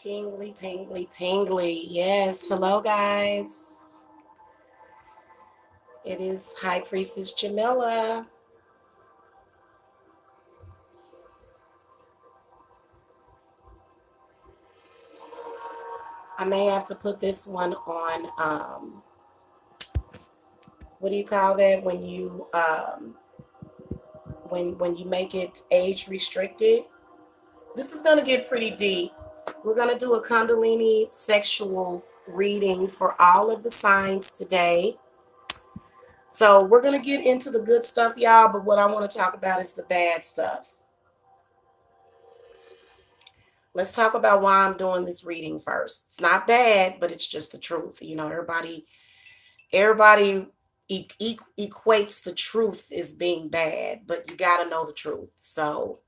Tingly, tingly, tingly. Yes. Hello, guys. It is High Priestess Jamila. I may have to put this one on, what do you call that when you, when you make it age restricted? This is going to get pretty deep. We're going to do a Kundalini sexual reading for all of the signs today. So we're going to get into the good stuff, y'all, but what I want to talk about is the bad stuff. Let's talk about why I'm doing this reading first. It's not bad, but it's just the truth. You know, everybody equates the truth as being bad, but you got to know the truth. So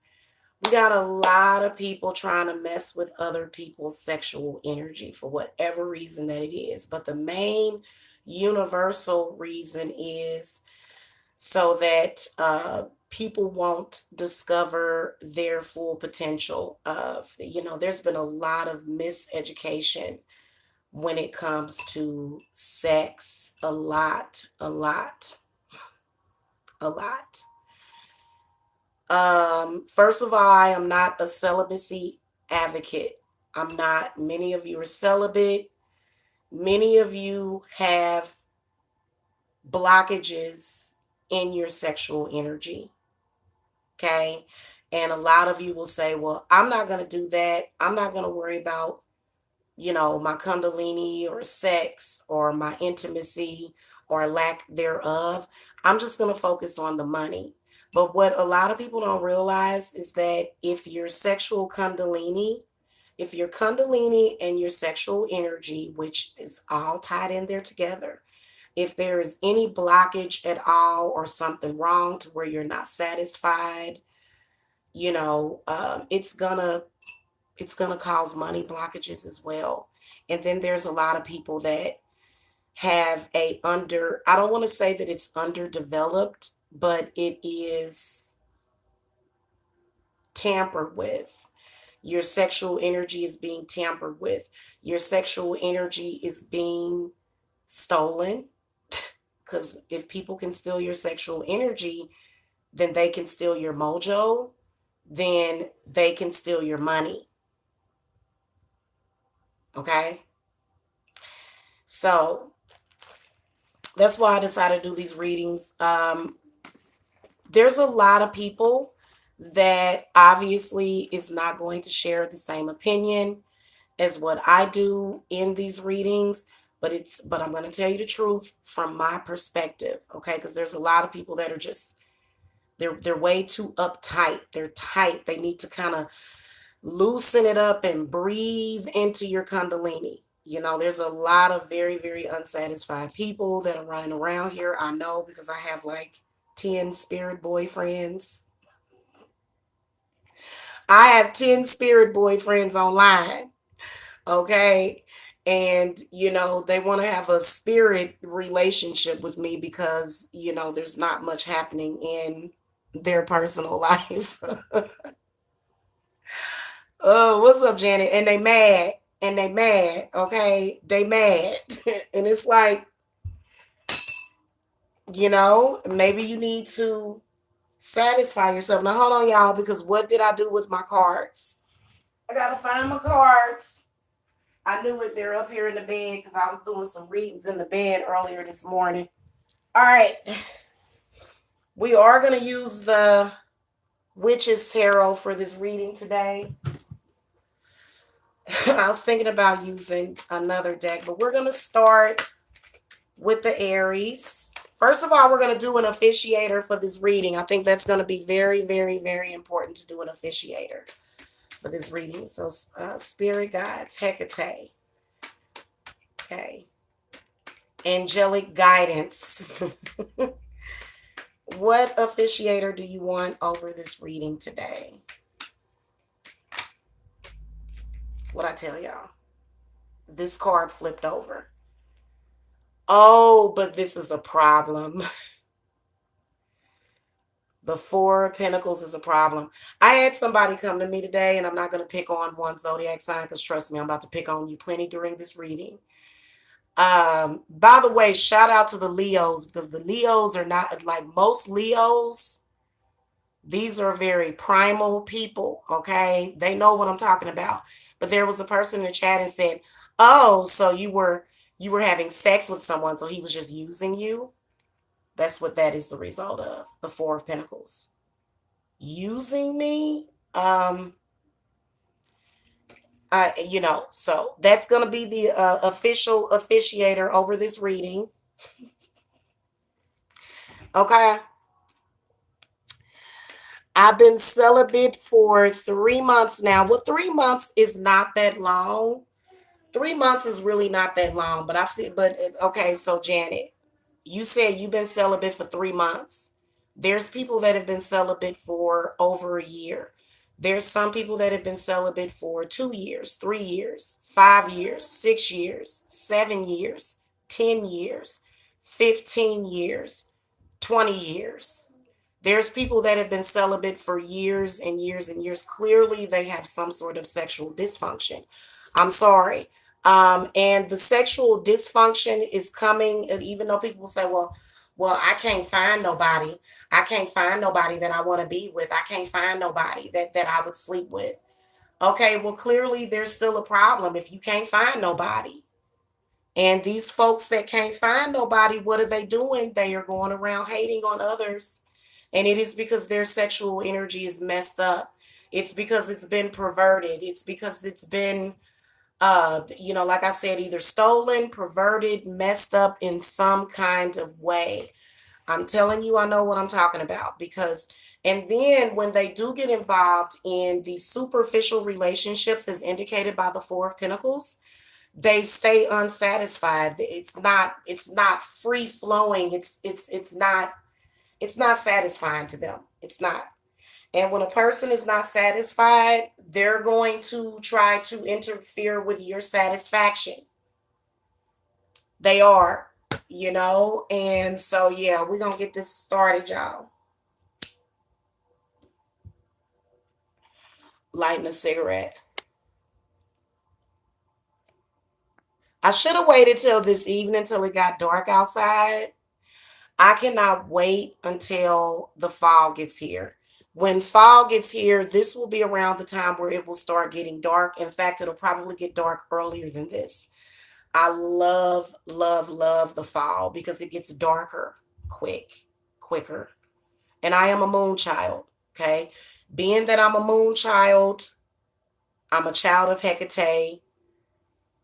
we got a lot of people trying to mess with other people's sexual energy for whatever reason that it is. But the main universal reason is so that people won't discover their full potential of, there's been a lot of miseducation when it comes to sex. A lot. First of all, I am not a celibacy advocate. I'm not. Many of you are celibate. Many of you have blockages in your sexual energy. Okay. And a lot of you will say, well, I'm not going to do that. I'm not going to worry about, my Kundalini or sex or my intimacy or lack thereof. I'm just going to focus on the money. But what a lot of people don't realize is that if your Kundalini and your sexual energy, which is all tied in there together, if there is any blockage at all or something wrong to where you're not satisfied, it's gonna cause money blockages as well. And then there's a lot of people that have I don't want to say that it's underdeveloped, but it is tampered with. Your sexual energy is being tampered with. Your sexual energy is being stolen. Because if people can steal your sexual energy, then they can steal your mojo, then they can steal your money. Okay? So that's why I decided to do these readings. There's a lot of people that obviously is not going to share the same opinion as what I do in these readings, but I'm going to tell you the truth from my perspective, okay? Because there's a lot of people that are just they're way too uptight. They're tight. They need to kind of loosen it up and breathe into your Kundalini. There's a lot of very, very unsatisfied people that are running around here. I know because I have like 10 spirit boyfriends. I have 10 spirit boyfriends online. Okay. And, they want to have a spirit relationship with me because, there's not much happening in their personal life. Oh, what's up, Janet? And they mad. Okay? They mad. And it's like, maybe you need to satisfy yourself. Now, hold on, y'all, because what did I do with my cards? I got to find my cards. I knew it. They're up here in the bed because I was doing some readings in the bed earlier this morning. All right. We are going to use the Witch's Tarot for this reading today. I was thinking about using another deck, but we're going to start with the Aries. First of all, we're going to do an officiator for this reading. I think that's going to be very, very, very important to do an officiator for this reading. So, spirit guides, Hecate. Okay. Angelic guidance. What officiator do you want over this reading today? What I tell y'all? This card flipped over. Oh, but this is a problem. The Four of Pentacles is a problem. I had somebody come to me today, and I'm not going to pick on one zodiac sign because trust me, I'm about to pick on you plenty during this reading. By the way, shout out to the Leos, because the Leos are not like most Leos. These are very primal people, okay? They know what I'm talking about. But there was a person in the chat and said, "Oh, so you were having sex with someone, so he was just using you." That's what that is the result of. The Four of Pentacles. Using me? So that's going to be the official officiator over this reading. Okay. I've been celibate for 3 months now. Well, 3 months is not that long. 3 months is really not that long, but okay. So Janet, you said you've been celibate for 3 months. There's people that have been celibate for over a year. There's some people that have been celibate for 2 years, 3 years, 5 years, 6 years, 7 years, 10 years, 15 years, 20 years. There's people that have been celibate for years and years and years. Clearly, they have some sort of sexual dysfunction. I'm sorry. And the sexual dysfunction is coming, even though people say, well, I can't find nobody. I can't find nobody that I want to be with. I can't find nobody that I would sleep with. Okay, well, clearly there's still a problem if you can't find nobody. And these folks that can't find nobody, what are they doing? They are going around hating on others. And it is because their sexual energy is messed up. It's because it's been perverted. It's because it's been, like I said, either stolen, perverted, messed up in some kind of way. I'm telling you, I know what I'm talking about and then when they do get involved in these superficial relationships, as indicated by the Four of Pentacles, they stay unsatisfied. It's not free flowing. It's not satisfying to them. It's not. And when a person is not satisfied, they're going to try to interfere with your satisfaction. They are, and so yeah, we're gonna get this started, y'all. Lighting a cigarette. I should have waited till this evening till it got dark outside. I cannot wait until the fall gets here. When fall gets here, this will be around the time where it will start getting dark. In fact, it'll probably get dark earlier than this. I love, love, love the fall because it gets darker quicker. And I am a moon child, okay? Being that I'm a moon child, I'm a child of Hecate,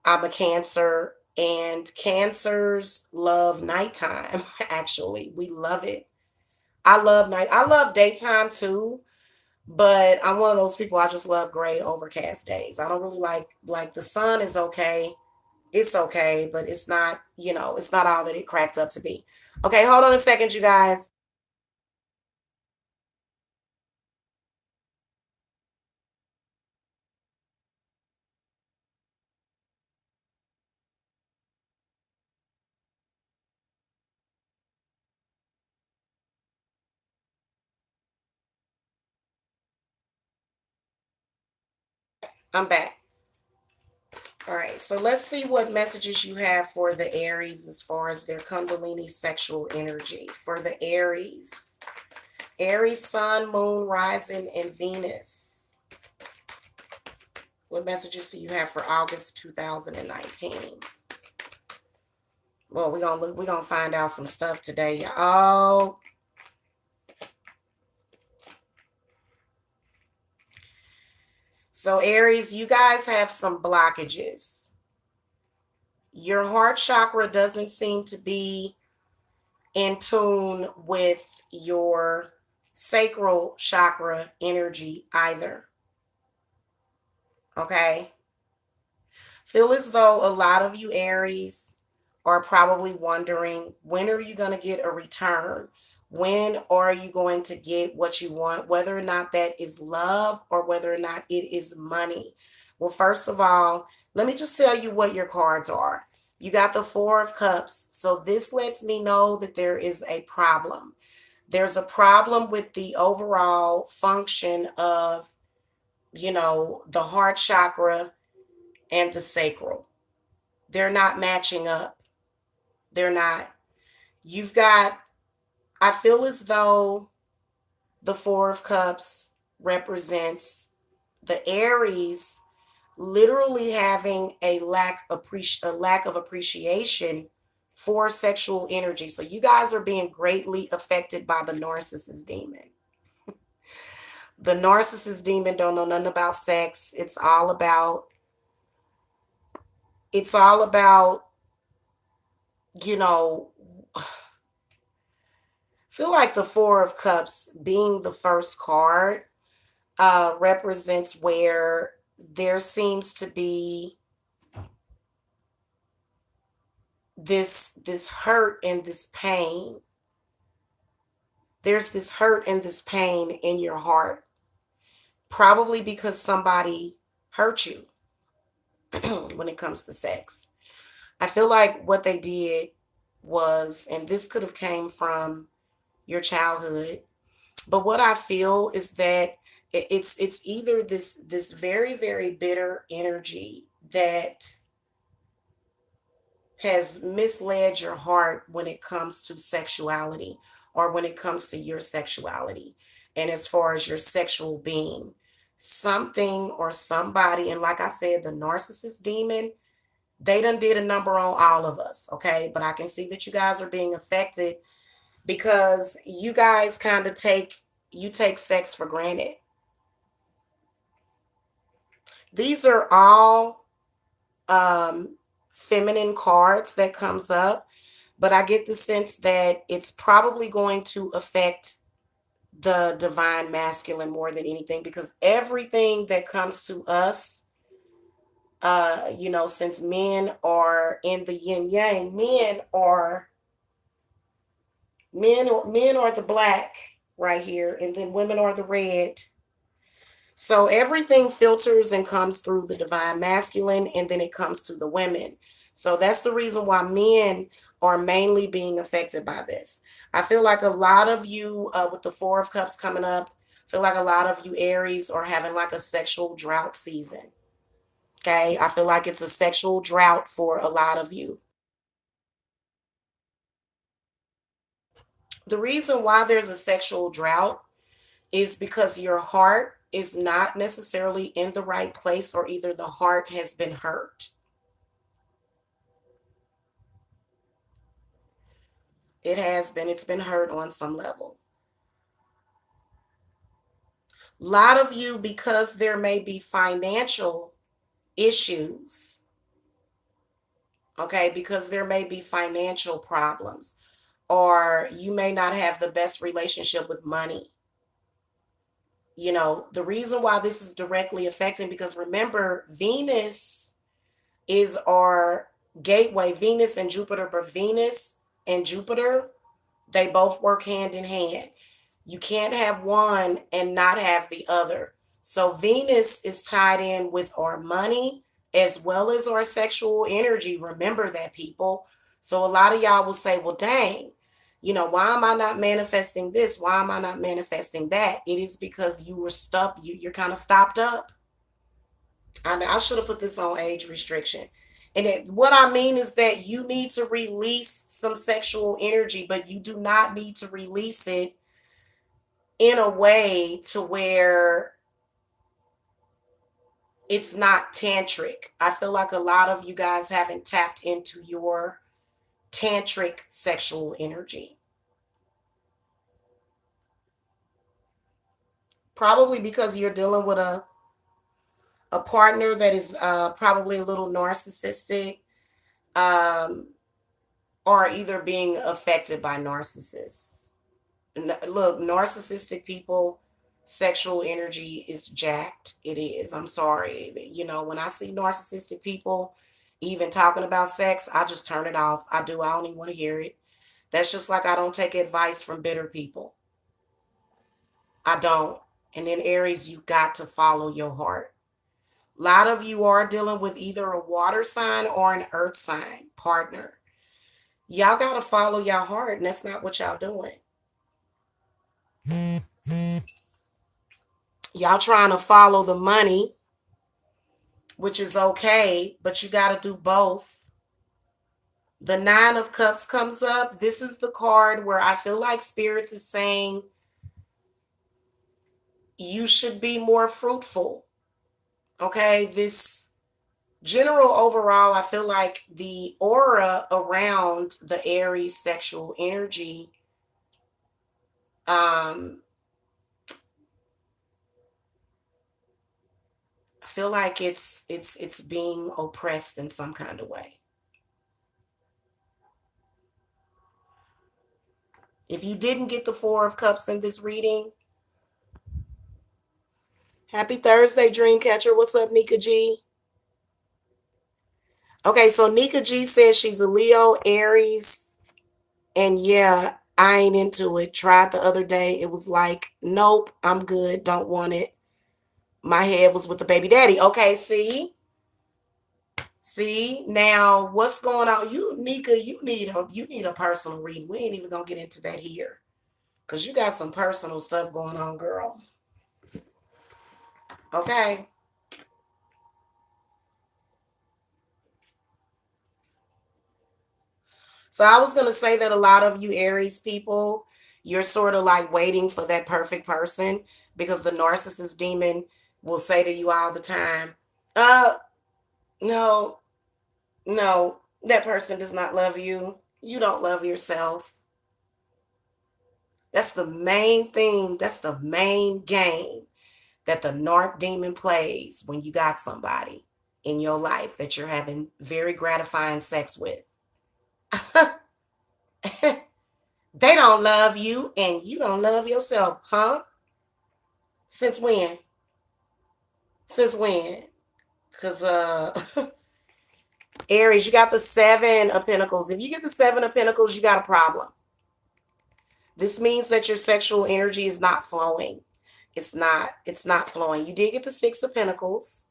I'm a Cancer, and Cancers love nighttime. Actually, we love it. I love night. I love daytime too, but I'm one of those people. I just love gray, overcast days. I don't really like the sun is okay. It's okay, but it's not. It's not all that it cracked up to be. Okay, hold on a second, you guys. I'm back. All right, so let's see what messages you have for the Aries as far as their Kundalini sexual energy. For the Aries, Sun, Moon, Rising, and Venus. What messages do you have for August 2019? Well, we're gonna find out some stuff today, y'all. So Aries, you guys have some blockages. Your heart chakra doesn't seem to be in tune with your sacral chakra energy either. Okay. Feel as though a lot of you Aries are probably wondering, when are you going to get a return? When are you going to get what you want, whether or not that is love or whether or not it is money? Well, first of all, let me just tell you what your cards are. You got the Four of Cups. So this lets me know that there is a problem. There's a problem with the overall function of, the heart chakra and the sacral. They're not matching up. They're not. You've got, I feel as though the Four of Cups represents the Aries literally having a lack of appreciation for sexual energy. So you guys are being greatly affected by the narcissist demon. The narcissist demon don't know nothing about sex. It's all about, you know, feel like the Four of Cups being the first card represents where there seems to be this hurt and this pain. There's this hurt and this pain in your heart, probably because somebody hurt you when it comes to sex. I feel like what they did was, and this could have came from your childhood, but what I feel is that it's either this very, very bitter energy that has misled your heart when it comes to sexuality, or when it comes to your sexuality, and as far as your sexual being. Something or somebody, and like I said, the narcissist demon, they done did a number on all of us, okay? But I can see that you guys are being affected because you guys kind of take sex for granted. These are all feminine cards that comes up, but I get the sense that it's probably going to affect the divine masculine more than anything, because everything that comes to us, since men are in the yin yang, men are the black right here, and then women are the red. So everything filters and comes through the divine masculine, and then it comes to the women. So that's the reason why men are mainly being affected by this. I feel like a lot of you, with the Four of Cups coming up, feel like a lot of you Aries are having like a sexual drought season. Okay, I feel like it's a sexual drought for a lot of you. The reason why there's a sexual drought is because your heart is not necessarily in the right place, or either the heart has been hurt. It's been hurt on some level. A lot of you, because there may be financial issues, okay, because there may be financial problems, or you may not have the best relationship with money. The reason why this is directly affecting, because remember, Venus is our gateway, Venus and Jupiter, but Venus and Jupiter, they both work hand in hand. You can't have one and not have the other. So Venus is tied in with our money as well as our sexual energy. Remember that, people. So a lot of y'all will say, well, dang, why am I not manifesting this? Why am I not manifesting that? It is because you were stuck. You're kind of stopped up. I should have put this on age restriction. And what I mean is that you need to release some sexual energy, but you do not need to release it in a way to where it's not tantric. I feel like a lot of you guys haven't tapped into your tantric sexual energy. Probably because you're dealing with a partner that is probably a little narcissistic, or either being affected by narcissists. Look, narcissistic people, sexual energy is jacked. It is. I'm sorry. When I see narcissistic people even talking about sex, I just turn it off. I don't even want to hear it. That's just like I don't take advice from bitter people. I don't. And in Aries, you got to follow your heart. A lot of you are dealing with either a water sign or an earth sign partner. Y'all got to follow your heart, and that's not what y'all doing. Y'all trying to follow the money, which is okay, but you got to do both. The Nine of Cups comes up. This is the card where I feel like Spirits is saying you should be more fruitful. Okay, this general overall, I feel like the aura around the Aries sexual energy, I feel like it's being oppressed in some kind of way. If you didn't get the Four of Cups in this reading, happy Thursday, Dreamcatcher. What's up, Nika G? Okay, so Nika G says she's a Leo, Aries, and yeah, I ain't into it. Tried the other day. It was like, nope, I'm good. Don't want it. My head was with the baby daddy. Okay, see? See? Now, what's going on? You, Nika, you need a personal reading. We ain't even gonna get into that here. Because you got some personal stuff going on, girl. Okay. So I was going to say that a lot of you Aries people, you're sort of like waiting for that perfect person because the narcissist demon will say to you all the time, uh, no, no, that person does not love you. You don't love yourself. That's the main thing. That's the main game that the narc demon plays when you got somebody in your life that you're having very gratifying sex with. They don't love you and you don't love yourself, huh? Since when? Since when? Because Aries, you got the Seven of Pentacles. If you get the Seven of Pentacles, you got a problem. This means that your sexual energy is not flowing. It's not flowing. You did get the Six of Pentacles.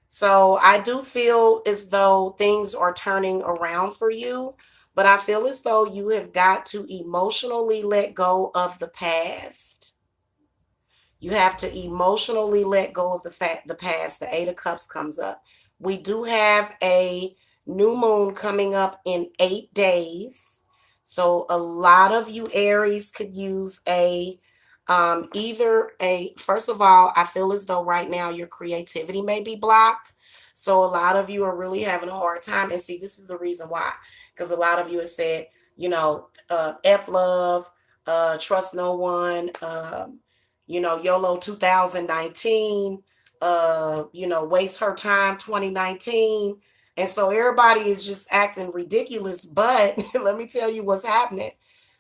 So I do feel as though things are turning around for you, but I feel as though you have got to emotionally let go of the past. You have to emotionally let go of the past. The Eight of Cups comes up. We do have a new moon coming up in 8 days. So a lot of you Aries could use first of all, I feel as though right now your creativity may be blocked. So a lot of you are really having a hard time. And see, this is the reason why. Because a lot of you have said, F love, trust no one, YOLO 2019, waste her time 2019. And so everybody is just acting ridiculous. But let me tell you what's happening.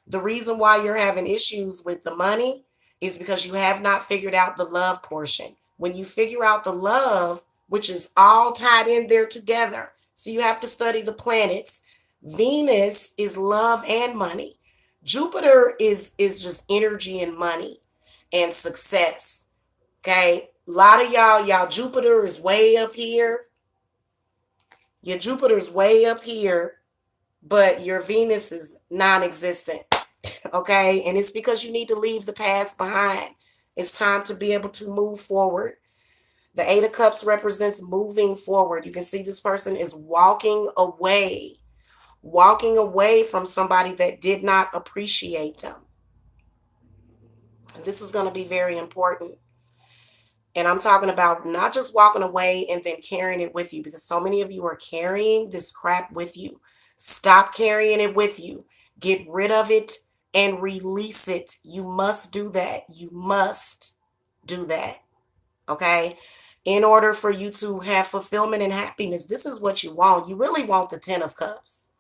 The reason why you're having issues with the money is because you have not figured out the love portion. When you figure out the love, which is all tied in there together, so you have to study the planets. Venus is love and money. Jupiter is just energy and money and success. Okay. A lot of y'all Jupiter is way up here. Your Jupiter is way up here, but your Venus is non-existent. Okay. And it's because you need to leave the past behind. It's time to be able to move forward. The Eight of Cups represents moving forward. You can see this person is walking away from somebody that did not appreciate them. This is going to be very important. And I'm talking about not just walking away and then carrying it with you, because so many of you are carrying this crap with you. Stop carrying it with you. Get rid of it and release it. You must do that. You must do that. Okay? In order for you to have fulfillment and happiness, this is what you want. You really want the Ten of Cups.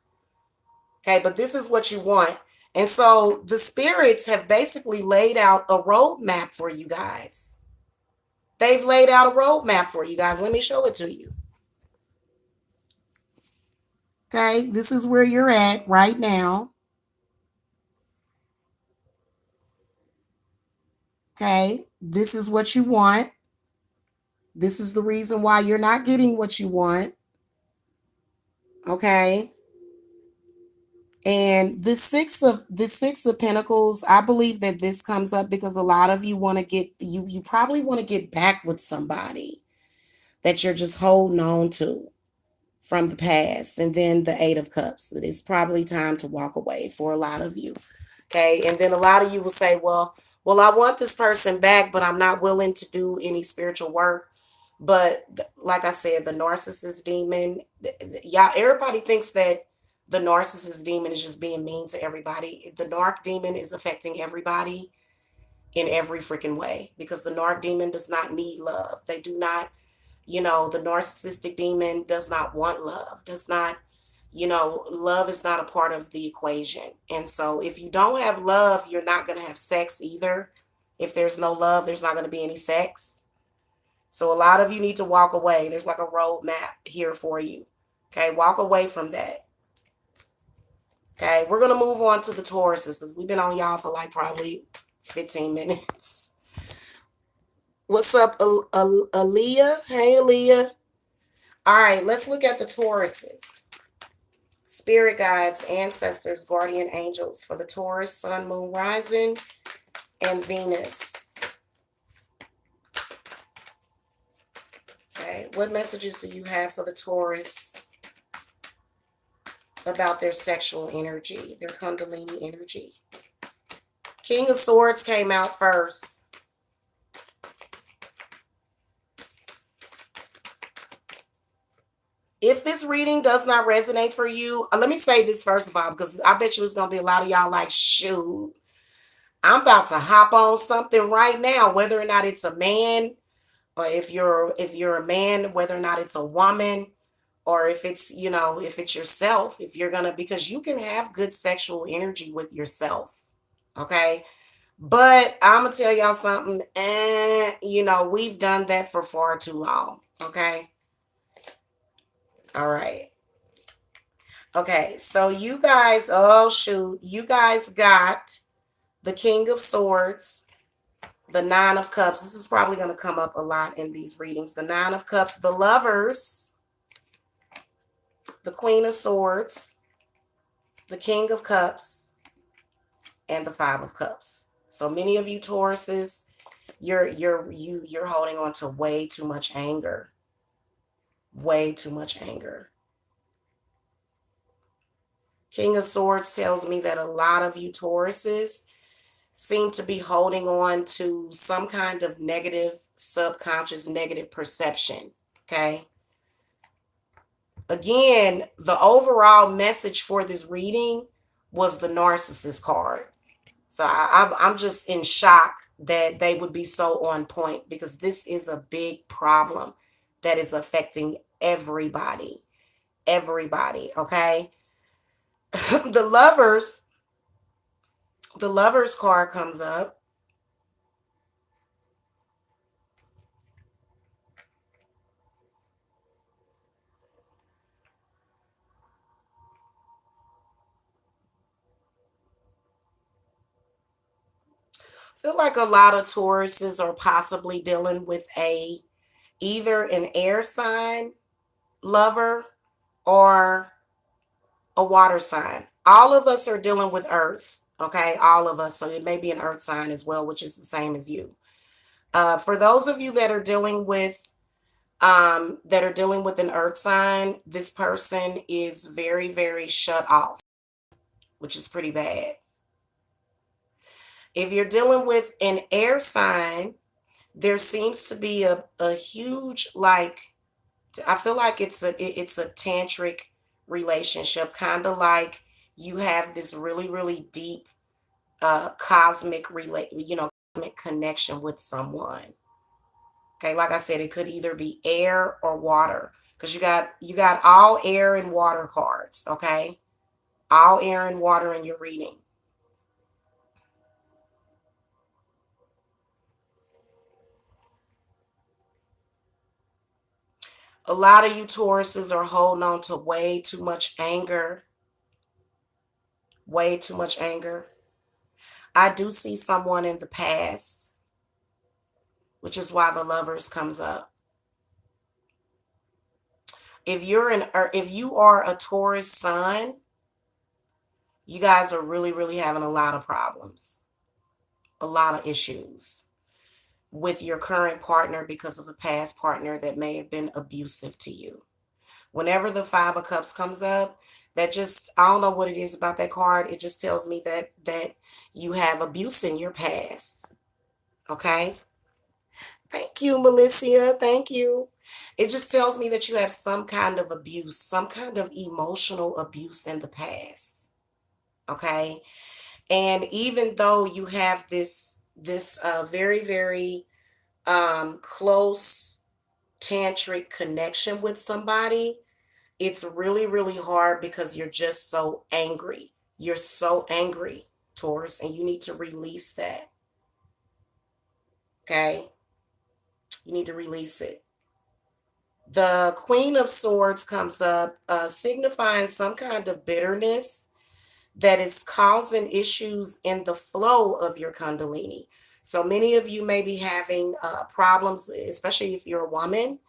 Okay, but this is what you want. And so the spirits have basically laid out a roadmap for you guys. They've laid out a roadmap for you guys. Let me show it to you. Okay, this is where you're at right now. Okay, this is what you want. This is the reason why you're not getting what you want. Okay. And the six of Pentacles, I believe that this comes up because a lot of you want to get you probably want to get back with somebody that you're just holding on to from the past. And then the Eight of Cups. It is probably time to walk away for a lot of you. Okay. And then a lot of you will say, well, I want this person back, but I'm not willing to do any spiritual work. But like I said, the narcissist demon, y'all, everybody thinks that the narcissist demon is just being mean to everybody. The narc demon is affecting everybody in every freaking way because the narc demon does not need love. They do not, the narcissistic demon does not want love, does not, love is not a part of the equation. And so if you don't have love, you're not going to have sex either. If there's no love, there's not going to be any sex. So a lot of you need to walk away. There's like a roadmap here for you. Okay, walk away from that. Okay, we're going to move on to the Tauruses because we've been on y'all for like probably 15 minutes. What's up, Aaliyah? Hey, Aaliyah. All right, let's look at the Tauruses. Spirit guides, ancestors, guardian angels for the Taurus, Sun, Moon, Rising, and Venus. Okay, what messages do you have for the Taurus about their sexual energy, their Kundalini energy? King of Swords came out first. If this reading does not resonate for you, let me say this first of all, because I bet you it's going to be a lot of y'all like, shoot, I'm about to hop on something right now, whether or not it's a man, or if you're a man, whether or not it's a woman, or if it's, if it's yourself, if you're going to, because you can have good sexual energy with yourself. Okay. But I'm going to tell y'all something. We've done that for far too long. Okay. All right. Okay. So you guys, oh shoot, you guys got the King of Swords, the Nine of Cups. This is probably going to come up a lot in these readings. The Nine of Cups, the Lovers, the Queen of Swords, the King of Cups, and the Five of Cups. So many of you Tauruses, you're holding on to way too much anger. Way too much anger. King of Swords tells me that a lot of you Tauruses seem to be holding on to some kind of negative, subconscious, negative perception. Okay. Again, the overall message for this reading was the Narcissist card. So I'm just in shock that they would be so on point because this is a big problem that is affecting everybody. Everybody, okay? The lovers card comes up. I feel like a lot of Tauruses are possibly dealing with either an air sign lover or a water sign. All of us are dealing with earth, okay? All of us. So it may be an earth sign as well, which is the same as you. For those of you that are dealing with an earth sign, this person is very, very shut off, which is pretty bad. If you're dealing with an air sign, there seems to be a huge, like, I feel like it's a tantric relationship, kind of like you have this really, really deep cosmic cosmic connection with someone. Okay, like I said, it could either be air or water because you got all air and water cards. Okay, all air and water in your reading. A lot of you Tauruses are holding on to way too much anger. Way too much anger. I do see someone in the past, which is why the Lovers comes up. If you are a Taurus sun, You guys are really, really having a lot of problems, a lot of issues with your current partner because of a past partner that may have been abusive to you. Whenever the Five of Cups comes up, that just, I don't know what it is about that card. It just tells me that you have abuse in your past. Okay? Thank you, Melissa. Thank you. It just tells me that you have some kind of abuse, some kind of emotional abuse in the past. Okay? And even though you have this very, very close tantric connection with somebody, it's really, really hard because you're just so angry. You're so angry, Taurus, and you need to release that. Okay? You need to release it. The Queen of Swords comes up, signifying some kind of bitterness that is causing issues in the flow of your Kundalini. So many of you may be having problems, especially if you're a woman.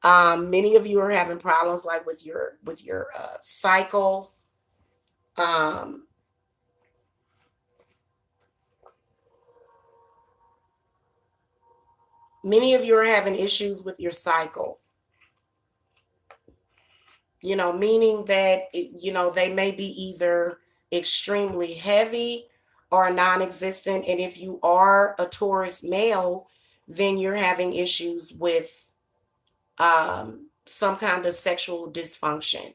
Many of you are having problems like with your cycle. Um, Many of you are having issues with your cycle. Meaning that they may be either extremely heavy or non-existent. And if you are a Taurus male, then you're having issues with some kind of sexual dysfunction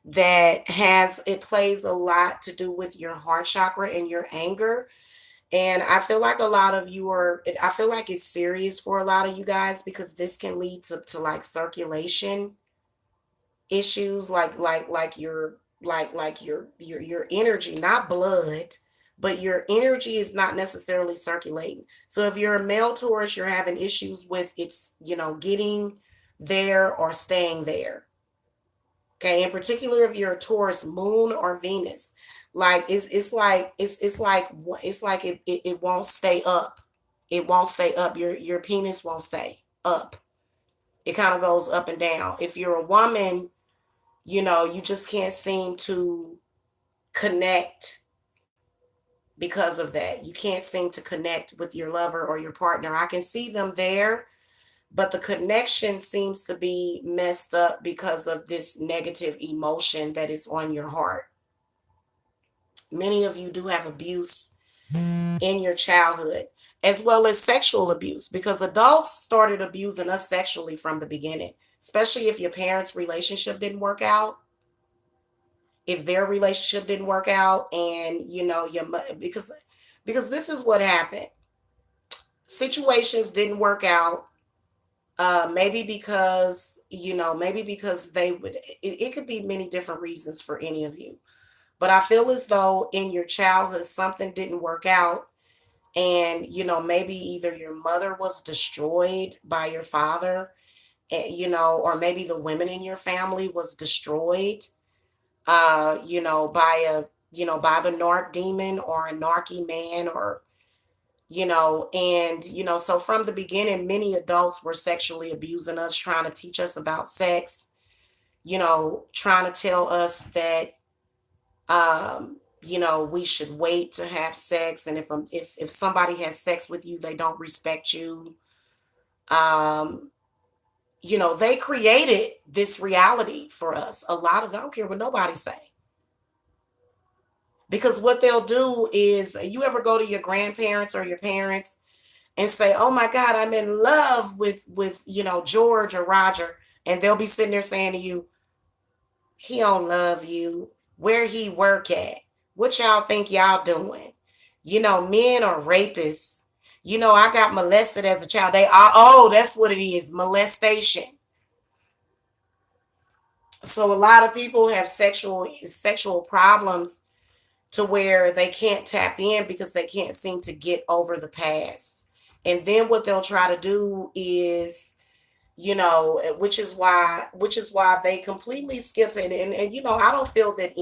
it plays a lot to do with your heart chakra and your anger. And I feel like I feel like it's serious for a lot of you guys because this can lead to like circulation issues, like your energy, not blood, but your energy is not necessarily circulating. So if you're a male Taurus, you're having issues with getting there or staying there. Okay, in particular, if you're a Taurus moon or Venus, like it's like it won't stay up. It won't stay up. Your penis won't stay up. It kind of goes up and down. If you're a woman, you just can't seem to connect because of that. You can't seem to connect with your lover or your partner. I can see them there, but the connection seems to be messed up because of this negative emotion that is on your heart. Many of you do have abuse in your childhood, as well as sexual abuse, because adults started abusing us sexually from the beginning, especially if your parents' relationship didn't work out. If their relationship didn't work out, and because this is what happened. Situations didn't work out, maybe because they would, it could be many different reasons for any of you, but I feel as though in your childhood something didn't work out, and maybe either your mother was destroyed by your father, or maybe the women in your family was destroyed by the narc demon or a narky man, or so from the beginning, many adults were sexually abusing us, trying to teach us about sex, trying to tell us that we should wait to have sex, and if somebody has sex with you, they don't respect you. um they created this reality for us. A lot of, I don't care what nobody say, because what they'll do is, you ever go to your grandparents or your parents and say, "Oh my God, I'm in love with George or Roger," and they'll be sitting there saying to you, "He don't love you. Where he work at? What y'all think y'all doing? Men are rapists. I got molested as a child." They are, oh, that's what it is, molestation. So a lot of people have sexual problems to where they can't tap in because they can't seem to get over the past. And then what they'll try to do is, which is why they completely skip it. And I don't feel that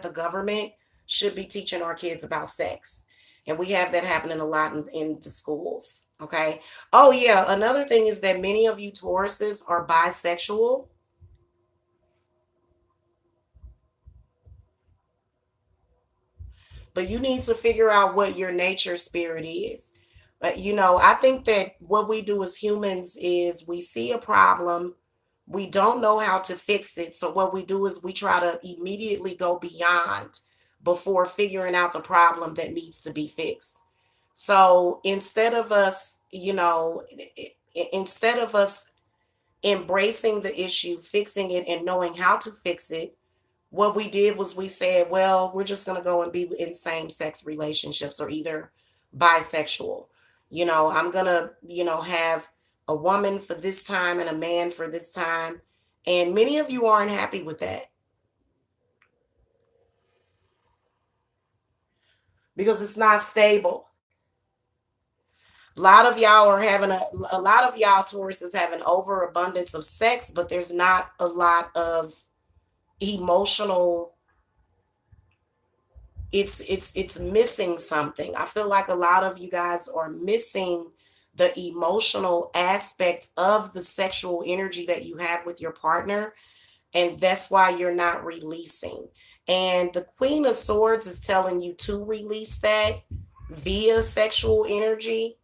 the government should be teaching our kids about sex. And we have that happening a lot in the schools. Okay. Oh yeah. Another thing is that many of you Tauruses are bisexual. But you need to figure out what your nature spirit is. But I think that what we do as humans is we see a problem, we don't know how to fix it. So what we do is we try to immediately go beyond before figuring out the problem that needs to be fixed. So instead of us, instead of us embracing the issue, fixing it, and knowing how to fix it, what we did was we said, well, we're just going to go and be in same-sex relationships or either bisexual. I'm going to, have a woman for this time and a man for this time. And many of you aren't happy with that because it's not stable. A lot of y'all are having a lot of y'all Taurus is having overabundance of sex, but there's not a lot of emotional. It's missing something. I feel like a lot of you guys are missing the emotional aspect of the sexual energy that you have with your partner, and that's why you're not releasing. And the Queen of Swords is telling you to release that via sexual energy.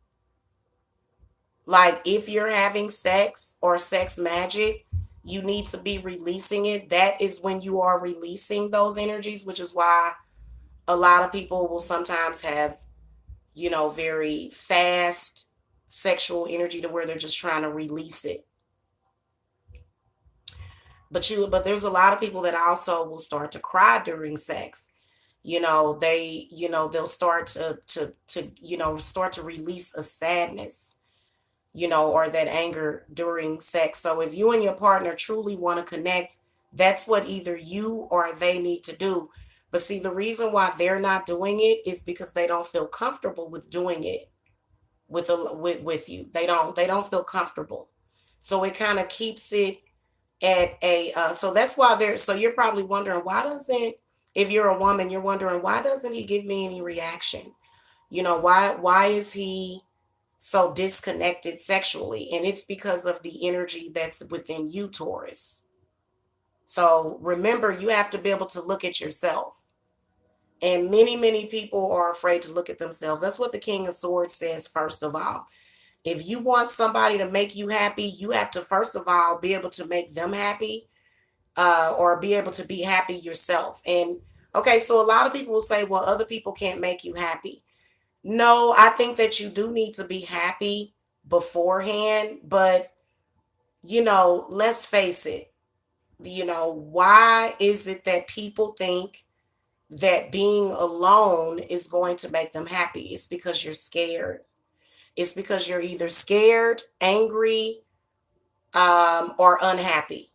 Like if you're having sex or sex magic, you need to be releasing it. That is when you are releasing those energies, which is why a lot of people will sometimes have, very fast sexual energy to where they're just trying to release it. But there's a lot of people that also will start to cry during sex. They'll start to start to release a sadness, or that anger during sex. So if you and your partner truly want to connect, that's what either you or they need to do. But see, the reason why they're not doing it is because they don't feel comfortable with doing it with you. They don't feel comfortable. So it kind of keeps it at so that's why so you're probably wondering, if you're a woman, you're wondering, why doesn't he give me any reaction? Why is he so disconnected sexually? And it's because of the energy that's within you, Taurus. So remember, you have to be able to look at yourself. And many, many people are afraid to look at themselves. That's what the King of Swords says, first of all. If you want somebody to make you happy, you have to, first of all, be able to make them happy, or be able to be happy yourself. And okay, so a lot of people will say, well, other people can't make you happy. No, I think that you do need to be happy beforehand, but let's face it, why is it that people think that being alone is going to make them happy? It's because you're scared. It's because you're either scared, angry, or unhappy.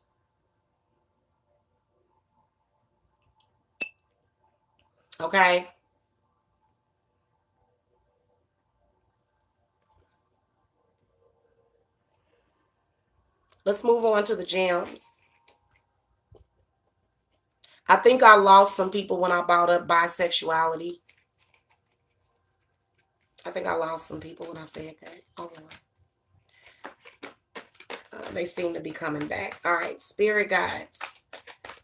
Okay. Let's move on to the gems. I think I lost some people when I brought up bisexuality. I think I lost some people when I said that. Oh, well. They seem to be coming back. All right, spirit guides.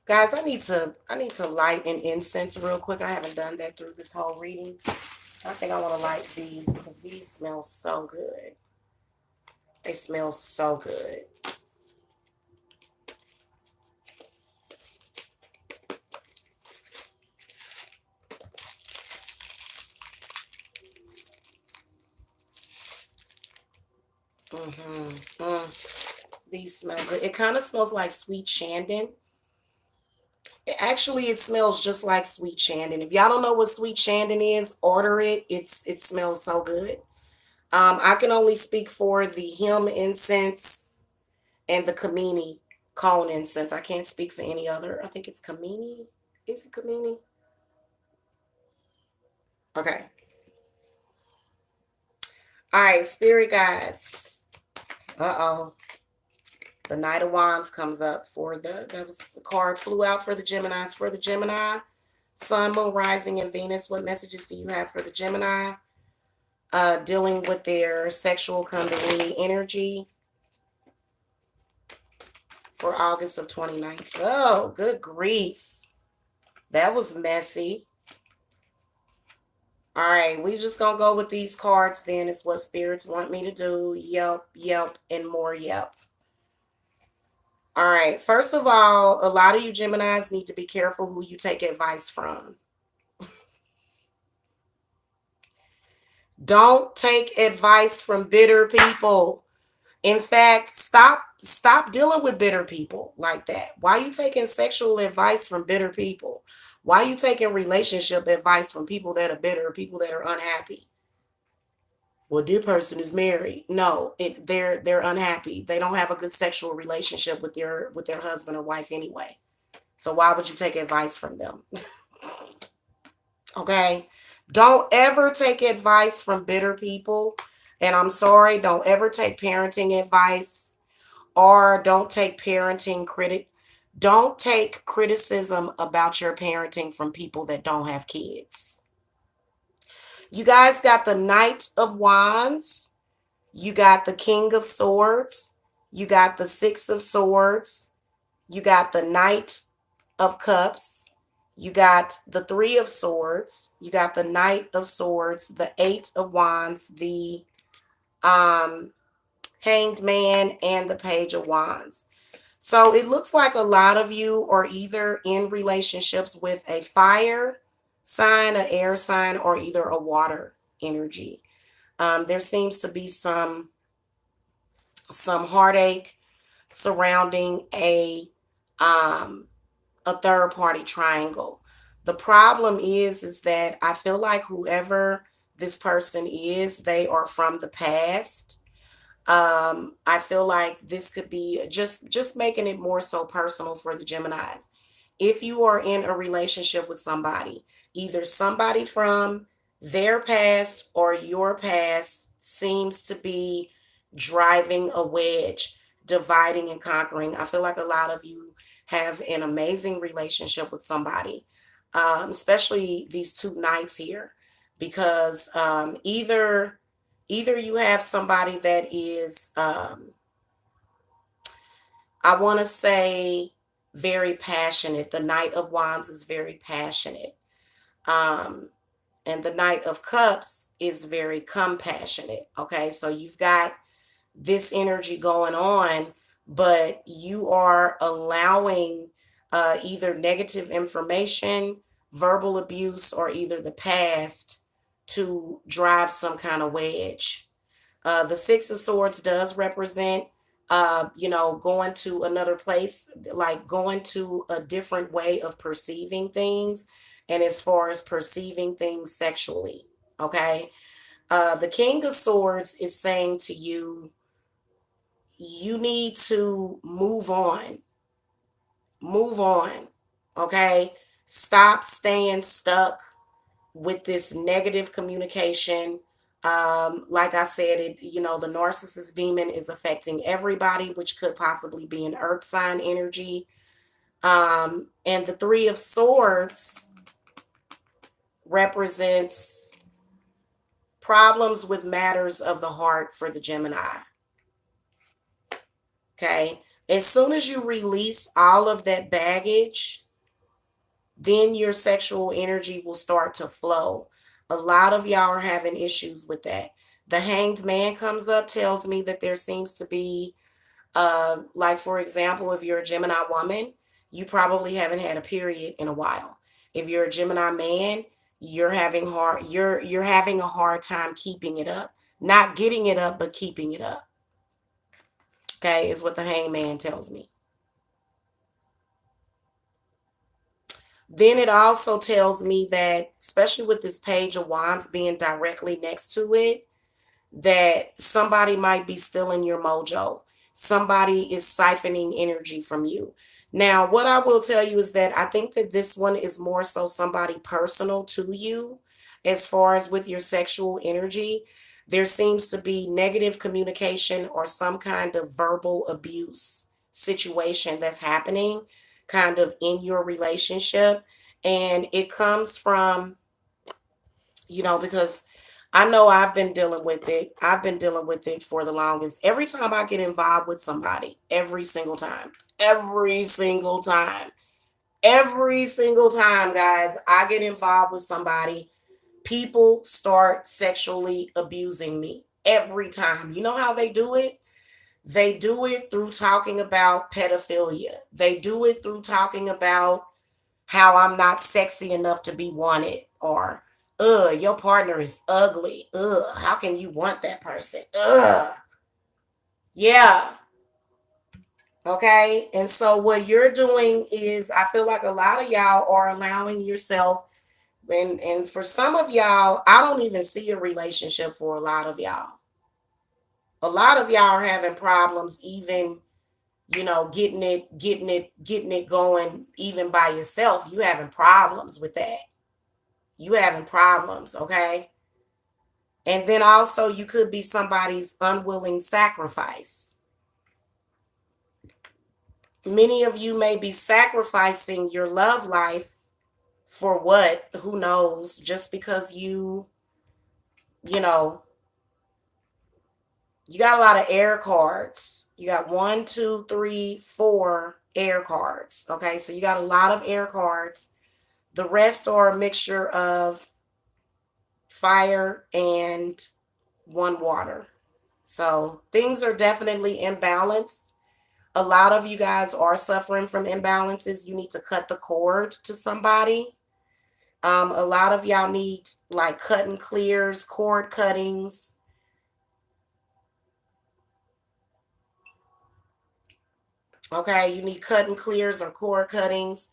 Guys, I need to light an incense real quick. I haven't done that through this whole reading. I think I want to light these because these smell so good. They smell so good. These smell good. It kind of smells like sweet Shandon. Actually, it smells just like sweet Shandon. If y'all don't know what sweet Shandon is, order it. It smells so good. I can only speak for the hemp incense and the Kamini cone incense. I can't speak for any other. I think it's Kamini. Is it Kamini? Okay. All right, spirit guides. Uh-oh. The Knight of Wands comes up the card flew out for the Geminis. For the Gemini, Sun, Moon, Rising, and Venus, what messages do you have for the Gemini? Dealing with their sexual Kundalini energy for August of 2019. Oh, good grief. That was messy. All right, we just gonna go with these cards then. It's what spirits want me to do. Yelp, yelp, and more yelp. All right, first of all, a lot of you Geminis need to be careful who you take advice from. Don't take advice from bitter people. In fact, stop dealing with bitter people like that. Why are you taking sexual advice from bitter people? Why are you taking relationship advice from people that are bitter, people that are unhappy? Well, this person is married. No, they're unhappy. They don't have a good sexual relationship with their husband or wife anyway. So why would you take advice from them? Okay? Don't ever take advice from bitter people. And I'm sorry, don't ever take parenting advice, or don't take don't take criticism about your parenting from people that don't have kids. You guys got the Knight of Wands, you got the King of Swords, you got the Six of Swords, you got the Knight of Cups, you got the Three of Swords, you got the Knight of Swords, the Eight of Wands, the Hanged Man, and the Page of Wands. So it looks like a lot of you are either in relationships with a fire sign, an air sign, or either a water energy. There seems to be some heartache surrounding a third party triangle. The problem is that I feel like whoever this person is, they are from the past. I feel like this could be just making it more so personal for the Geminis. If you are in a relationship with somebody, either somebody from their past or your past seems to be driving a wedge, dividing and conquering. I feel like a lot of you have an amazing relationship with somebody, especially these two knights here, because either you have somebody that is, I want to say, very passionate. The Knight of Wands is very passionate. Um, and the Knight of Cups is very compassionate. Okay, so you've got this energy going on, but you are allowing either negative information, verbal abuse, or either the past to drive some kind of wedge. The Six of Swords does represent, going to another place, like going to a different way of perceiving things. And as far as perceiving things sexually, okay? The King of Swords is saying to you, you need to move on. Move on, okay? Stop staying stuck with this negative communication. Like I said, the narcissist demon is affecting everybody, which could possibly be an earth sign energy. And the Three of Swords represents problems with matters of the heart for the Gemini. Okay. As soon as you release all of that baggage, then your sexual energy will start to flow. A lot of y'all are having issues with that. The Hanged Man comes up, tells me that there seems to be, like, for example, if you're a Gemini woman, you probably haven't had a period in a while. If you're a Gemini man, you're having a hard time keeping it up. Not getting it up, but keeping it up. Okay, is what the Hanged Man tells me. Then it also tells me that, especially with this Page of Wands being directly next to it, that somebody might be stealing your mojo. Somebody is siphoning energy from you. Now, what I will tell you is that I think that this one is more so somebody personal to you. As far as with your sexual energy, there seems to be negative communication or some kind of verbal abuse situation that's happening kind of in your relationship. And it comes from, because I know I've been dealing with it. I've been dealing with it for the longest. Every time I get involved with somebody, every single time, guys, I get involved with somebody, people start sexually abusing me every time. You know how they do it? They do it through talking about pedophilia. They do it through talking about how I'm not sexy enough to be wanted, or your partner is ugly. How can you want that person? Yeah. Okay. And so what you're doing is, I feel like a lot of y'all are allowing yourself, and for some of y'all, I don't even see a relationship for a lot of y'all. A lot of y'all are having problems even, getting it going even by yourself. You having problems with that. You having problems, okay? And then also you could be somebody's unwilling sacrifice. Many of you may be sacrificing your love life for what? Who knows? Just because you know, you got a lot of air cards. You got 1, 2, 3, 4 air cards. Okay, so you got a lot of air cards. The rest are a mixture of fire and 1 water. So things are definitely imbalanced. A lot of you guys are suffering from imbalances. You need to cut the cord to somebody. A lot of y'all need like cut and clears, cord cuttings. Okay, you need cut and clears or cord cuttings.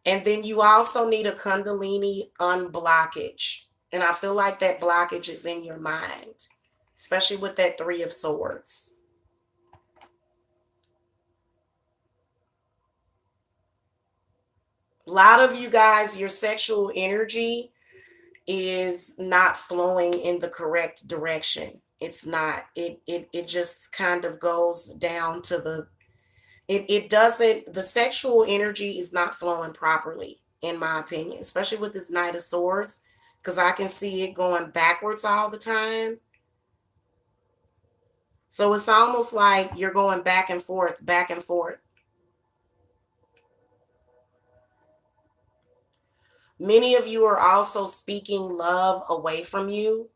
And then you also need a Kundalini unblockage. And I feel like that blockage is in your mind, especially with that 3 of Swords. A lot of you guys, your sexual energy is not flowing in the correct direction. It's not. It just kind of goes down to it doesn't, the sexual energy is not flowing properly, in my opinion, especially with this Knight of Swords, because I can see it going backwards all the time. So it's almost like you're going back and forth, back and forth. Many of you are also speaking love away from you.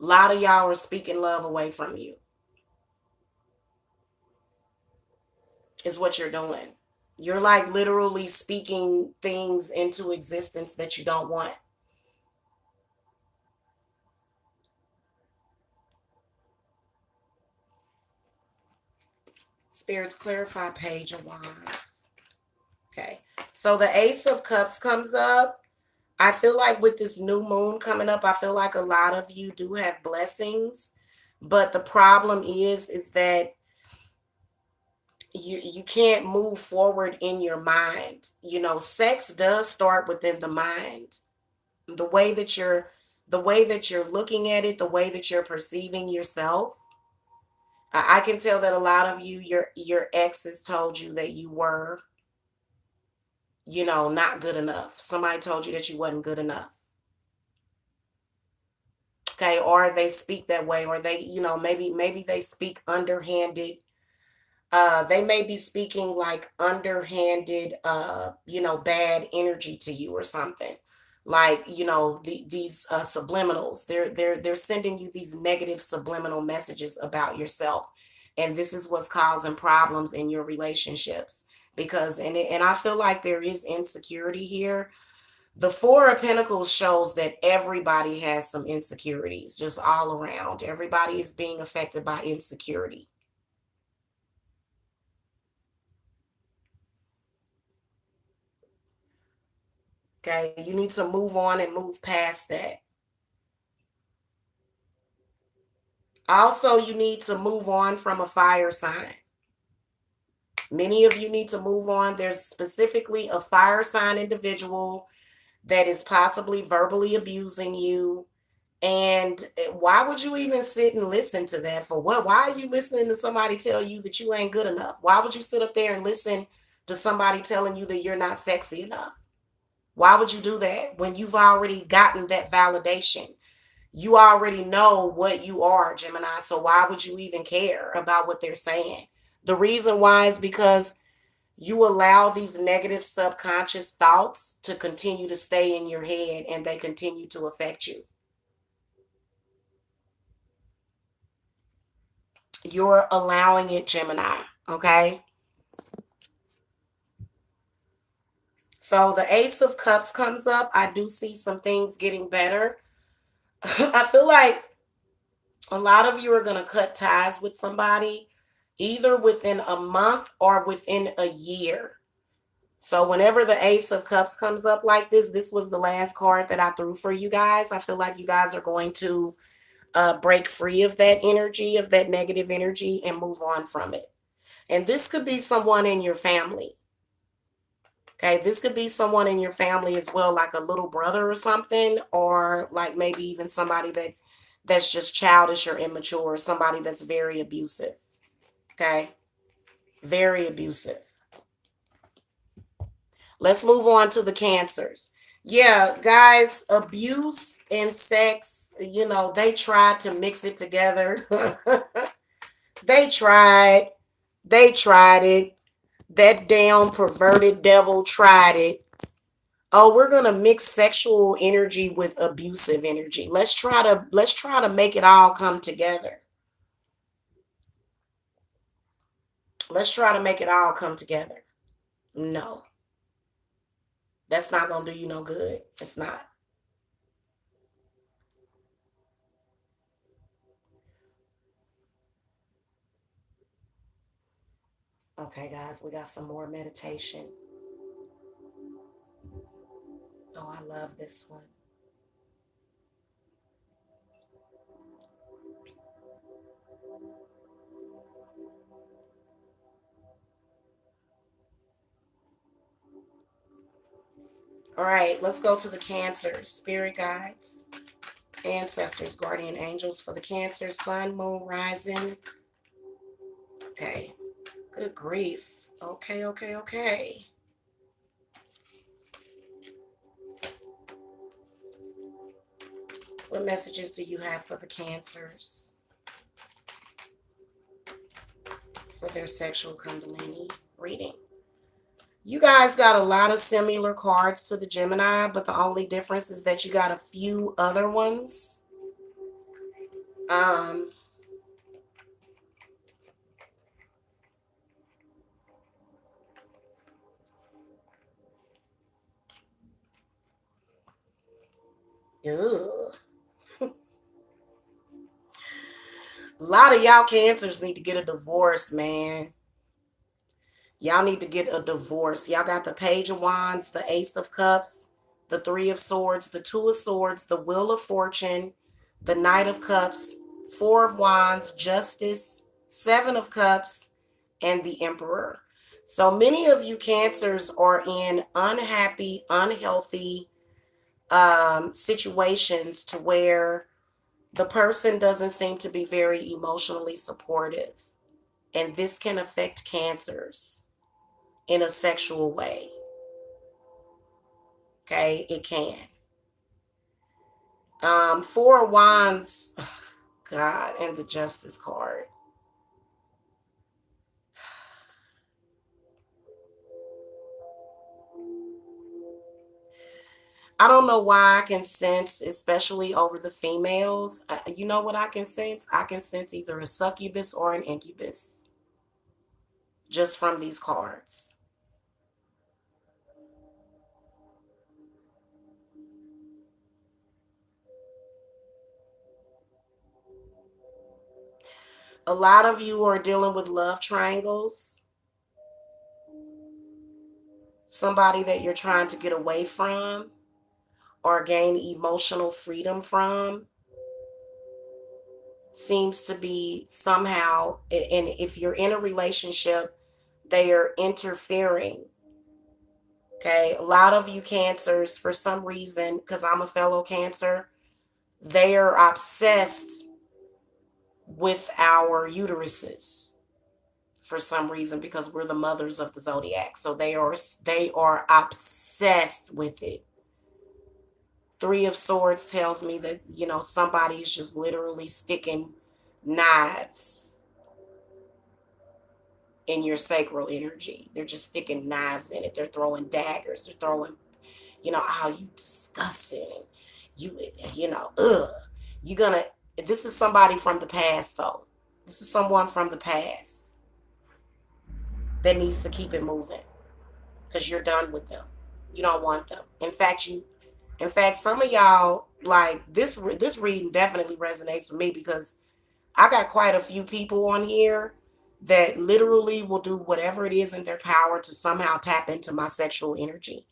A lot of y'all are speaking love away from you, is what you're doing. You're like literally speaking things into existence that you don't want. Spirits, clarify Page of Wands. Okay. So the Ace of Cups comes up. I feel like with this new moon coming up, I feel like a lot of you do have blessings. But the problem is that you can't move forward in your mind. Sex does start within the mind. The way that you're looking at it, the way that you're perceiving yourself. I can tell that a lot of you, your exes told you that you were, not good enough. Somebody told you that you wasn't good enough. Okay, or they speak that way, or they, maybe they speak underhanded. They may be speaking like underhanded, bad energy to you or something. Like, these subliminals. They're sending you these negative subliminal messages about yourself, and this is what's causing problems in your relationships. Because and I feel like there is insecurity here. The 4 of Pentacles shows that everybody has some insecurities, just all around. Everybody is being affected by insecurity. Okay, you need to move on and move past that. Also, you need to move on from a fire sign. Many of you need to move on. There's specifically a fire sign individual that is possibly verbally abusing you. And why would you even sit and listen to that? For what? Why are you listening to somebody tell you that you ain't good enough? Why would you sit up there and listen to somebody telling you that you're not sexy enough? Why would you do that when you've already gotten that validation? You already know what you are, Gemini. So why would you even care about what they're saying? The reason why is because You allow these negative subconscious thoughts to continue to stay in your head, and they continue to affect you. You're allowing it, Gemini, okay? So the Ace of Cups comes up. I do see some things getting better. I feel like a lot of you are going to cut ties with somebody either within a month or within a year. So whenever the Ace of Cups comes up like this was the last card that I threw for you guys. I feel like you guys are going to break free of that energy, of that negative energy, and move on from it. And this could be someone in your family. Okay, this could be someone in your family as well, like a little brother or something, or like maybe even somebody that's just childish or immature, somebody that's very abusive. Okay, very abusive. Let's move on to the Cancers. Yeah, guys, abuse and sex, they tried to mix it together. They tried. They tried it. That damn perverted devil tried it. Oh, we're going to mix sexual energy with abusive energy. Let's try to make it all come together. Let's try to make it all come together. No. That's not going to do you no good. It's not. Okay, guys, we got some more meditation. Oh, I love this one. All right, let's go to the Cancers. Spirit guides, ancestors, guardian angels for the Cancer, sun, moon, rising. Okay. Good grief. Okay, okay, okay. What messages do you have for the Cancers for their sexual Kundalini reading? You guys got a lot of similar cards to the Gemini, but the only difference is that you got a few other ones. Um, ugh. A lot of y'all Cancers need to get a divorce, man. Y'all need to get a divorce. Y'all got the Page of Wands, the Ace of Cups, the Three of Swords, the Two of Swords, the Wheel of Fortune, the Knight of Cups, Four of Wands, Justice, Seven of Cups, and the Emperor. So many of you Cancers are in unhappy, unhealthy situations to where the person doesn't seem to be very emotionally supportive. And this can affect Cancers in a sexual way. Okay, it can. Four of Wands, God, and the Justice card. I don't know why I can sense, especially over the females. You know what I can sense? I can sense either a succubus or an incubus just from these cards. A lot of you are dealing with love triangles. Somebody that you're trying to get away from or gain emotional freedom from seems to be somehow, and if you're in a relationship, they are interfering. Okay, a lot of you Cancers, for some reason, because I'm a fellow Cancer, they are obsessed with our uteruses for some reason because we're the mothers of the zodiac. So they are obsessed with it. Three of Swords tells me that somebody's just literally sticking knives in your sacral energy. They're just sticking knives in it. They're throwing daggers. They're throwing, oh, you disgusting. You, ugh. You're gonna, this is somebody from the past, though. This is someone from the past that needs to keep it moving because you're done with them. You don't want them. In fact, some of y'all, like this reading definitely resonates with me because I got quite a few people on here that literally will do whatever it is in their power to somehow tap into my sexual energy.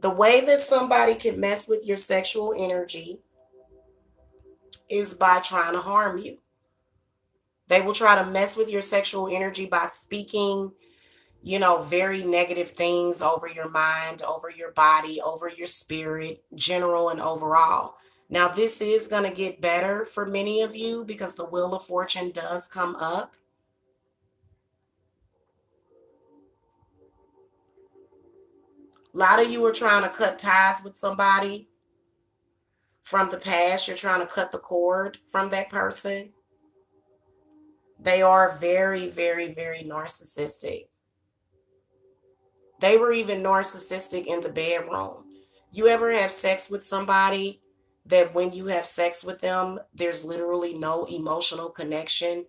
The way that somebody can mess with your sexual energy is by trying to harm you. They will try to mess with your sexual energy by speaking, very negative things over your mind, over your body, over your spirit, general and overall. Now, this is going to get better for many of you because the Wheel of Fortune does come up. A lot of you are trying to cut ties with somebody from the past. You're trying to cut the cord from that person. They are very, very, very narcissistic. They were even narcissistic in the bedroom. You ever have sex with somebody that when you have sex with them, there's literally no emotional connection?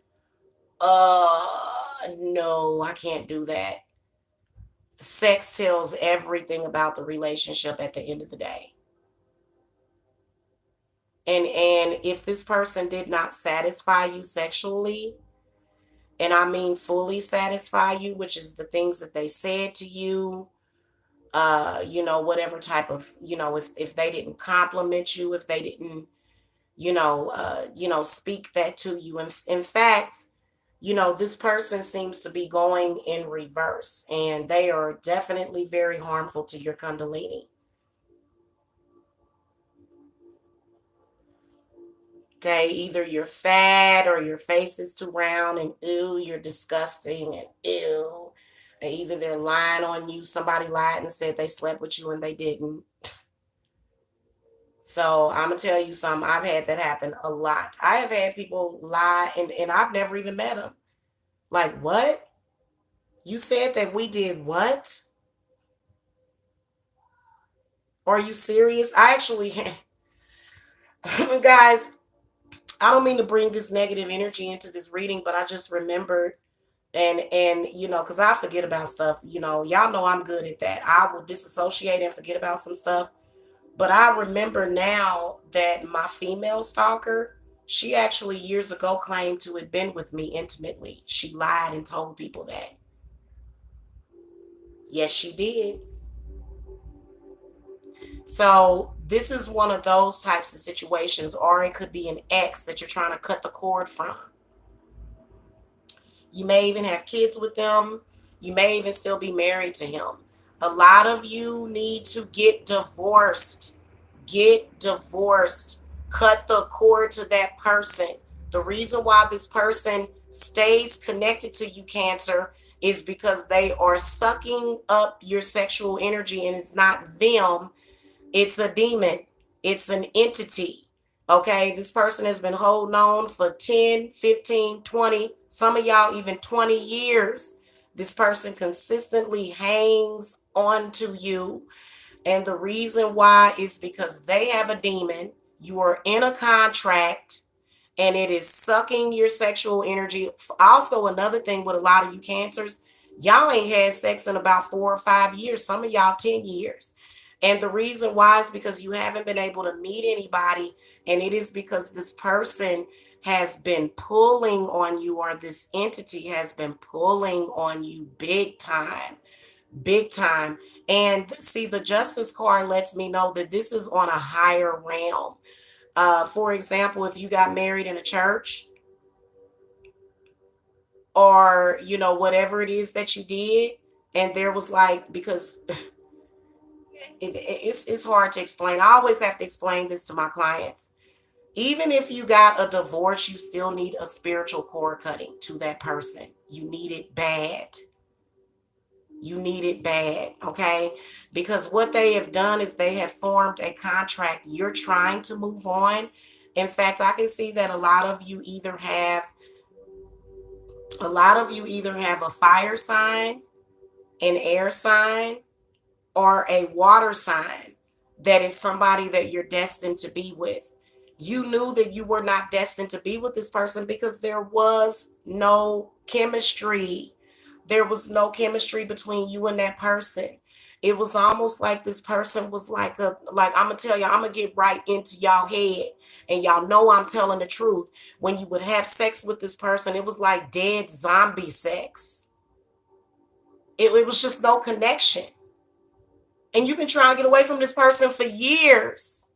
No, I can't do that. Sex tells everything about the relationship at the end of the day. And if this person did not satisfy you sexually, and I mean fully satisfy you, which is the things that they said to you, whatever type of, if they didn't compliment you, if they didn't, speak that to you. And in fact, this person seems to be going in reverse, and they are definitely very harmful to your Kundalini. Okay, either you're fat or your face is too round and ew, you're disgusting and ew. And either they're lying on you, somebody lied and said they slept with you and they didn't. So I'm gonna tell you something, I've had that happen a lot. I have had people lie and I've never even met them. Like, what? You said that we did what? Are you serious? I actually, guys, I don't mean to bring this negative energy into this reading, but I just remembered and because I forget about stuff. Y'all know I'm good at that. I will disassociate and forget about some stuff. But I remember now that my female stalker, she actually years ago claimed to have been with me intimately. She lied and told people that. Yes, she did. So this is one of those types of situations, or it could be an ex that you're trying to cut the cord from. You may even have kids with them. You may even still be married to him. A lot of you need to get divorced. Get divorced. Cut the cord to that person. The reason why this person stays connected to you, Cancer, is because they are sucking up your sexual energy, and it's not them. It's a demon. It's an entity. Okay, this person has been holding on for 10, 15, 20, some of y'all even 20 years. This person consistently hangs on to you. And the reason why is because they have a demon. You are in a contract and it is sucking your sexual energy. Also, another thing with a lot of you Cancers, y'all ain't had sex in about 4 or 5 years. Some of y'all 10 years. And the reason why is because you haven't been able to meet anybody. And it is because this person has been pulling on you, or this entity has been pulling on you big time, big time. And see, the Justice card lets me know that this is on a higher realm. For example, if you got married in a church, or, whatever it is that you did, and there was like, because it's hard to explain. I always have to explain this to my clients. Even if you got a divorce, you still need a spiritual cord cutting to that person. You need it bad. You need it bad, okay? Because what they have done is they have formed a contract. You're trying to move on. In fact, I can see that a lot of you either have A lot of you either have a fire sign, an air sign, or a water sign that is somebody that you're destined to be with. You knew that you were not destined to be with this person because there was no chemistry. There was no chemistry between you and that person. It was almost like this person was like I'm gonna tell you, I'm gonna get right into y'all head, and y'all know I'm telling the truth. When you would have sex with this person, it was like dead zombie sex. It was just no connection. And you've been trying to get away from this person for years.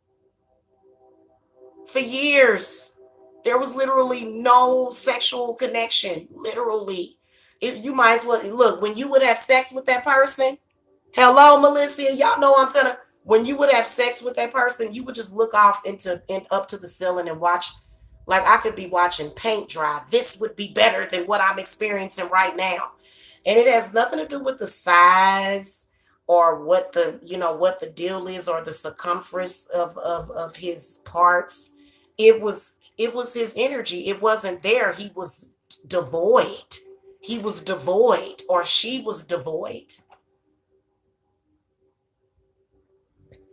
For years. There was literally no sexual connection. Literally. You might as well look, when you would have sex with that person. Hello, Melissa. Y'all know I'm telling. When you would have sex with that person, you would just look off and up to the ceiling and watch. Like I could be watching paint dry. This would be better than what I'm experiencing right now. And it has nothing to do with the size or what what the deal is or the circumference of his parts. It was his energy. It wasn't there. He was devoid. He was devoid, or she was devoid.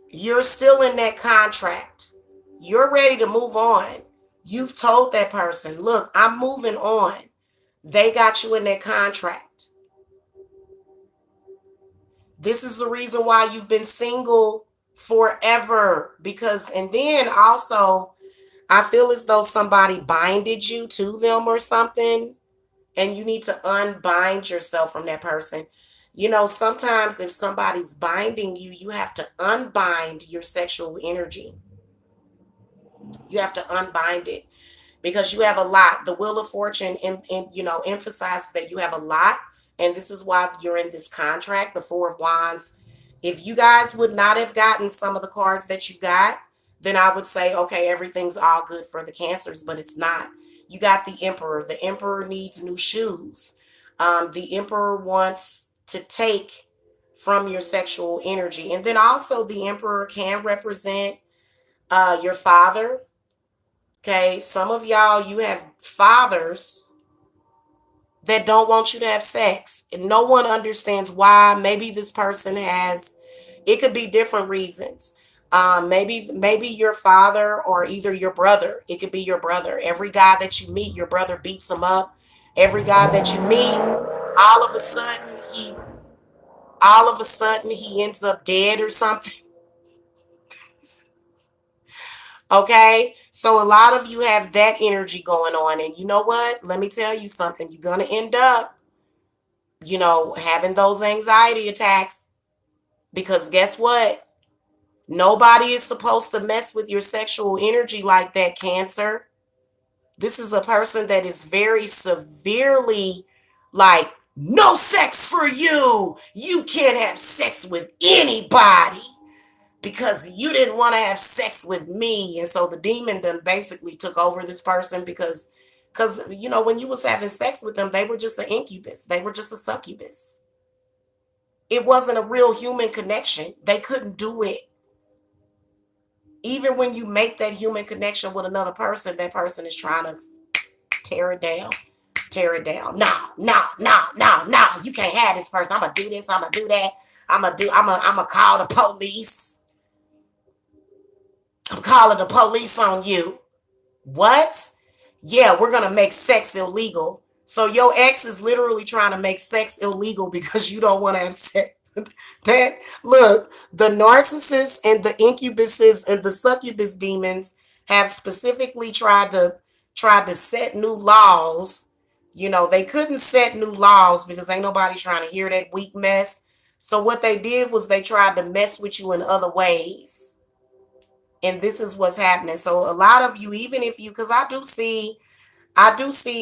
You're still in that contract. You're ready to move on. You've told that person, look, I'm moving on. They got you in that contract. This is the reason why you've been single forever. And then also, I feel as though somebody binded you to them or something, and you need to unbind yourself from that person. Sometimes if somebody's binding you, you have to unbind your sexual energy. You have to unbind it because you have a lot. The Wheel of Fortune, emphasizes that you have a lot. And this is why you're in this contract, the Four of Wands. If you guys would not have gotten some of the cards that you got, then I would say, okay, everything's all good for the Cancers, but it's not. You got the Emperor. The Emperor needs new shoes. The Emperor wants to take from your sexual energy. And then also the Emperor can represent your father. Okay, some of y'all, you have fathers that don't want you to have sex, and no one understands why. Maybe this person it could be different reasons. Maybe your father or either your brother. It could be your brother. Every guy that you meet, your brother beats him up. Every guy that you meet, all of a sudden he ends up dead or something. Okay, so a lot of you have that energy going on, and you know what? Let me tell you something. You're gonna end up, having those anxiety attacks, because guess what? Nobody is supposed to mess with your sexual energy like that, Cancer. This is a person that is very severely like, no sex for you. You can't have sex with anybody because you didn't want to have sex with me. And so the demon then basically took over this person because when you was having sex with them, they were just an incubus. They were just a succubus. It wasn't a real human connection. They couldn't do it. Even when you make that human connection with another person, that person is trying to tear it down. Tear it down. No. You can't have this person. I'm going to do this. I'm going to do that. I'm going to call the police. I'm calling the police on you. What? Yeah, we're going to make sex illegal. So your ex is literally trying to make sex illegal because you don't want to have sex. Look, the narcissists and the incubuses and the succubus demons have specifically tried to set new laws. They couldn't set new laws because ain't nobody trying to hear that weak mess. So what they did was they tried to mess with you in other ways. And this is what's happening. So a lot of you, even if you, because I do see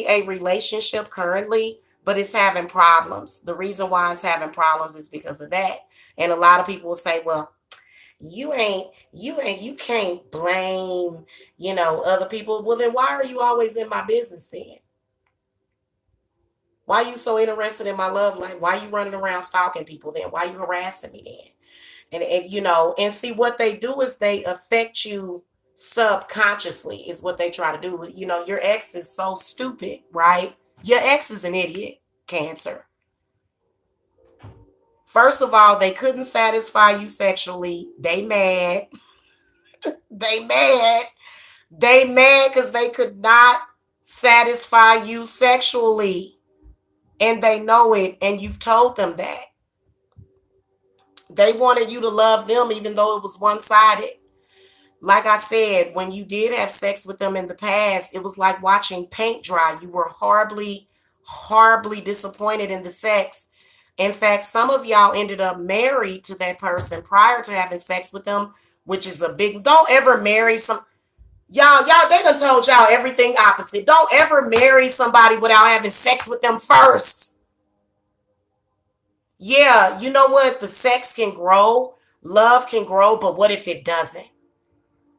a relationship currently, but it's having problems. The reason why it's having problems is because of that. And a lot of people will say, well, you can't blame, other people. Well, then why are you always in my business then? Why are you so interested in my love life? Why are you running around stalking people then? Why are you harassing me then? And see, what they do is they affect you subconsciously is what they try to do. Your ex is so stupid, right? Your ex is an idiot, Cancer. First of all, they couldn't satisfy you sexually. They mad. They mad. They mad because they could not satisfy you sexually. And they know it, and you've told them that. They wanted you to love them even though it was one-sided. Like I said, when you did have sex with them in the past, it was like watching paint dry. You were horribly, horribly disappointed in the sex. In fact, some of y'all ended up married to that person prior to having sex with them, which is a big, don't ever marry some, y'all, they done told y'all everything opposite. Don't ever marry somebody without having sex with them first. Yeah, you know what? The sex can grow, love can grow, but what if it doesn't?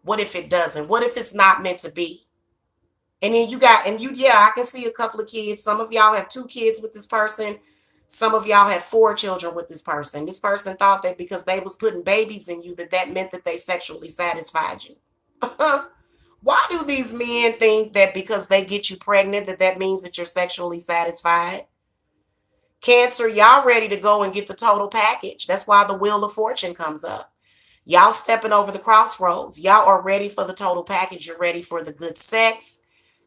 What if it doesn't? What if it's not meant to be? And then yeah, I can see a couple of kids. Some of y'all have 2 kids with this person. Some of y'all have 4 children with this person. This person thought that because they was putting babies in you, that meant that they sexually satisfied you. Why do these men think that because they get you pregnant, that means that you're sexually satisfied? Cancer, y'all ready to go and get the total package. That's why the Wheel of Fortune comes up. Y'all stepping over the crossroads. Y'all are ready for the total package. You're ready for the good sex,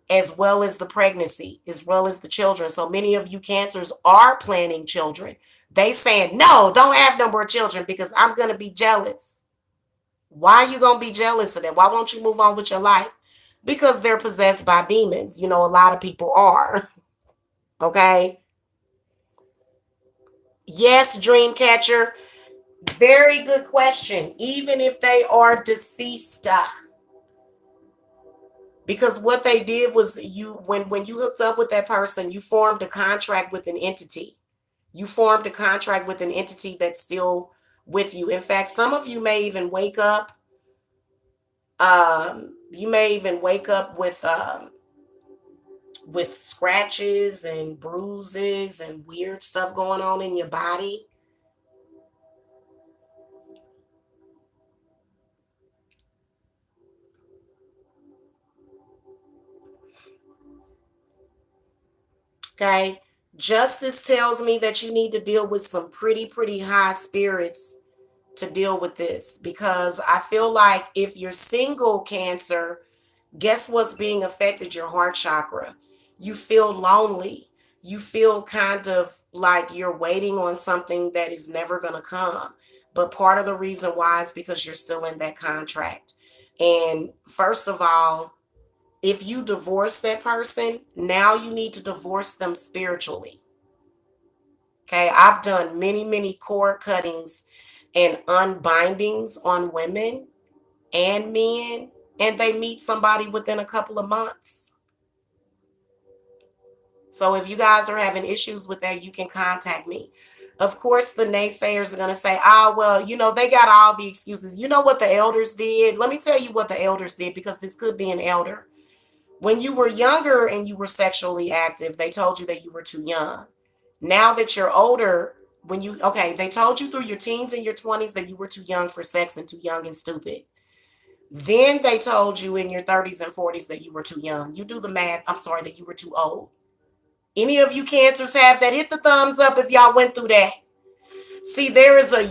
as well as the pregnancy, as well as the children. So many of you Cancers are planning children. They saying, no, don't have no more children because I'm going to be jealous. Why are you going to be jealous of them? Why won't you move on with your life? Because they're possessed by demons. You know, a lot of people are. Okay. Yes, Dreamcatcher. Very good question. Even if they are deceased, because what they did was when you hooked up with that person, you formed a contract with an entity. You formed a contract with an entity that's still with you. In fact, some of you may even wake up. You may even wake up with scratches and bruises and weird stuff going on in your body. Okay. Justice tells me that you need to deal with some pretty high spirits to deal with this, because I feel like if you're single, Cancer, guess what's being affected? Your heart chakra. You feel lonely. You feel kind of like you're waiting on something that is never going to come. But part of the reason why is because you're still in that contract. And first of all, if you divorce that person, now you need to divorce them spiritually. Okay, I've done many cord cuttings and unbindings on women and men, and they meet somebody within a couple of months. So if you guys are having issues with that, you can contact me. Of course, the naysayers are going to say, well, they got all the excuses. You know what the elders did? Let me tell you what the elders did, because this could be an elder. When you were younger and you were sexually active, they told you that you were too young. Now that you're older, they told you through your teens and your 20s that you were too young for sex and too young and stupid. Then they told you in your 30s and 40s that you were too young. You do the math. I'm sorry, that you were too old. Any of you Cancers have that? Hit the thumbs up if y'all went through that. See, there is a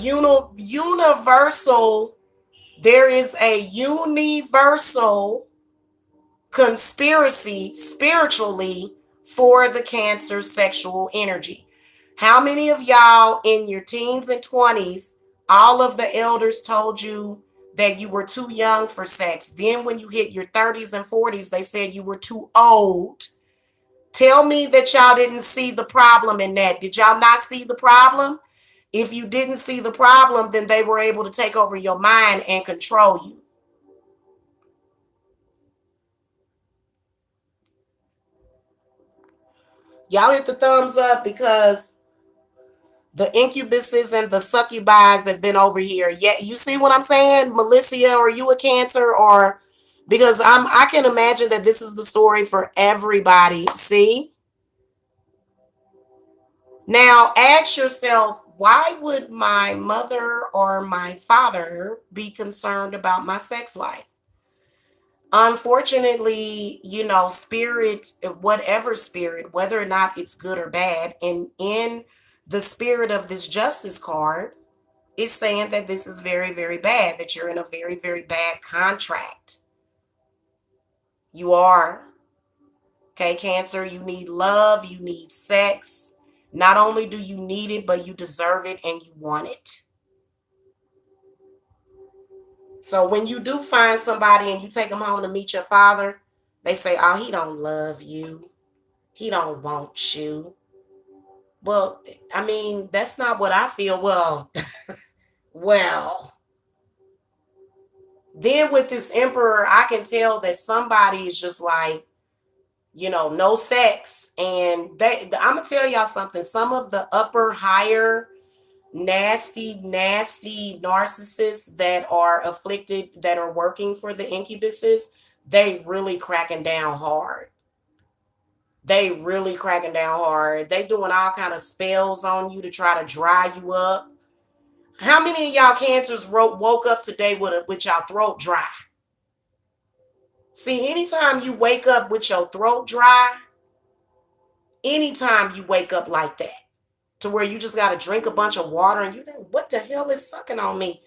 universal conspiracy spiritually for the Cancer sexual energy. How many of y'all in your teens and 20s, all of the elders told you that you were too young for sex? Then when you hit your 30s and 40s, they said you were too old. Tell me that y'all didn't see the problem in that. Did y'all not see the problem? If you didn't see the problem, then they were able to take over your mind and control you. Y'all hit the thumbs up because the incubuses and the succubi have been over here. Yeah, you see what I'm saying, Melissa? Are you a Cancer? Or because I can imagine that this is the story for everybody. See? Now ask yourself, why would my mother or my father be concerned about my sex life? Unfortunately, you know, spirit, whatever spirit, whether or not it's good or bad, and in the spirit of this justice card, is saying that this is very, very bad, that you're in a very, very bad contract. You are. Okay, Cancer, you need love, you need sex. Not only do you need it, but you deserve it and you want it. So when you do find somebody and you take them home to meet your father, they say, oh, he don't love you. He don't want you. Well, I mean, that's not what I feel. Well, then with this emperor, I can tell that somebody is just like, you know, no sex. And I'm going to tell y'all something. Some of the upper, higher, nasty narcissists that are afflicted, that are working for the incubuses, they really cracking down hard. They really cracking down hard. They doing all kind of spells on you to try to dry you up. How many of y'all Cancers woke up today with y'all throat dry? See, anytime you wake up with your throat dry, anytime you wake up like that, to where you just got to drink a bunch of water and you think, what the hell is sucking on me?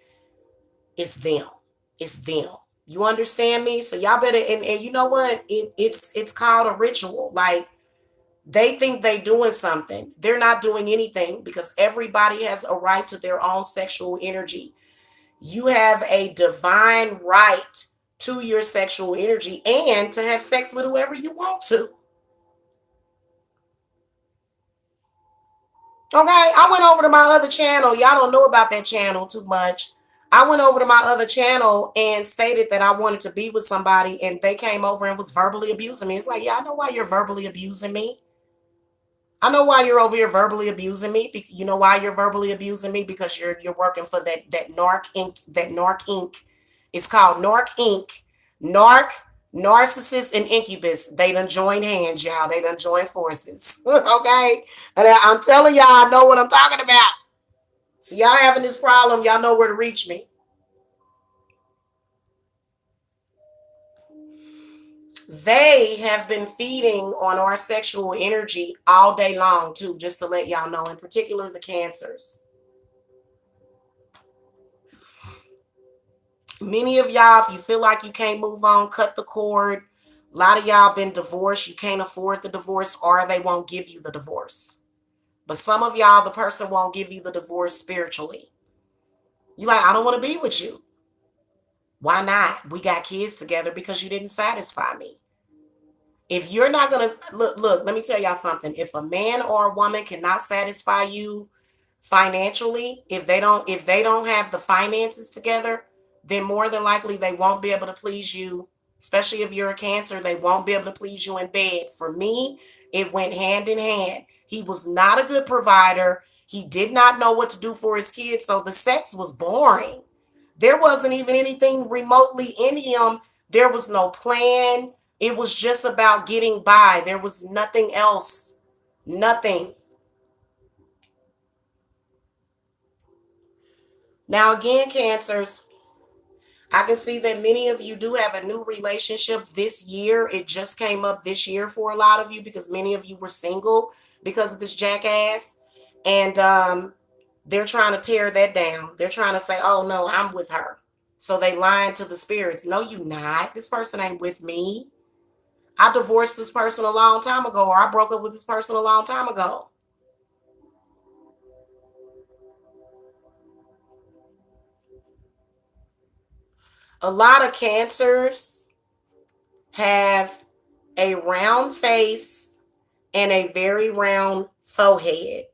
It's them. It's them. You understand me? So y'all better, and you know what? It's called a ritual. Like, they think they doing something. They're not doing anything, because everybody has a right to their own sexual energy. You have a divine right to your sexual energy and to have sex with whoever you want to. Okay, I went over to my other channel. Y'all don't know about that channel too much. I went over to my other channel and stated that I wanted to be with somebody, and they came over and was verbally abusing me. It's like, yeah, I know why you're verbally abusing me. I know why you're over here verbally abusing me. You know why you're verbally abusing me? Because you're working for that Narc Inc. That Narc Inc. It's called Narc Inc. Narc, Narcissist, and Incubus. They done join hands, y'all. They done join forces. Okay? And I'm telling y'all, I know what I'm talking about. So y'all having this problem, y'all know where to reach me. They have been feeding on our sexual energy all day long, too, just to let y'all know, in particular the Cancers. Many of y'all, if you feel like you can't move on, cut the cord. A lot of y'all been divorced. You can't afford the divorce, or they won't give you the divorce. But some of y'all, the person won't give you the divorce spiritually. You like, I don't want to be with you. Why not? We got kids together because you didn't satisfy me. If you're not going to look, let me tell y'all something. If a man or a woman cannot satisfy you financially, if they don't have the finances together, then more than likely they won't be able to please you. Especially if you're a Cancer, they won't be able to please you in bed. For me, it went hand in hand. He was not a good provider. He did not know what to do for his kids, so the sex was boring. There wasn't even anything remotely in him. There was no plan. It was just about getting by. There was nothing else. Nothing. Now, again, Cancers, I can see that many of you do have a new relationship this year. It just came up this year for a lot of you, because many of you were single because of this jackass. And they're trying to tear that down. They're trying to say, oh, no, I'm with her. So they lying to the spirits. No, you not. This person ain't with me. I divorced this person a long time ago, or I broke up with this person a long time ago. A lot of Cancers have a round face and a very round forehead.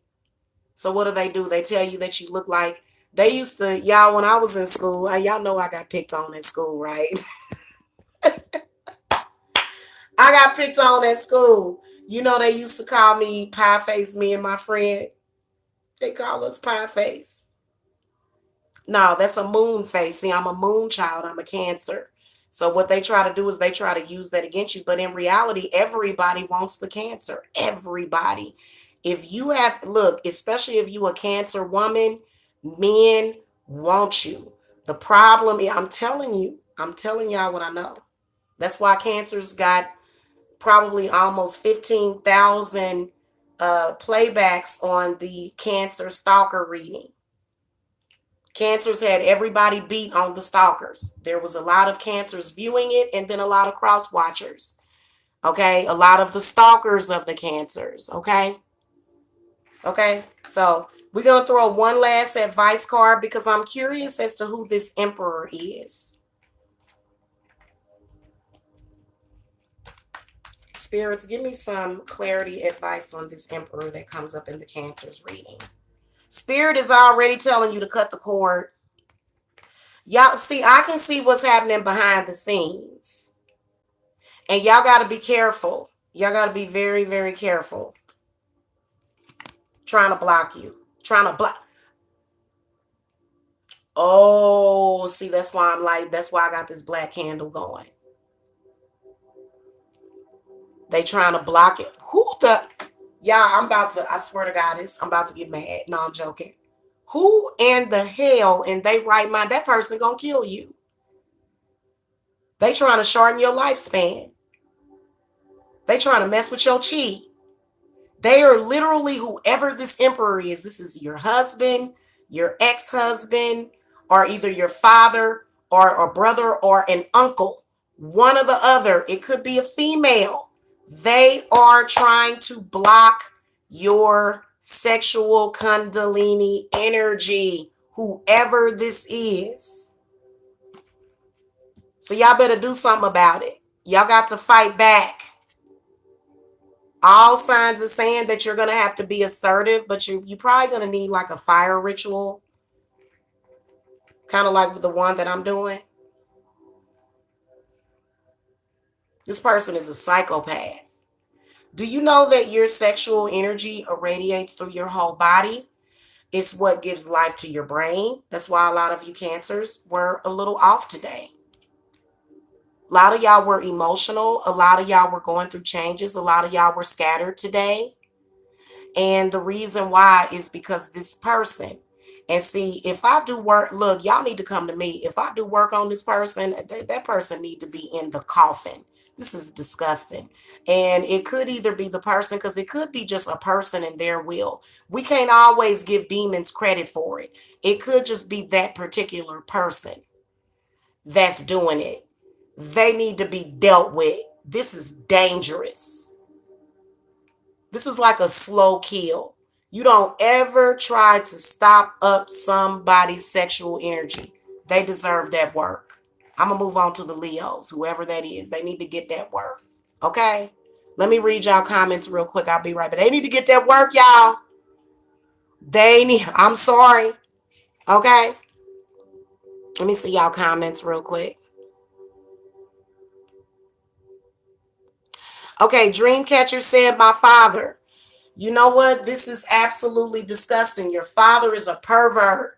So what do? They tell you that you look like, they used to, y'all, when I was in school, y'all know I got picked on at school, right? I got picked on at school. You know, they used to call me Pie Face, me and my friend. They call us Pie Face. No, that's a moon face. See, I'm a moon child. I'm a Cancer. So what they try to do is they try to use that against you. But in reality, everybody wants the Cancer. Everybody. If you have, look, especially if you a Cancer woman, men want you. The problem is, I'm telling y'all what I know. That's why Cancer's got probably almost 15,000 playbacks on the Cancer stalker reading. Cancers had everybody beat on the stalkers. There was a lot of Cancers viewing it, and then a lot of cross watchers. Okay, a lot of the stalkers of the Cancers. Okay, so we're going to throw one last advice card because I'm curious as to who this Emperor is. Spirits, give me some clarity advice on this Emperor that comes up in the Cancer's reading. Spirit is already telling you to cut the cord. Y'all see, I can see what's happening behind the scenes. And y'all got to be careful. Y'all got to be very, very careful. Trying to block you. Trying to block. Oh, see, that's why I got this black candle going. They trying to block it. I swear to God, I'm about to get mad. No, I'm joking. Who in the hell in they right mind, that person gonna kill you? They trying to shorten your lifespan. They trying to mess with your chi. They are literally whoever this Emperor is. This is your husband, your ex-husband, or either your father or a brother or an uncle. One or the other. It could be a female. They are trying to block your sexual Kundalini energy, whoever this is. So y'all better do something about it. Y'all got to fight back. All signs are saying that you're going to have to be assertive, but you're probably going to need like a fire ritual, kind of like the one that I'm doing. This person is a psychopath. Do you know that your sexual energy irradiates through your whole body? It's what gives life to your brain. That's why a lot of you Cancers were a little off today. A lot of y'all were emotional. A lot of y'all were going through changes. A lot of y'all were scattered today. And the reason why is because this person. And see, if I do work, look, y'all need to come to me. If I do work on this person, that person need to be in the coffin. This is disgusting. And it could either be the person, because it could be just a person and their will. We can't always give demons credit for it. It could just be that particular person that's doing it. They need to be dealt with. This is dangerous. This is like a slow kill. You don't ever try to stop up somebody's sexual energy. They deserve that work. I'm going to move on to the Leos, whoever that is. They need to get that work. Okay? Let me read y'all comments real quick. I'll be right back. They need to get that work, y'all. I'm sorry. Okay? Let me see y'all comments real quick. Okay, Dreamcatcher said, my father. You know what? This is absolutely disgusting. Your father is a pervert.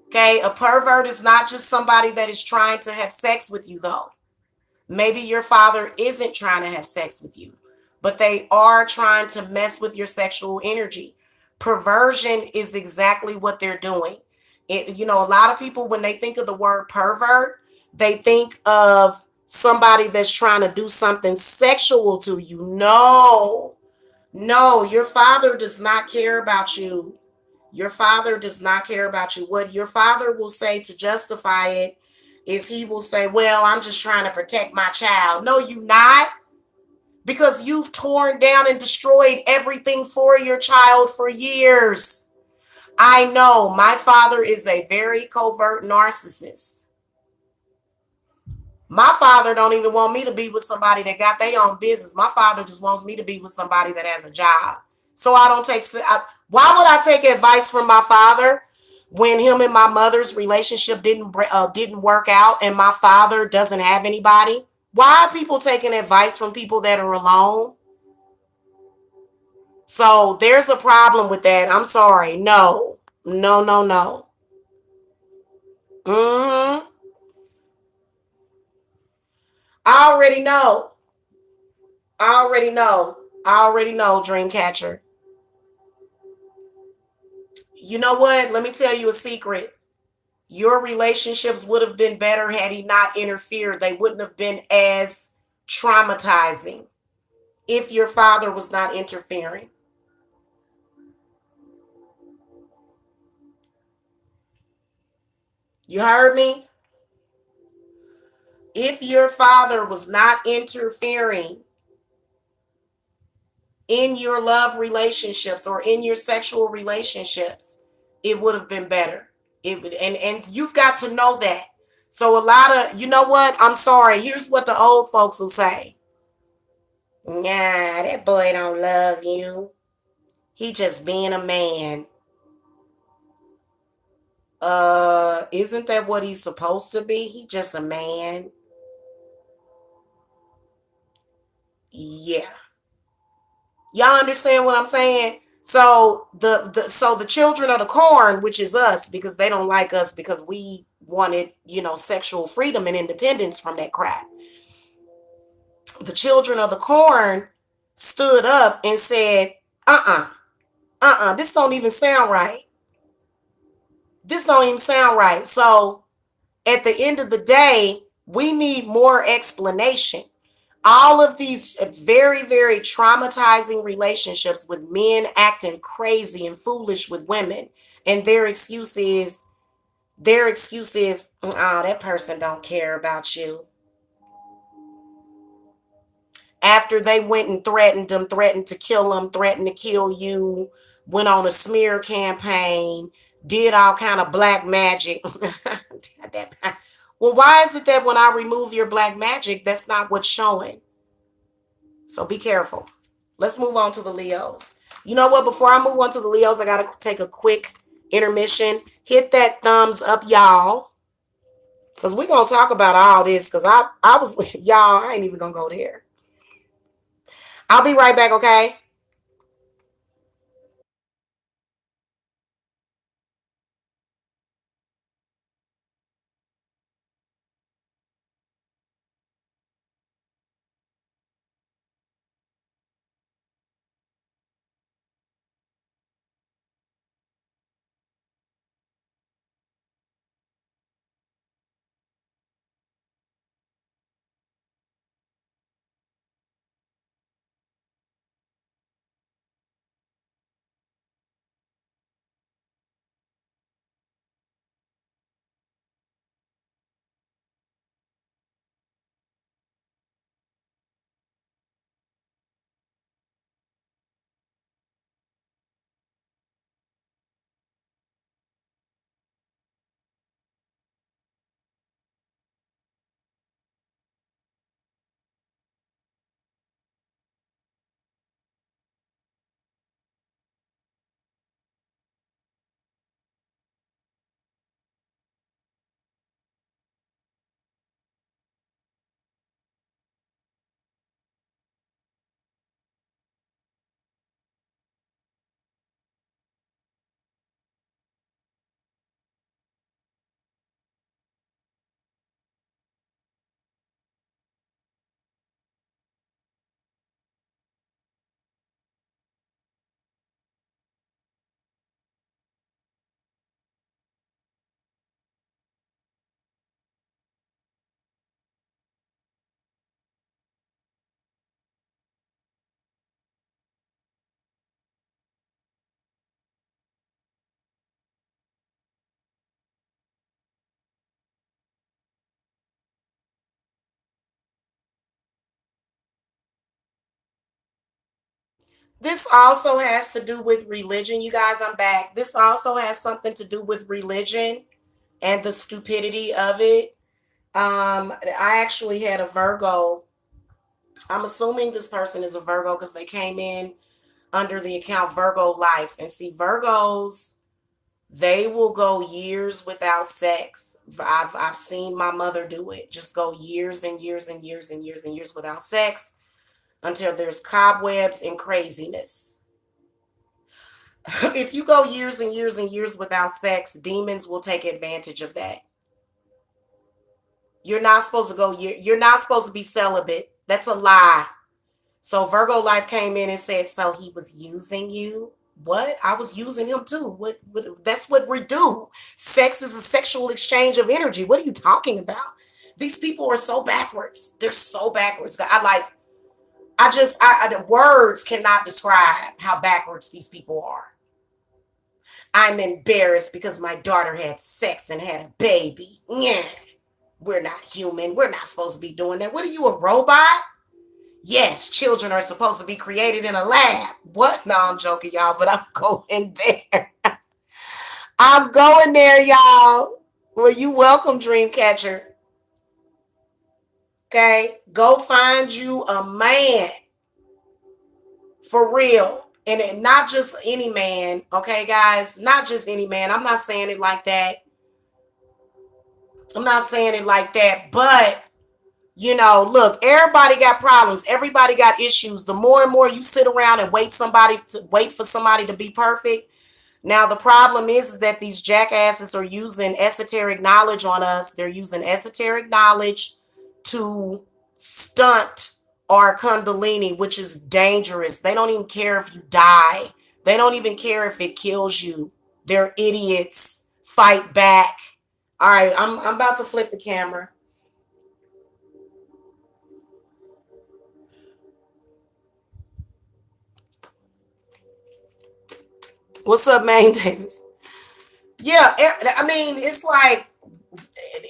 Okay, a pervert is not just somebody that is trying to have sex with you, though. Maybe your father isn't trying to have sex with you, but they are trying to mess with your sexual energy. Perversion is exactly what they're doing. A lot of people, when they think of the word pervert, they think of somebody that's trying to do something sexual to you. No, your father does not care about you. Your father does not care about you. What your father will say to justify it is he will say, well, I'm just trying to protect my child. No, you not. Because you've torn down and destroyed everything for your child for years. I know my father is a very covert narcissist. My father don't even want me to be with somebody that got their own business. My father just wants me to be with somebody that has a job. So I don't take, why would I take advice from my father when him and my mother's relationship didn't work out and my father doesn't have anybody? Why are people taking advice from people that are alone? So there's a problem with that. I'm sorry. No. I already know. Dreamcatcher. You know what? Let me tell you a secret. Your relationships would have been better had he not interfered. They wouldn't have been as traumatizing if your father was not interfering. You heard me? If your father was not interfering in your love relationships or in your sexual relationships, it would have been better. It would, and you've got to know that. So a lot of, you know what? I'm sorry. Here's what the old folks will say. Nah, that boy don't love you. He just being a man. Isn't that what he's supposed to be? He just a man. Yeah. Y'all understand what I'm saying? So the children of the corn, which is us, because they don't like us because we wanted, sexual freedom and independence from that crap. The children of the corn stood up and said, this don't even sound right. This don't even sound right. So at the end of the day, we need more explanation. All of these very, very traumatizing relationships with men acting crazy and foolish with women, and their excuse is, oh, that person don't care about you. After they went and threatened them, threatened to kill them, threatened to kill you, went on a smear campaign, did all kind of black magic. Well, why is it that when I remove your black magic, that's not what's showing? So be careful. Let's move on to the Leos. You know what? Before I move on to the Leos, I got to take a quick intermission. Hit that thumbs up, y'all. Because we're going to talk about all this. Because I was, y'all, I ain't even going to go there. I'll be right back, okay? This also has to do with religion. You guys, I'm back. This also has something to do with religion and the stupidity of it. I actually had a Virgo. I'm assuming this person is a Virgo because they came in under the account Virgo Life. And see, Virgos, they will go years without sex. I've seen my mother do it. Just go years and years and years and years and years without sex until there's cobwebs and craziness. If you go years and years and years without sex, demons will take advantage of that. You're not supposed to go, you're not supposed to be celibate. That's a lie. So Virgo Life came in and said, so he was using you. What? I was using him too. What that's what we do. Sex is a sexual exchange of energy. What are you talking about? These people are so backwards. They're so backwards. The words cannot describe how backwards these people are. I'm embarrassed because my daughter had sex and had a baby. Yeah. We're not human. We're not supposed to be doing that. What are you, a robot? Yes, children are supposed to be created in a lab. What? No, I'm joking, y'all, but I'm going there. I'm going there, y'all. Well, you welcome, Dreamcatcher. Okay? Go find you a man. For real. And not just any man. Okay, guys? Not just any man. I'm not saying it like that. I'm not saying it like that, but look, everybody got problems. Everybody got issues. The more and more you sit around and wait for somebody to be perfect. Now, the problem is that these jackasses are using esoteric knowledge on us. They're using esoteric knowledge to stunt our Kundalini, which is dangerous. They don't even care if you die. They don't even care if it kills you. They're idiots. Fight back. All right, I'm about to flip the camera. What's up, Maine Davis? Yeah, I mean, it's like,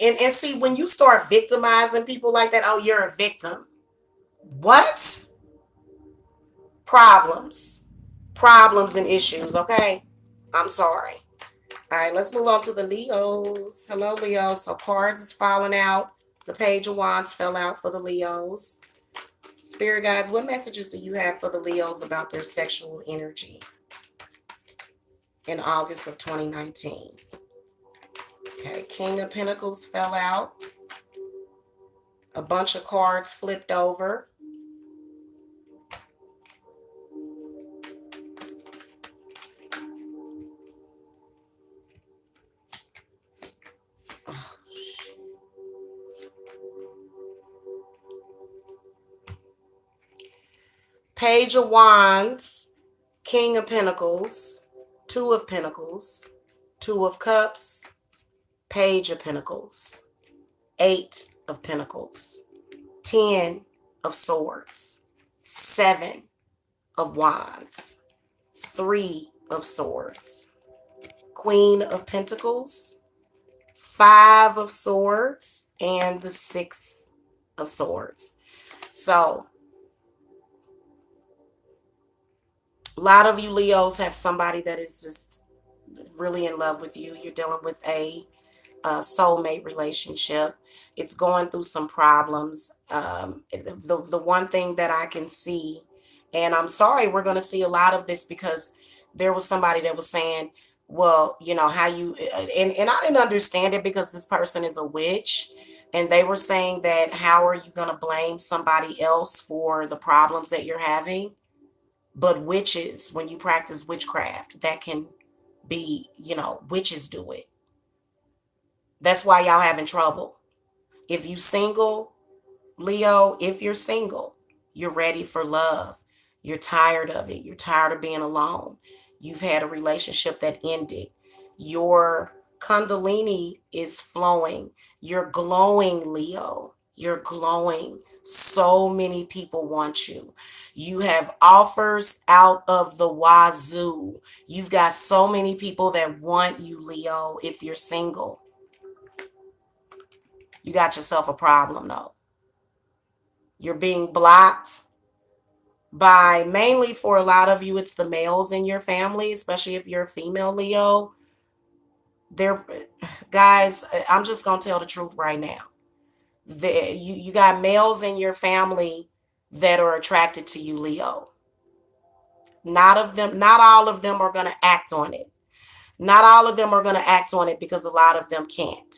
and see, when you start victimizing people like that, oh, you're a victim. What? Problems and issues, okay? I'm sorry. All right, let's move on to the Leos. Hello, Leos. So cards is falling out. The Page of Wands fell out for the Leos. Spirit guides, what messages do you have for the Leos about their sexual energy in August of 2019? Okay, King of Pentacles fell out. A bunch of cards flipped over. Page of Wands, King of Pentacles, Two of Pentacles, Two of Cups, Page of Pentacles, Eight of Pentacles, 10 of Swords, 7 of Wands, 3 of Swords, Queen of Pentacles, 5 of Swords, and the 6 of Swords. So, a lot of you Leos have somebody that is just really in love with you. You're dealing with a soulmate relationship. It's going through some problems. The one thing that I can see, and I'm sorry, we're going to see a lot of this because there was somebody that was saying, well, how you, and I didn't understand it because this person is a witch. And they were saying that how are you going to blame somebody else for the problems that you're having? But witches, when you practice witchcraft, that can be, witches do it. That's why y'all having trouble. If you single, Leo, if you're single, you're ready for love. You're tired of it. You're tired of being alone. You've had a relationship that ended. Your Kundalini is flowing. You're glowing, Leo. You're glowing. So many people want you. You have offers out of the wazoo. You've got so many people that want you, Leo, if you're single. You got yourself a problem, though. You're being blocked by, mainly for a lot of you, it's the males in your family, especially if you're a female Leo. Guys, I'm just going to tell the truth right now. You got males in your family that are attracted to you, Leo. Not all of them are going to act on it. Not all of them are going to act on it because a lot of them can't.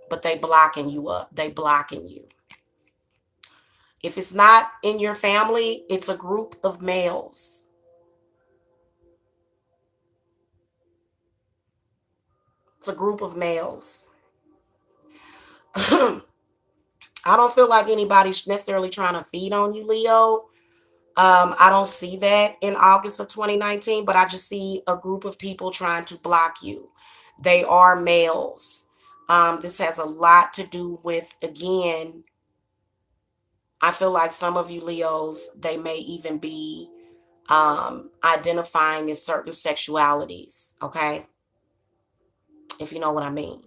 But they blocking you up. They blocking you. If it's not in your family, it's a group of males. It's a group of males. I don't feel like anybody's necessarily trying to feed on you, Leo. I don't see that in August of 2019, but I just see a group of people trying to block you. They are males. This has a lot to do with, again, I feel like some of you Leos, they may even be identifying as certain sexualities, okay? If you know what I mean.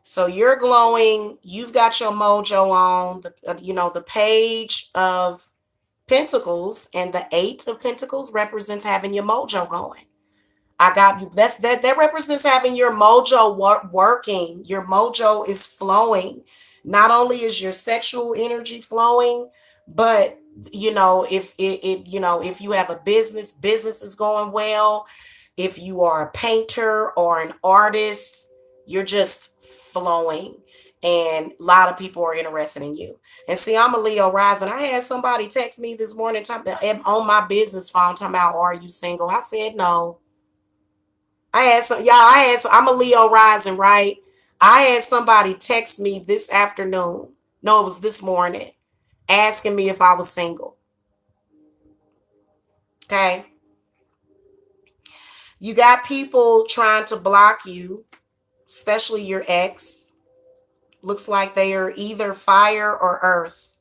So you're glowing, you've got your mojo on, the page of Pentacles and the 8 of Pentacles represents having your mojo going. I got you. That represents having your mojo working. Your mojo is flowing. Not only is your sexual energy flowing, but if you have a business is going well. If you are a painter or an artist, you're just flowing. And a lot of people are interested in you. And see, I'm a Leo rising. I had somebody text me this morning on my business phone talking about, are you single? I said no. I'm a Leo rising, right? I had somebody text me this afternoon. No, it was this morning, asking me if I was single. Okay. You got people trying to block you, especially your ex. Looks like they are either fire or earth.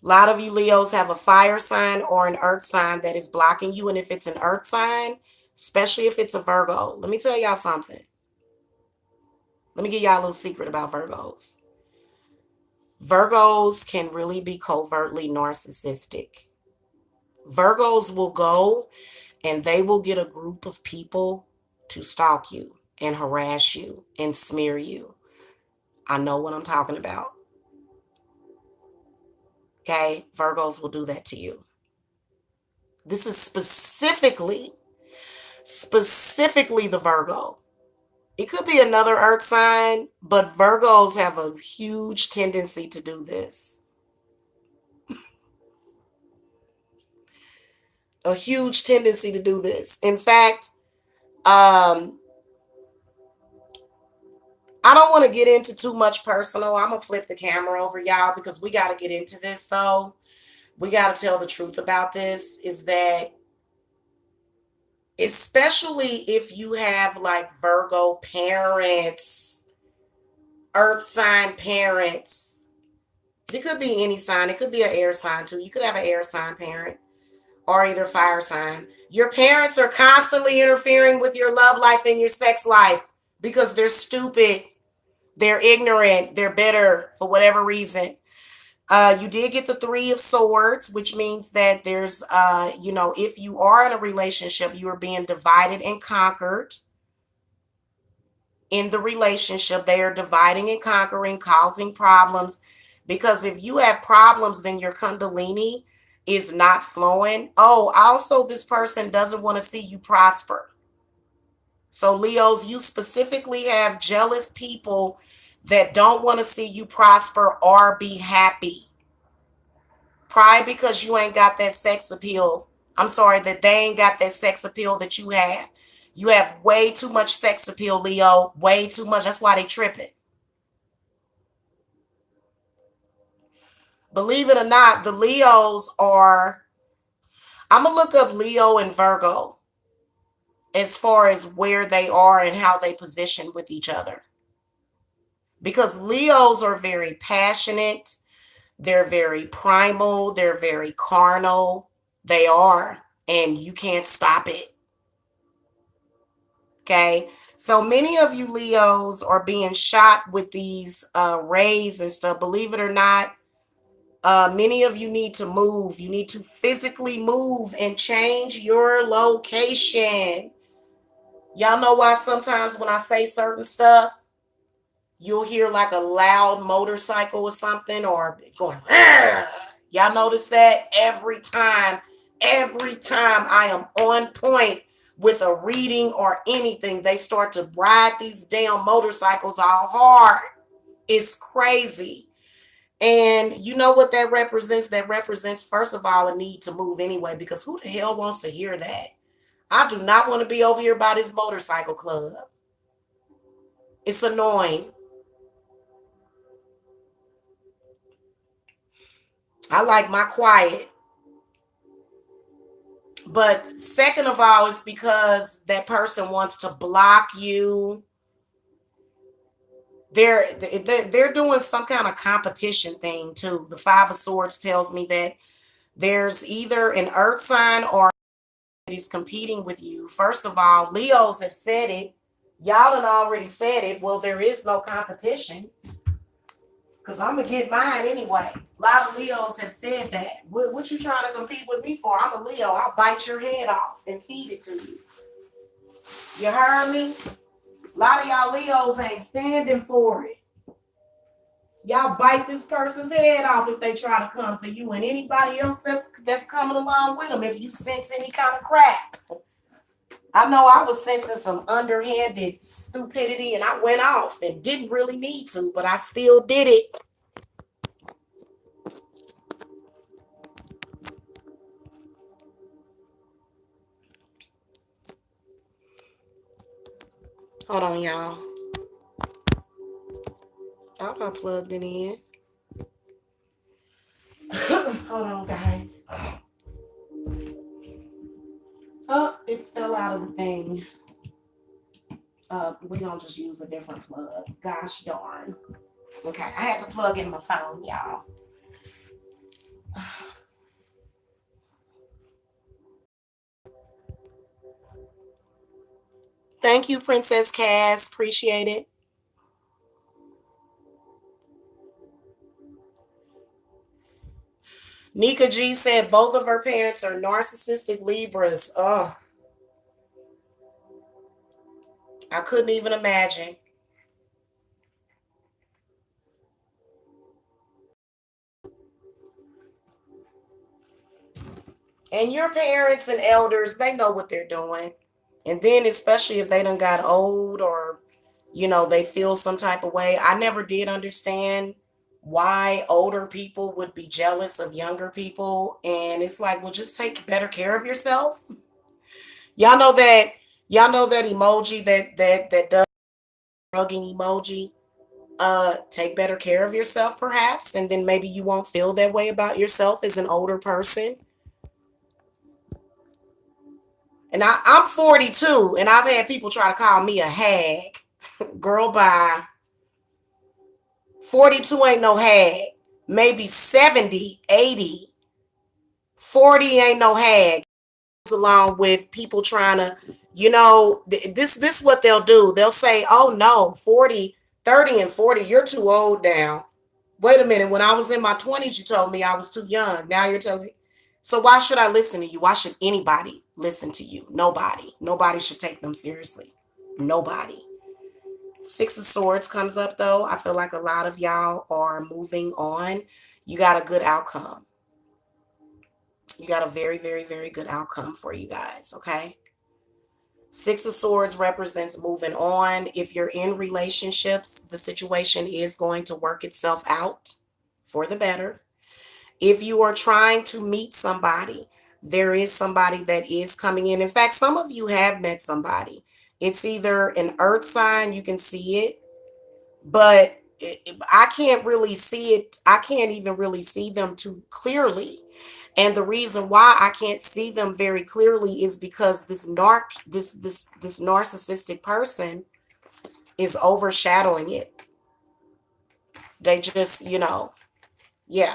A lot of you Leos have a fire sign or an earth sign that is blocking you. And if it's an earth sign, especially if it's a Virgo, let me tell y'all something. Let me give y'all a little secret about Virgos. Virgos can really be covertly narcissistic. Virgos will go and they will get a group of people to stalk you and harass you and smear you. I know what I'm talking about. Okay, Virgos will do that to you. This is specifically the Virgo. It could be another earth sign, but Virgos have a huge tendency to do this. A huge tendency to do this. In fact, I don't want to get into too much personal. I'm going to flip the camera over, y'all, because we got to get into this, though. We got to tell the truth about this, is that especially if you have like Virgo parents, earth sign parents, it could be any sign. It could be an air sign, too. You could have an air sign parent or either fire sign. Your parents are constantly interfering with your love life and your sex life because they're stupid. They're ignorant. They're bitter for whatever reason. You did get the 3 of Swords, which means that there's, if you are in a relationship, you are being divided and conquered. In the relationship, they are dividing and conquering, causing problems. Because if you have problems, then your Kundalini is not flowing. Oh, also, this person doesn't want to see you prosper. So, Leos, you specifically have jealous people that don't want to see you prosper or be happy. Probably because you ain't got that sex appeal. I'm sorry, that they ain't got that sex appeal that you have. You have way too much sex appeal, Leo. Way too much. That's why they tripping. Believe it or not, the Leos are... I'm going to look up Leo and Virgo as far as where they are and how they position with each other. Because Leos are very passionate. They're very primal. They're very carnal. They are. And you can't stop it. Okay. So many of you Leos are being shot with these rays and stuff. Believe it or not, many of you need to move. You need to physically move and change your location. Y'all know why sometimes when I say certain stuff, you'll hear like a loud motorcycle or something or going, "Argh!" Y'all notice that every time I am on point with a reading or anything, they start to ride these damn motorcycles all hard. It's crazy. And you know what that represents? That represents, first of all, a need to move anyway, because who the hell wants to hear that? I do not want to be over here by this motorcycle club. It's annoying. I like my quiet. But second of all, it's because that person wants to block you. They're doing some kind of competition thing too. The Five of Swords tells me that there's either an earth sign or he's competing with you. First of all, Leos have said it. Y'all done already said it. Well, there is no competition because I'm going to get mine anyway. A lot of Leos have said that. What you trying to compete with me for? I'm a Leo. I'll bite your head off and feed it to you. You heard me? A lot of y'all Leos ain't standing for it. Y'all bite this person's head off if they try to come for you and anybody else that's coming along with them if you sense any kind of crap. I know I was sensing some underhanded stupidity and I went off and didn't really need to, but I still did it. Hold on, y'all. I'm not plugged it in. Hold on, guys. Oh, it fell out of the thing. We're gonna just use a different plug. Gosh darn. Okay, I had to plug in my phone, y'all. Thank you, Princess Cass. Appreciate it. Nika G said both of her parents are narcissistic Libras. Oh, I couldn't even imagine. And your parents and elders, they know what they're doing. And then especially if they done got old or, they feel some type of way. I never did understand why older people would be jealous of younger people. And it's like, well, just take better care of yourself. Y'all know that emoji that does drugging emoji. Take better care of yourself perhaps, and then maybe you won't feel that way about yourself as an older person. And I'm 42 and I've had people try to call me a hag. Girl, bye. 42 ain't no hag. Maybe 70, 80. 40 ain't no hag. Along with people trying to, this what they'll do. They'll say, oh no, 40, 30 and 40, you're too old now. Wait a minute, when I was in my 20s, you told me I was too young. Now you're telling me. So why should I listen to you? Why should anybody listen to you? Nobody. Nobody should take them seriously. Nobody. Six of Swords comes up though. I feel like a lot of y'all are moving on. You got a good outcome. You got a very, very, very good outcome for you guys, okay? Six of Swords represents moving on. If you're in relationships, the situation is going to work itself out for the better. If you are trying to meet somebody, there is somebody that is coming in. In fact, some of you have met somebody. It's either an earth sign, you can see it, but I can't really see it. I can't even really see them too clearly. And the reason why I can't see them very clearly is because this narcissistic person is overshadowing it. They just, yeah.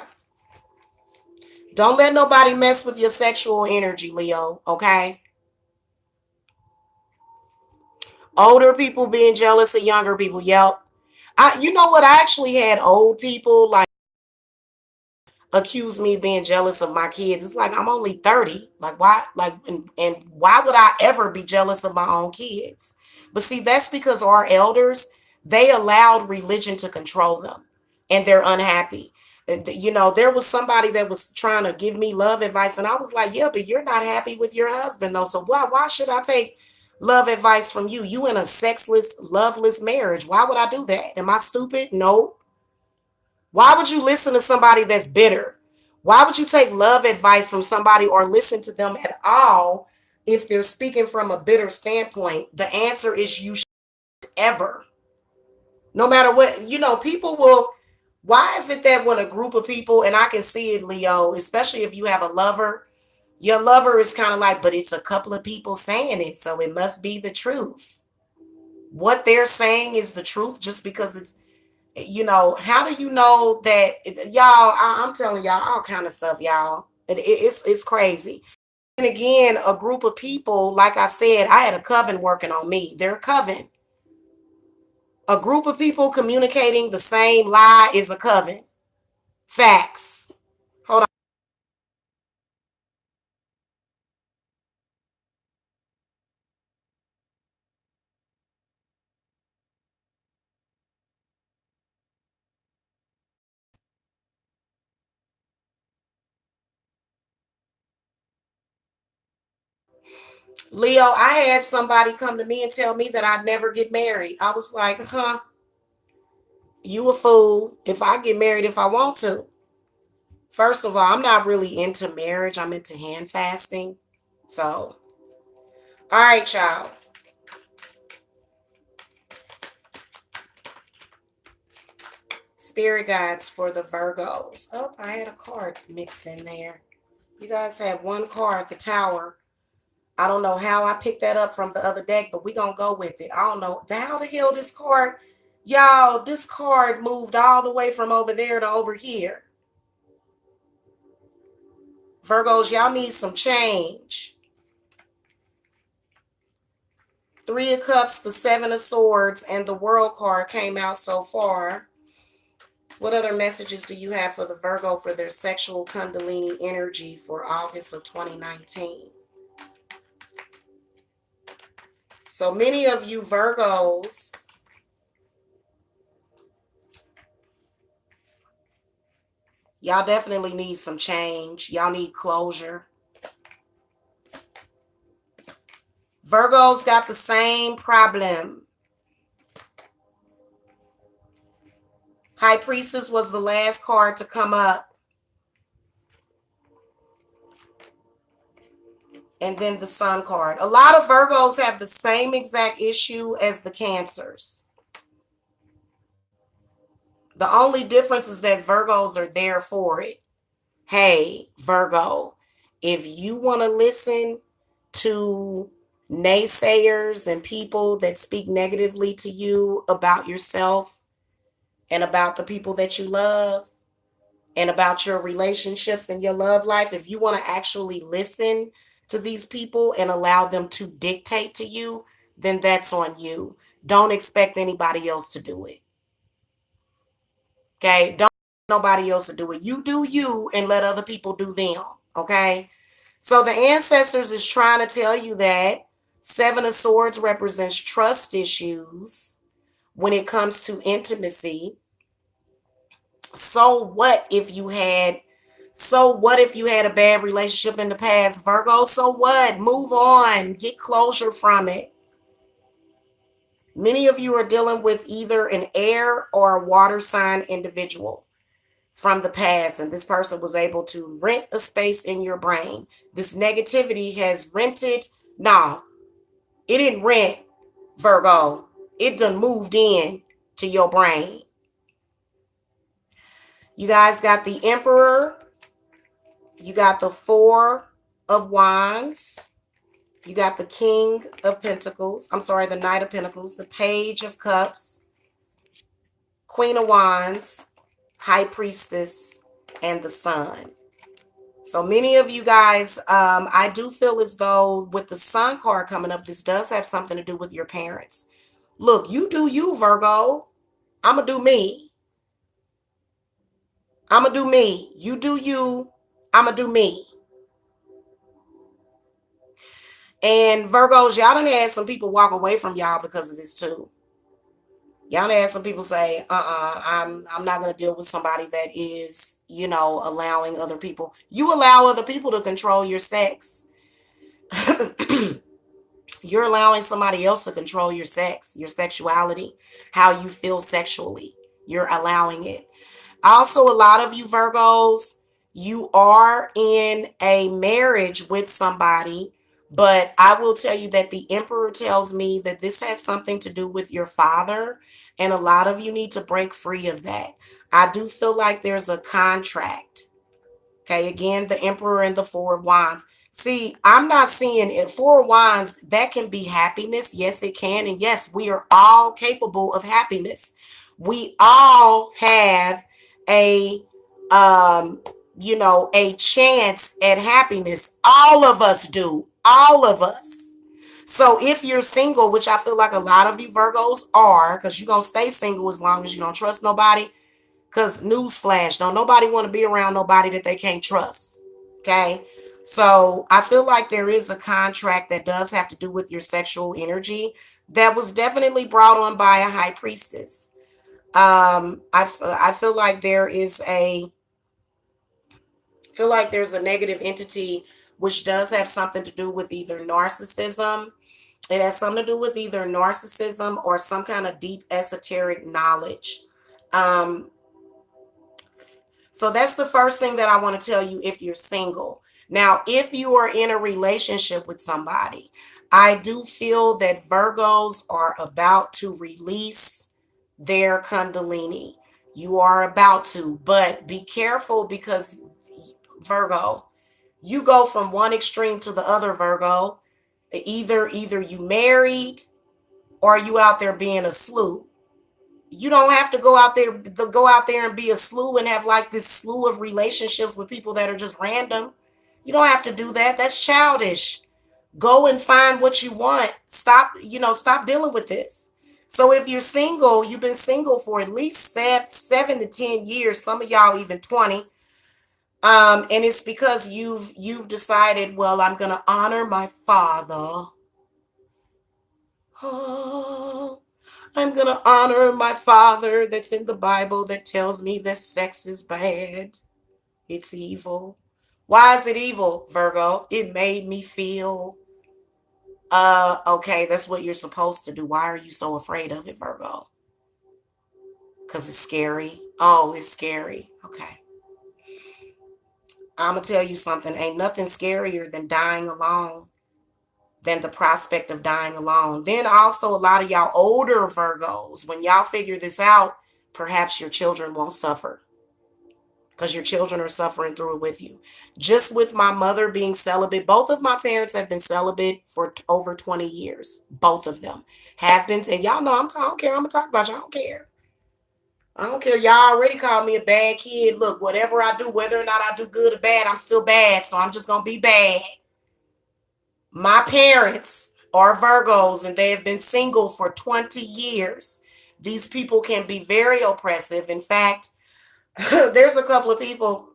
Don't let nobody mess with your sexual energy, Leo, okay? Older people being jealous of younger people. Yep. You know what? I actually had old people like accuse me of being jealous of my kids. It's like I'm only 30. Like why? Like and why would I ever be jealous of my own kids? But see, that's because our elders, they allowed religion to control them and they're unhappy. There was somebody that was trying to give me love advice, and I was like, yeah, but you're not happy with your husband though. So why should I take love advice from you? You in a sexless, loveless marriage. Why would I do that? Am I stupid? No. Why would you listen to somebody that's bitter? Why would you take love advice from somebody or listen to them at all if they're speaking from a bitter standpoint? The answer is you should ever. No matter what, people will. Why is it that when a group of people, and I can see it, Leo, especially if you have a lover, Your lover is kind of like, but it's a couple of people saying it, so it must be the truth. What they're saying is the truth just because it's, how do you know that, y'all, I'm telling y'all all kind of stuff, y'all. It's crazy. And again, a group of people, like I said, I had a coven working on me. They're a coven. A group of people communicating the same lie is a coven. Facts. Hold on. Leo, I had somebody come to me and tell me that I'd never get married. I was like, huh, you a fool. If I get married if I want to. First of all, I'm not really into marriage. I'm into hand fasting. So, all right, y'all. Spirit guides for the Virgos. Oh, I had a card mixed in there. You guys had one card, the Tower. I don't know how I picked that up from the other deck, but we're going to go with it. I don't know how the hell this card, y'all, this card moved all the way from over there to over here. Virgos, y'all need some change. Three of Cups, the Seven of Swords, and the World card came out so far. What other messages do you have for the Virgo for their sexual Kundalini energy for August of 2019? So many of you Virgos, y'all definitely need some change. Y'all need closure. Virgos got the same problem. High Priestess was the last card to come up. And then the Sun card. A lot of Virgos have the same exact issue as the Cancers. The only difference is that Virgos are there for it. Hey, Virgo, if you want to listen to naysayers and people that speak negatively to you about yourself and about the people that you love and about your relationships and your love life, if you want to actually listen to these people and allow them to dictate to you, then that's on you. Don't expect anybody else to do it. Okay? Don't nobody else to do it. You do you and let other people do them. Okay? So the ancestors is trying to tell you that Seven of Swords represents trust issues when it comes to intimacy. So what if you had a bad relationship in the past, Virgo? So what? Move on. Get closure from it. Many of you are dealing with either an air or a water sign individual from the past, and this person was able to rent a space in your brain. This negativity has rented. No, it didn't rent, Virgo. It done moved in to your brain. You guys got the Emperor. You got the Four of Wands. You got the King of Pentacles. I'm sorry, the Knight of Pentacles, the Page of Cups, Queen of Wands, High Priestess, and the Sun. So many of you guys, I do feel as though with the Sun card coming up, this does have something to do with your parents. Look, you do you, Virgo. I'm going to do me. I'm going to do me. You do you. I'm going to do me. And Virgos, y'all done had some people walk away from y'all because of this too. Y'all done had some people say, I'm not going to deal with somebody that is, allowing other people. You allow other people to control your sex. You're allowing somebody else to control your sex, your sexuality, how you feel sexually. You're allowing it. Also, a lot of you Virgos, you are in a marriage with somebody, but I will tell you that the Emperor tells me that this has something to do with your father, and a lot of you need to break free of that. I do feel like there's a contract. Okay, again, the Emperor and the Four of Wands. See, I'm not seeing it. Four of Wands, that can be happiness. Yes, it can. And yes, we are all capable of happiness. We all have a um, a chance at happiness. All of us do. All of us. So if you're single, which I feel like a lot of you Virgos are, because you're gonna stay single as long as you don't trust nobody. Because newsflash, don't nobody want to be around nobody that they can't trust. Okay. So I feel like there is a contract that does have to do with your sexual energy that was definitely brought on by a high priestess. I feel like there's a negative entity which does have something to do with either narcissism. It has something to do with either narcissism or some kind of deep esoteric knowledge. Um, So that's the first thing that I want to tell you if you're single. Now, if you are in a relationship with somebody, I do feel that Virgos are about to release their Kundalini. You are about to, but be careful because Virgo, you go from one extreme to the other, Virgo. Either you married or you out there being a slew. You don't have to go out there and be a slew and have like this slew of relationships with people that are just random. You don't have to do that. That's childish. Go and find what you want. Stop dealing with this. So if you're single, you've been single for at least 7 to 10 years, some of y'all even 20. And it's because you've decided, well, I'm gonna honor my father. Oh, I'm going to honor my father that's in the Bible that tells me that sex is bad. It's evil. Why is it evil, Virgo? It made me feel, okay, that's what you're supposed to do. Why are you so afraid of it, Virgo? Because it's scary. Oh, it's scary. Okay. I'm going to tell you something. Ain't nothing scarier than dying alone. Than the prospect of dying alone. Then also a lot of y'all older Virgos, when y'all figure this out, perhaps your children won't suffer because your children are suffering through it with you. Just with my mother being celibate, both of my parents have been celibate for over 20 years. Both of them have been, and y'all know I don't care. I'm gonna talk about you. I don't care. I don't care. Y'all already called me a bad kid. Look, whatever I do, whether or not I do good or bad, I'm still bad. So I'm just gonna be bad. My parents are Virgos and they have been single for 20 years. These people can be very oppressive. In fact, there's a couple of people.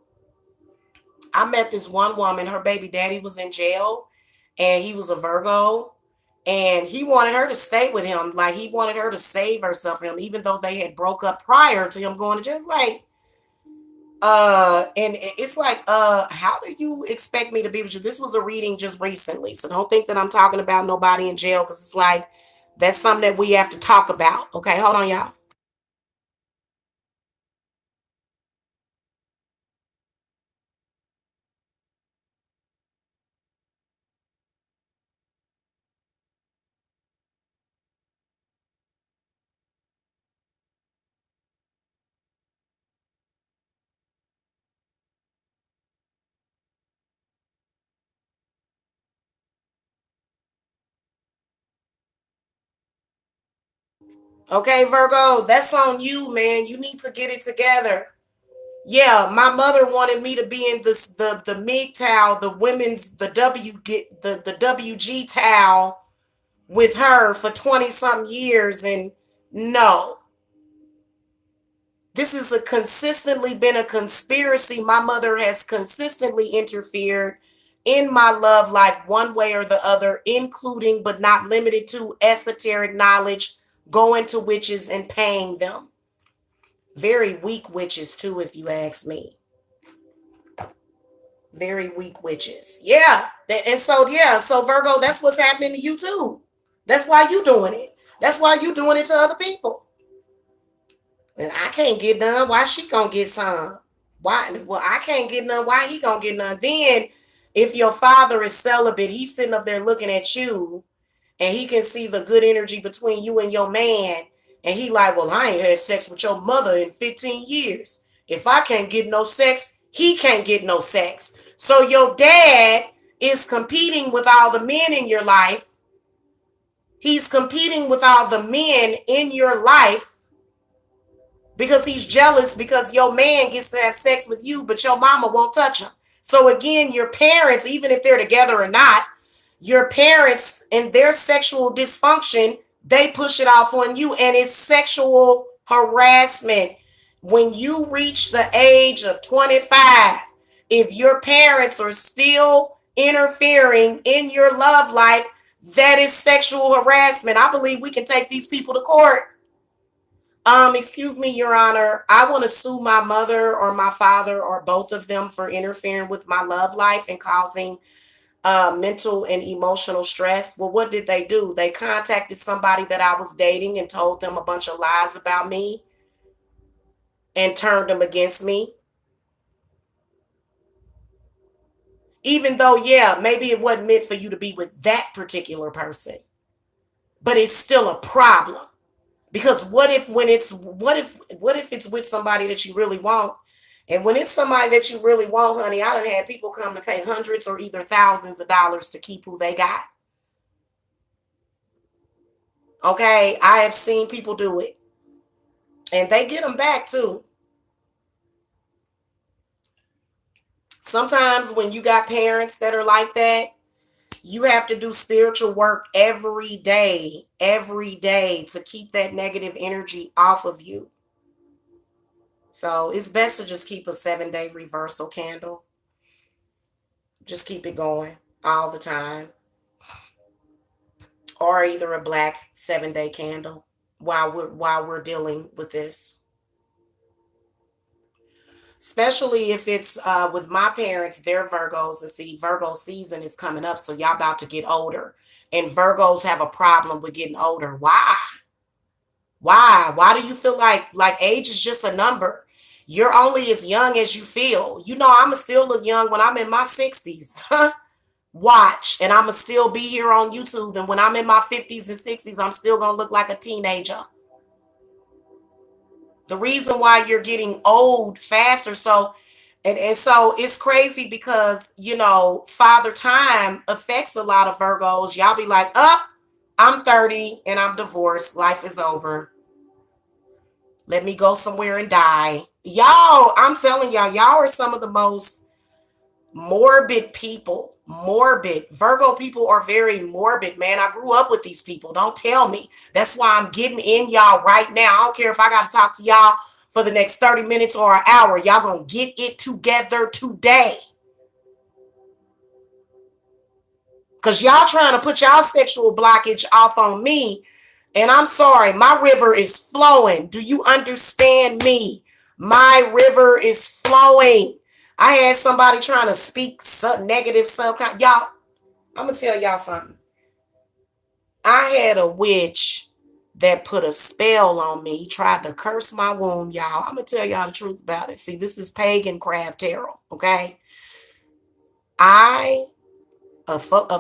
I met this one woman, her baby daddy was in jail and he was a Virgo and he wanted her to stay with him. Like he wanted her to save herself for him, even though they had broke up prior to him going to jail. It's like, and it's like, how do you expect me to be with you? This was a reading just recently, so don't think that I'm talking about nobody in jail because it's like that's something that we have to talk about. Okay, hold on, y'all. Okay, Virgo, that's on you, man. You need to get it together. Yeah, my mother wanted me to be in this the MGTOW, the women's the WG towel with her for 20 something years, and no. This has consistently been a conspiracy. My mother has consistently interfered in my love life one way or the other, including but not limited to esoteric knowledge, going to witches and paying them. Very weak witches, too, if you ask me. Very weak witches. Yeah. And so, yeah. So, Virgo, that's what's happening to you, too. That's why you doing it. That's why you doing it to other people. And I can't get none. Why she gonna get some? Why? Well, I can't get none. Why he gonna get none? Then, if your father is celibate, he's sitting up there looking at you, and he can see the good energy between you and your man, and he like, well, I ain't had sex with your mother in 15 years. If I can't get no sex, he can't get no sex. So your dad is competing with all the men in your life. He's competing with all the men in your life because he's jealous because your man gets to have sex with you, but your mama won't touch him. So again, your parents, even if they're together or not, your parents and their sexual dysfunction, they push it off on you, and it's sexual harassment. When you reach the age of 25, if your parents are still interfering in your love life, that is sexual harassment. I believe we can take these people to court. Excuse me, Your Honor. I want to sue my mother or my father or both of them for interfering with my love life and causing mental and emotional stress. Well, what did they do? They contacted somebody that I was dating and told them a bunch of lies about me and turned them against me. Even though, yeah, maybe it wasn't meant for you to be with that particular person, but it's still a problem. Because what if it's with somebody that you really want? And when it's somebody that you really want, honey, I done had people come to pay hundreds or either thousands of dollars to keep who they got. Okay, I have seen people do it. And they get them back too. Sometimes when you got parents that are like that, you have to do spiritual work every day to keep that negative energy off of you. So it's best to just keep a 7-day reversal candle. Just keep it going all the time. Or either a black 7-day candle while we're dealing with this. Especially if it's with my parents, they're Virgos, and see, Virgo season is coming up, so y'all about to get older. And Virgos have a problem with getting older. Why? Why do you feel like age is just a number? You're only as young as you feel. You know, I'ma still look young when I'm in my 60s. Watch, and I'ma still be here on YouTube. And when I'm in my 50s and 60s, I'm still gonna look like a teenager. The reason why you're getting old faster, so it's crazy because, you know, father time affects a lot of Virgos. Y'all be like, I'm 30 and I'm divorced. Life is over. Let me go somewhere and die. Y'all, I'm telling y'all are some of the most morbid people. Morbid. Virgo people are very morbid, man. I grew up with these people. Don't tell me. That's why I'm getting in y'all right now. I don't care if I got to talk to y'all for the next 30 minutes or an hour. Y'all gonna get it together today. Because y'all trying to put y'all sexual blockage off on me. And I'm sorry, my river is flowing. Do you understand me? My river is flowing. I had somebody trying to speak some negative, y'all, I'm going to tell y'all something. I had a witch that put a spell on me, tried to curse my womb, y'all. I'm going to tell y'all the truth about it. See, this is pagan craft tarot, okay? A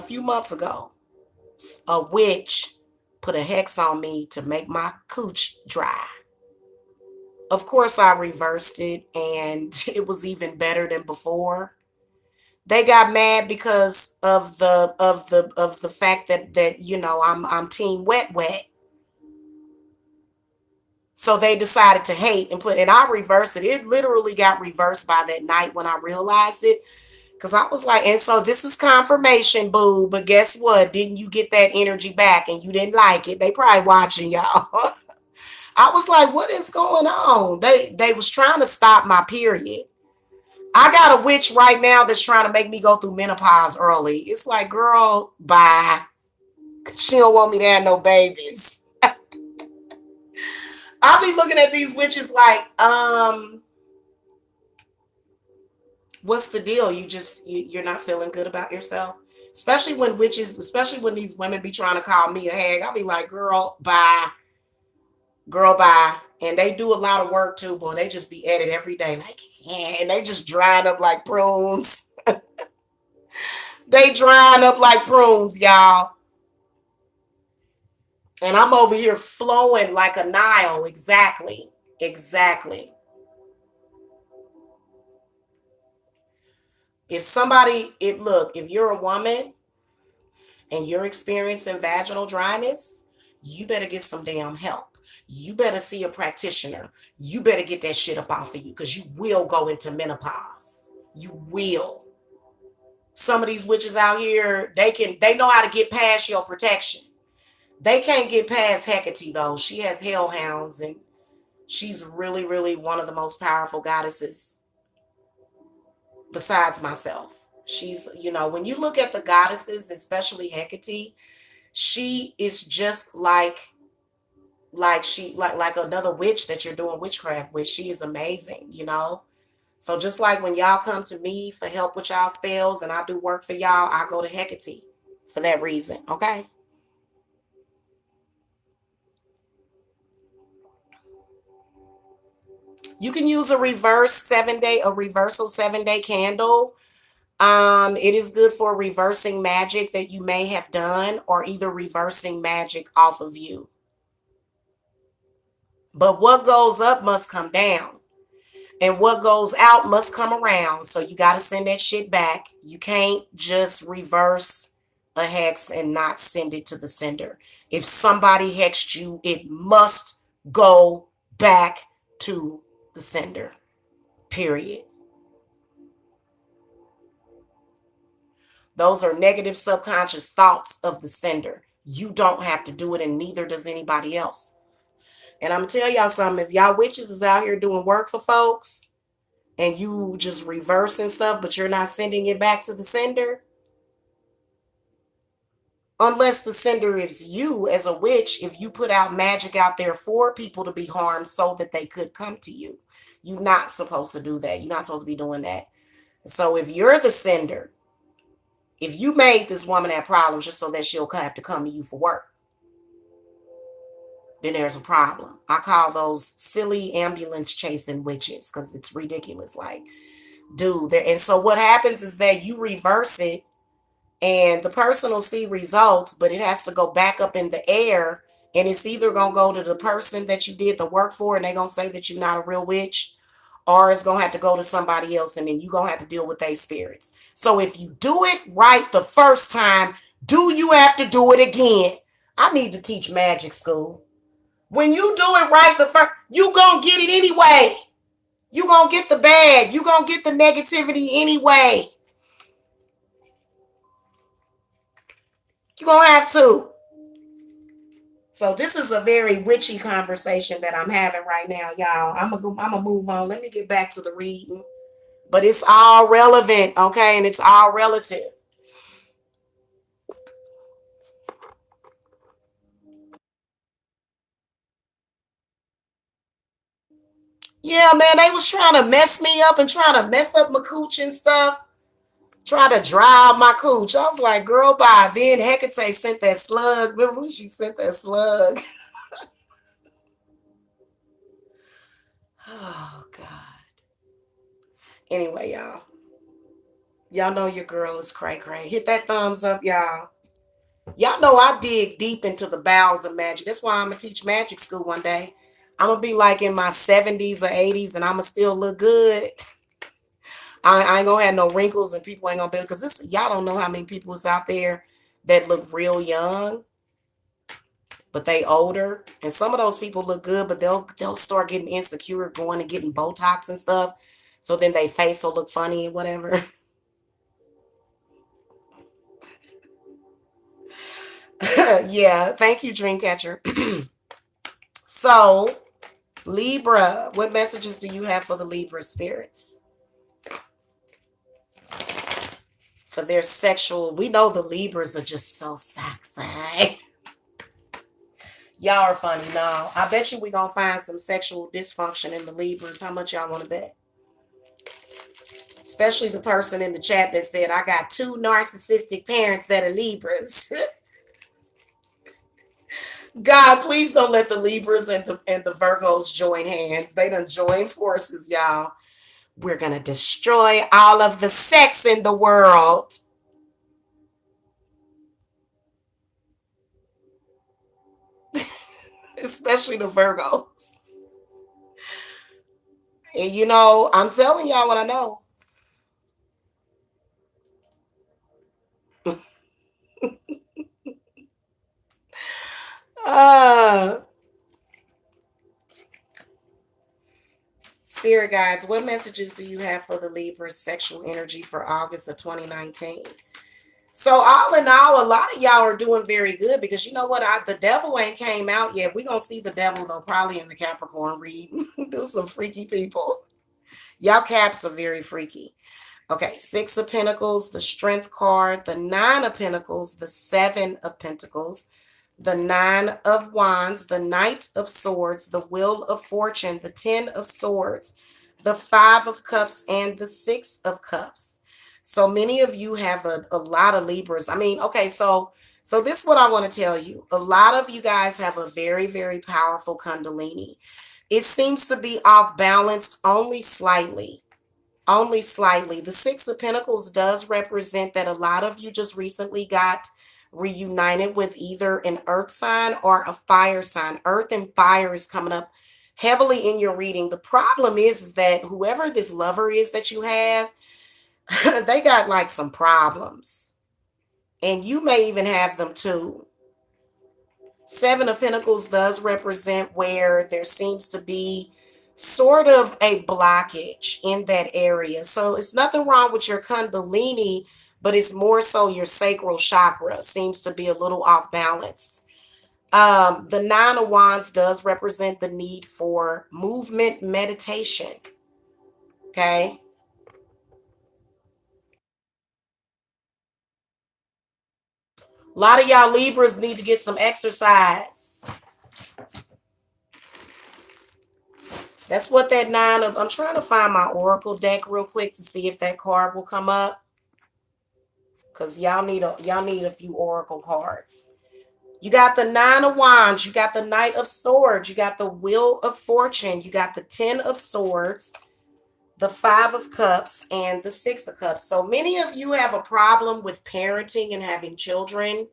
few months ago, a witch put a hex on me to make my cooch dry. Of course, I reversed it, and it was even better than before. They got mad because of the fact that you know I'm team wet. So they decided to hate and I reversed it. It literally got reversed by that night when I realized it. Because I was like, and so this is confirmation, boo. But guess what? Didn't you get that energy back and you didn't like it? They probably watching y'all. I was like, what is going on? They was trying to stop my period. I got a witch right now that's trying to make me go through menopause early. It's like, girl, bye. She don't want me to have no babies. I'll be looking at these witches like, what's the deal? You're not feeling good about yourself? Especially when these women be trying to call me a hag. I'll be like, girl, bye. Girl, bye. And they do a lot of work too, boy. They just be at it every day. Like, yeah, and they just drying up like prunes. They drying up like prunes, y'all. And I'm over here flowing like a Nile. Exactly. if you're a woman and you're experiencing vaginal dryness, you better get some damn help. You better see a practitioner. You better get that shit up off of you because you will go into menopause. You will. Some of these witches out here, they know how to get past your protection. They can't get past Hecate though. She has hellhounds and she's really, really one of the most powerful goddesses besides myself. She's, when you look at the goddesses, especially Hecate, she is just like another witch that you're doing witchcraft with. She is amazing. So just like when y'all come to me for help with y'all spells and I do work for y'all, I go to Hecate for that reason. Okay. You can use a reversal 7-day candle. It is good for reversing magic that you may have done or either reversing magic off of you. But what goes up must come down. And what goes out must come around. So you got to send that shit back. You can't just reverse a hex and not send it to the sender. If somebody hexed you, it must go back to the sender. Period. Those are negative subconscious thoughts of the sender. You don't have to do it, and neither does anybody else. And I'm going to tell y'all something. If y'all witches is out here doing work for folks and you just reversing stuff, but you're not sending it back to the sender, unless the sender is you as a witch, if you put out magic out there for people to be harmed so that they could come to you, you're not supposed to do that. You're not supposed to be doing that. So if you're the sender, if you made this woman have problems just so that she'll have to come to you for work, then there's a problem. I call those silly ambulance chasing witches because it's ridiculous. Like, dude, and so what happens is that you reverse it and the person will see results, but it has to go back up in the air. And it's either going to go to the person that you did the work for and they're going to say that you're not a real witch, or it's going to have to go to somebody else and then you're going to have to deal with their spirits. So if you do it right the first time, do you have to do it again? I need to teach magic school. When you do it right the first, you going to get it anyway. You going to get the bad. You going to get the negativity anyway. You're going to have to. So this is a very witchy conversation that I'm having right now, y'all. I'm gonna move on. Let me get back to the reading. But it's all relevant, okay? And it's all relative. Yeah, man, they was trying to mess me up and trying to mess up my cooch and stuff. Try to drive my cooch. I was like, girl, bye. Then Hecate sent that slug. Remember when she sent that slug? Oh, God. Anyway, y'all. Y'all know your girl is cray cray. Hit that thumbs up, y'all. Y'all know I dig deep into the bowels of magic. That's why I'm going to teach magic school one day. I'm going to be like in my 70s or 80s and I'm going to still look good. I ain't going to have no wrinkles and people ain't going to be, because y'all don't know how many people is out there that look real young, but they older. And some of those people look good, but they'll start getting insecure, going and getting Botox and stuff. So then they face will look funny and whatever. Yeah. Thank you, Dreamcatcher. So Libra, what messages do you have for the Libra spirits? For their sexual, we know the Libras are just so sexy. Y'all are funny. No, I bet you we're going to find some sexual dysfunction in the Libras. How much y'all want to bet? Especially the person in the chat that said, I got 2 narcissistic parents that are Libras. God, please don't let the Libras and the Virgos join hands. They done join forces, y'all. We're going to destroy all of the sex in the world. Especially the Virgos. And I'm telling y'all what I know. Uh, Spirit guides, what messages do you have for the Libra sexual energy for August of 2019? So all in all, a lot of y'all are doing very good because you know what? The devil ain't came out yet. We're gonna see the devil though, probably in the Capricorn reading. Do some freaky people. Y'all Caps are very freaky. Okay, Six of Pentacles, the Strength card, the Nine of Pentacles, the Seven of Pentacles, the Nine of Wands, the Knight of Swords, the Wheel of Fortune, the Ten of Swords, the Five of Cups, and the Six of Cups. So many of you have a lot of Libras. I mean, okay, so this is what I want to tell you. A lot of you guys have a very, very powerful Kundalini. It seems to be off balanced only slightly. Only slightly. The Six of Pentacles does represent that a lot of you just recently got reunited with either an earth sign or a fire sign. Earth and fire is coming up heavily in your reading. The problem is that whoever this lover is that you have, they got like some problems. And you may even have them too. Seven of Pentacles does represent where there seems to be sort of a blockage in that area. So it's nothing wrong with your Kundalini, but it's more so your sacral chakra seems to be a little off balance. The Nine of Wands does represent the need for movement meditation. Okay. A lot of y'all Libras need to get some exercise. That's what that nine of, I'm trying to find my oracle deck real quick to see if that card will come up. Because y'all need a few oracle cards. You got the Nine of Wands, you got the Knight of Swords, you got the Wheel of Fortune, you got the Ten of Swords, the Five of Cups, and the Six of Cups. So many of you have a problem with parenting and having children.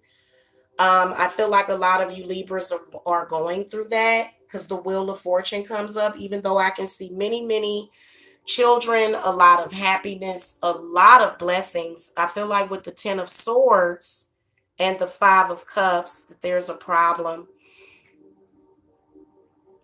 I feel like a lot of you Libras are going through that because the Wheel of Fortune comes up, even though I can see many, many children, a lot of happiness, a lot of blessings. I feel like with the Ten of Swords and the Five of Cups, that there's a problem.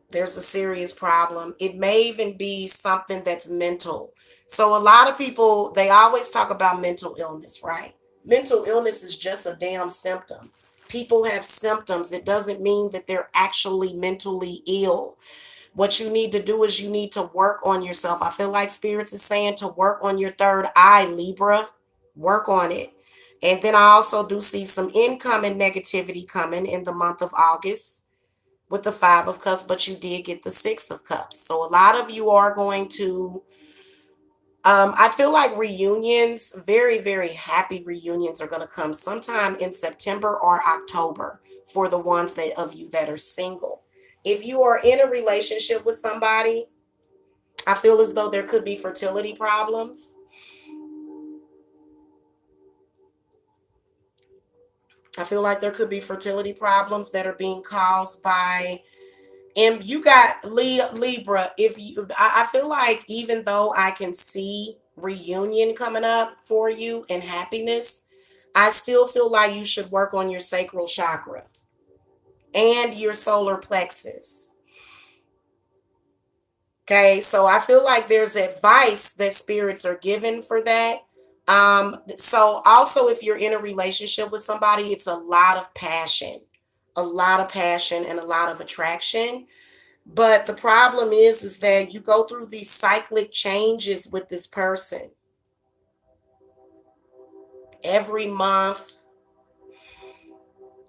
There's a serious problem. It may even be something that's mental. So a lot of people, they always talk about mental illness, right? Mental illness is just a damn symptom. People have symptoms. It doesn't mean that they're actually mentally ill. What you need to do is you need to work on yourself. I feel like Spirits is saying to work on your third eye, Libra. Work on it. And then I also do see some incoming negativity coming in the month of August with the Five of Cups, but you did get the Six of Cups. So a lot of you are going to, I feel like reunions, very, very happy reunions are going to come sometime in September or October for the ones that of you that are single. If you are in a relationship with somebody, I feel as though there could be fertility problems. I feel like there could be fertility problems that are being caused by, and you got Libra. If you, I feel like even though I can see reunion coming up for you and happiness, I still feel like you should work on your sacral chakra and your solar plexus. Okay, so I feel like there's advice that spirits are given for that. So also if you're in a relationship with somebody, it's a lot of passion and a lot of attraction. But the problem is that you go through these cyclic changes with this person every month,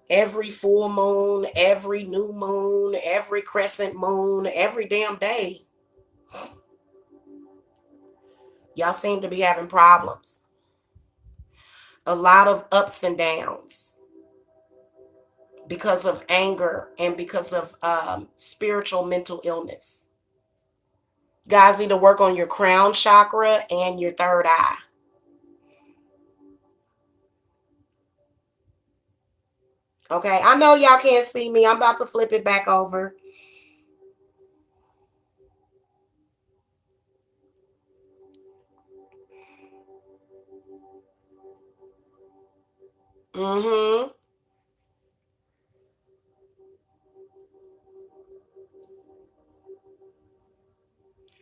every full moon, every new moon, every crescent moon, every damn day. Y'all seem to be having problems. A lot of ups and downs because of anger and because of spiritual mental illness. You guys need to work on your crown chakra and your third eye. Okay, I know y'all can't see me. I'm about to flip it back over. Mm-hmm.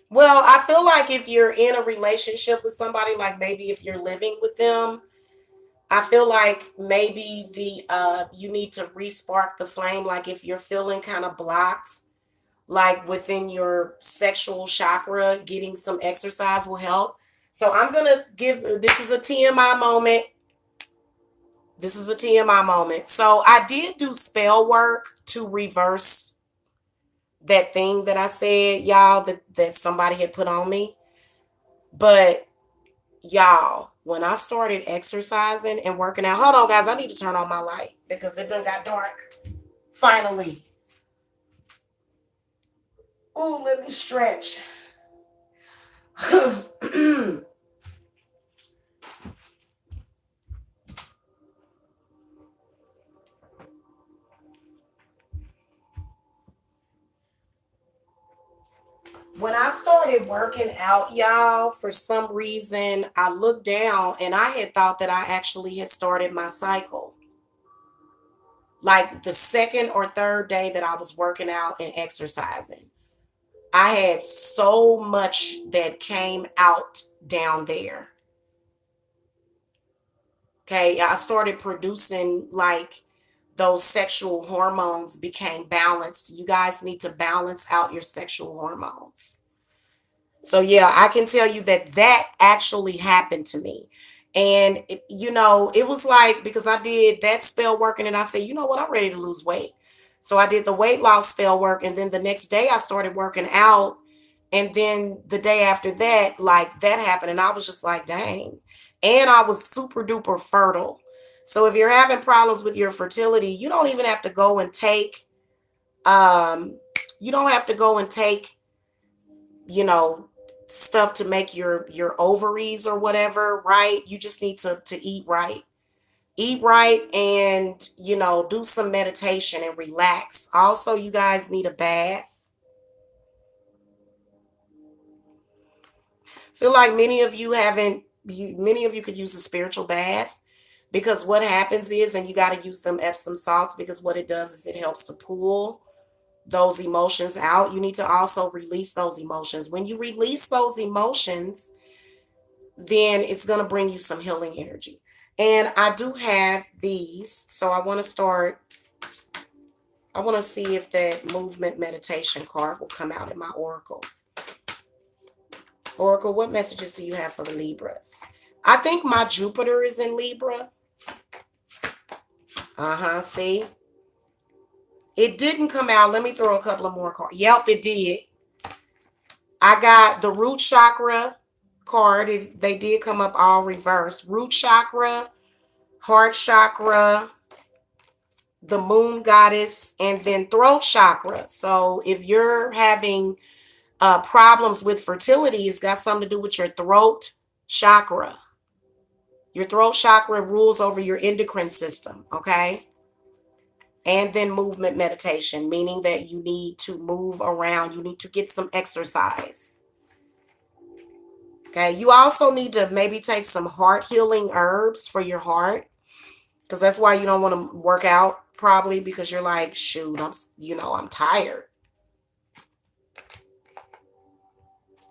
Well, I feel like if you're in a relationship with somebody, like maybe if you're living with them, I feel like maybe the you need to respark the flame. Like if you're feeling kind of blocked, like within your sexual chakra, getting some exercise will help. So I'm gonna give this is a TMI moment. This is a TMI moment. So I did do spell work to reverse that thing that I said, y'all, that somebody had put on me. But y'all, when I started exercising and working out, hold on, guys, I need to turn on my light because it done got dark. Finally. Oh, let me stretch. When I started working out, y'all, for some reason, I looked down and I had thought that I actually had started my cycle. Like the second or third day that I was working out and exercising, I had so much that came out down there. Okay. I started producing like those sexual hormones became balanced. You guys need to balance out your sexual hormones. So yeah, I can tell you that that actually happened to me. And it was like because I did that spell working and I said, you know what, I'm ready to lose weight. So I did the weight loss spell work and then the next day I started working out and then the day after that like that happened and I was just like, dang. And I was super duper fertile. So if you're having problems with your fertility, you don't even have to go and take um you don't have to go and take you know stuff to make your ovaries or whatever right. You just need to eat right and do some meditation and relax. Also, you guys need a bath. Feel like many of you haven't many of you could use a spiritual bath because what happens is, and you got to use them Epsom salts because what it does is it helps to pull those emotions out. You need to also release those emotions. When you release those emotions, then it's going to bring you some healing energy. And I do have these. So I want to see if that movement meditation card will come out in my oracle. Oracle, what messages do you have for the Libras? I think my Jupiter is in Libra. See? It didn't come out. Let me throw a couple of more cards. Yep, it did. I got the root chakra card. They did come up all reversed. Root chakra, heart chakra, the moon goddess, and then throat chakra. So if you're having problems with fertility, it's got something to do with your throat chakra. Your throat chakra rules over your endocrine system, okay? And then movement meditation, meaning that you need to move around. You need to get some exercise. Okay. You also need to maybe take some heart healing herbs for your heart. Because that's why you don't want to work out probably because you're like, shoot, I'm tired.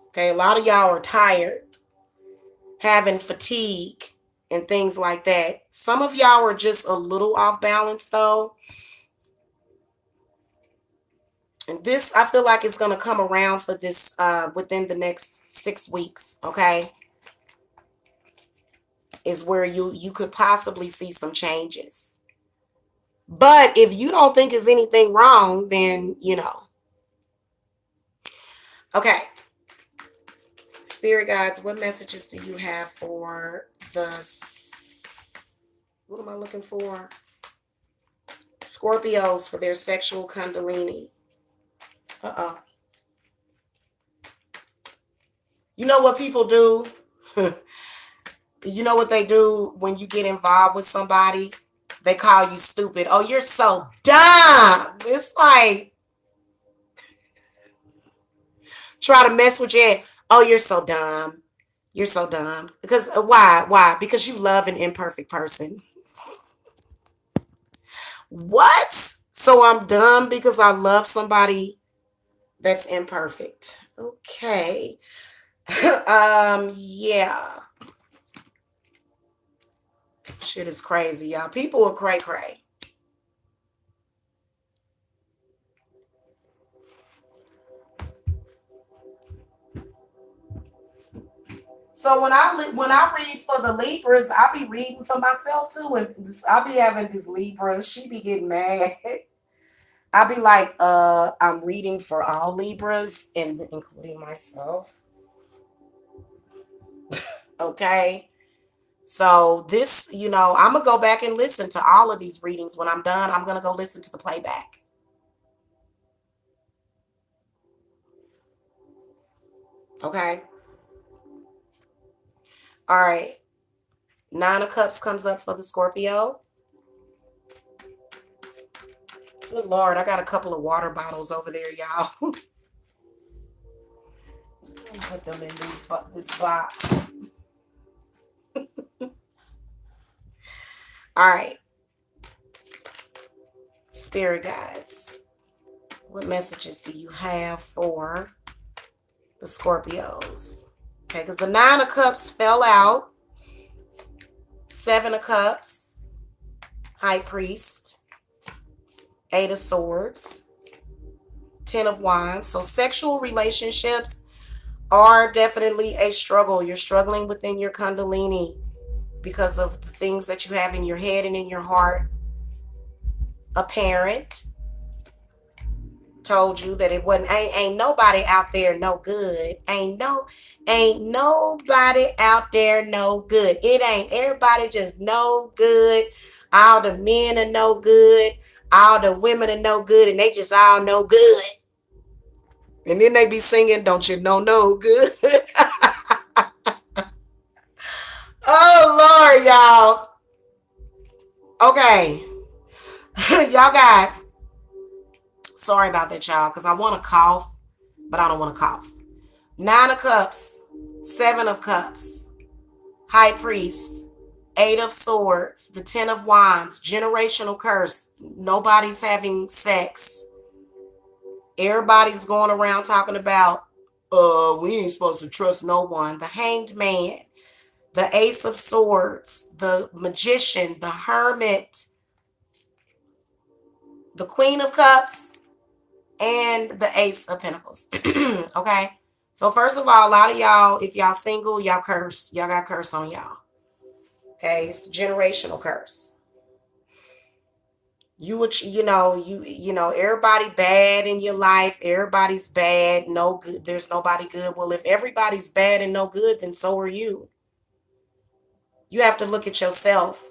Okay. A lot of y'all are tired, having fatigue and things like that. Some of y'all are just a little off balance though. And this, I feel like it's going to come around for this within the next 6 weeks. Okay. Is where you could possibly see some changes. But if you don't think there's anything wrong, then, Okay. Spirit guides, what messages do you have for what am I looking for? Scorpios for their sexual Kundalini. Uh-oh. You know what people do? You know what they do when you get involved with somebody? They call you stupid. Oh, you're so dumb. It's like, try to mess with you. Oh, you're so dumb. You're so dumb. Because why? Why? Because you love an imperfect person. What? So I'm done because I love somebody that's imperfect. Okay. Yeah. Shit is crazy, y'all. People are cray cray. So when I read for the Libras, I be reading for myself too, and I be having this Libra. She be getting mad. I be like, I'm reading for all Libras, and including myself. Okay. So this, I'm gonna go back and listen to all of these readings. When I'm done, I'm gonna go listen to the playback. Okay. All right. Nine of Cups comes up for the Scorpio. Good Lord, I got a couple of water bottles over there, y'all. Put them in this box. All right. Spirit guides, what messages do you have for the Scorpios? Okay, because the Nine of Cups fell out. Seven of Cups, High Priest, Eight of Swords, Ten of Wands. So sexual relationships are definitely a struggle. You're struggling within your Kundalini because of the things that you have in your head and in your heart. A parent told you that it wasn't, ain't nobody out there no good. Ain't nobody out there no good. It ain't everybody just no good. All the men are no good. All the women are no good, and they just all no good. And then they be singing, don't you know no good? Oh Lord, y'all. Okay. Y'all got, sorry about that, y'all, because I want to cough, but I don't want to cough. Nine of Cups, Seven of Cups, High Priest, Eight of Swords, the Ten of Wands, generational curse. Nobody's having sex. Everybody's going around talking about, we ain't supposed to trust no one. The Hanged Man, the Ace of Swords, the Magician, the Hermit, the Queen of Cups, and the Ace of Pentacles. Okay. So first of all, a lot of y'all, if y'all single, y'all curse. Y'all got curse on y'all. Okay. It's generational curse. Everybody bad in your life. Everybody's bad. No good. There's nobody good. Well, if everybody's bad and no good, then so are you. You have to look at yourself.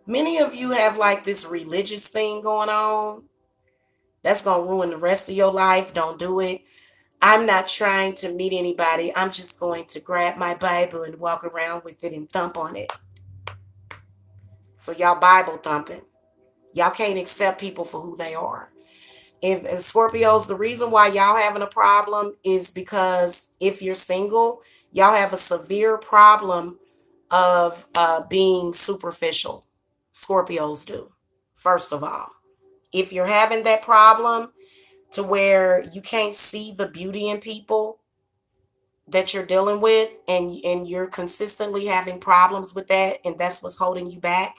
Many of you have like this religious thing going on. That's going to ruin the rest of your life. Don't do it. I'm not trying to meet anybody. I'm just going to grab my Bible and walk around with it and thump on it. So y'all Bible thumping. Y'all can't accept people for who they are. If Scorpios, the reason why y'all having a problem is because if you're single, y'all have a severe problem of being superficial. Scorpios do, first of all. If you're having that problem to where you can't see the beauty in people that you're dealing with, and you're consistently having problems with that, and that's what's holding you back.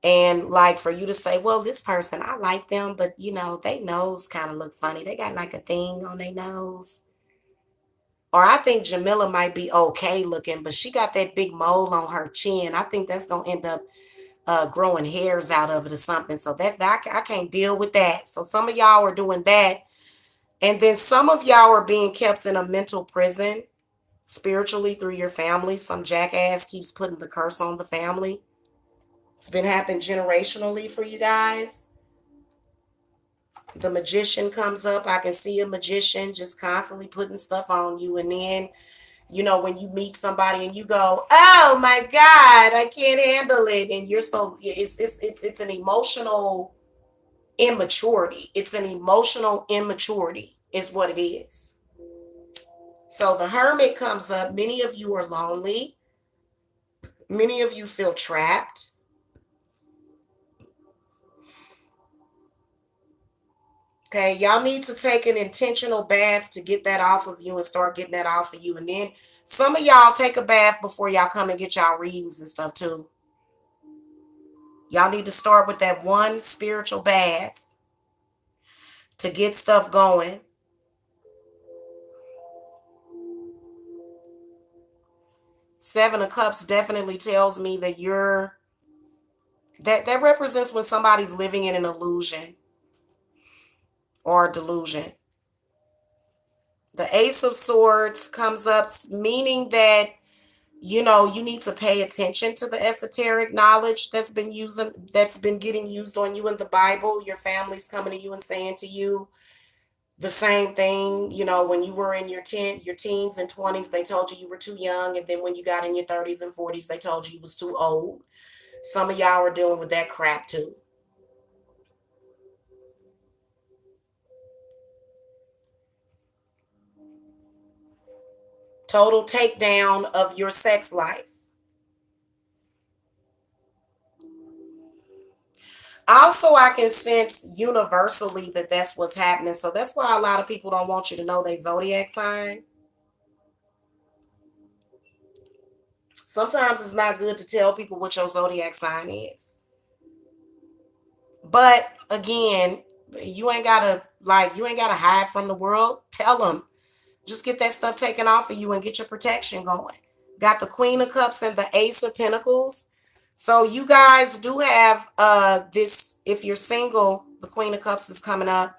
And like for you to say, well, this person, I like them, but they nose kind of look funny. They got like a thing on their nose. Or I think Jamila might be okay looking, but she got that big mole on her chin. I think that's going to end up growing hairs out of it or something. So that I can't deal with that. So some of y'all are doing that. And then some of y'all are being kept in a mental prison spiritually through your family. Some jackass keeps putting the curse on the family. It's been happening generationally for you guys. The Magician comes up. I can see a magician just constantly putting stuff on you. And then, when you meet somebody and you go, oh my God, I can't handle it. And you're so, it's an emotional immaturity. It's an emotional immaturity is what it is. So the Hermit comes up. Many of you are lonely. Many of you feel trapped. Okay, y'all need to take an intentional bath to get that off of you and start getting that off of you. And then some of y'all take a bath before y'all come and get y'all readings and stuff too. Y'all need to start with that one spiritual bath to get stuff going. Seven of Cups definitely tells me that that represents when somebody's living in an illusion or delusion. The Ace of Swords comes up, meaning that, you know, you need to pay attention to the esoteric knowledge that's been getting used on you in the Bible. Your family's coming to you and saying to you the same thing. You know, when you were in your teens and 20s, they told you were too young. And then when you got in your 30s and 40s, they told you was too old. Some of y'all are dealing with that crap too. Total takedown of your sex life. Also, I can sense universally that that's what's happening. So that's why a lot of people don't want you to know their zodiac sign. Sometimes it's not good to tell people what your zodiac sign is. But again, you ain't gotta hide from the world. Tell them. Just get that stuff taken off of you and get your protection going. Got the Queen of Cups and the Ace of Pentacles. So you guys do have this, if you're single, the Queen of Cups is coming up.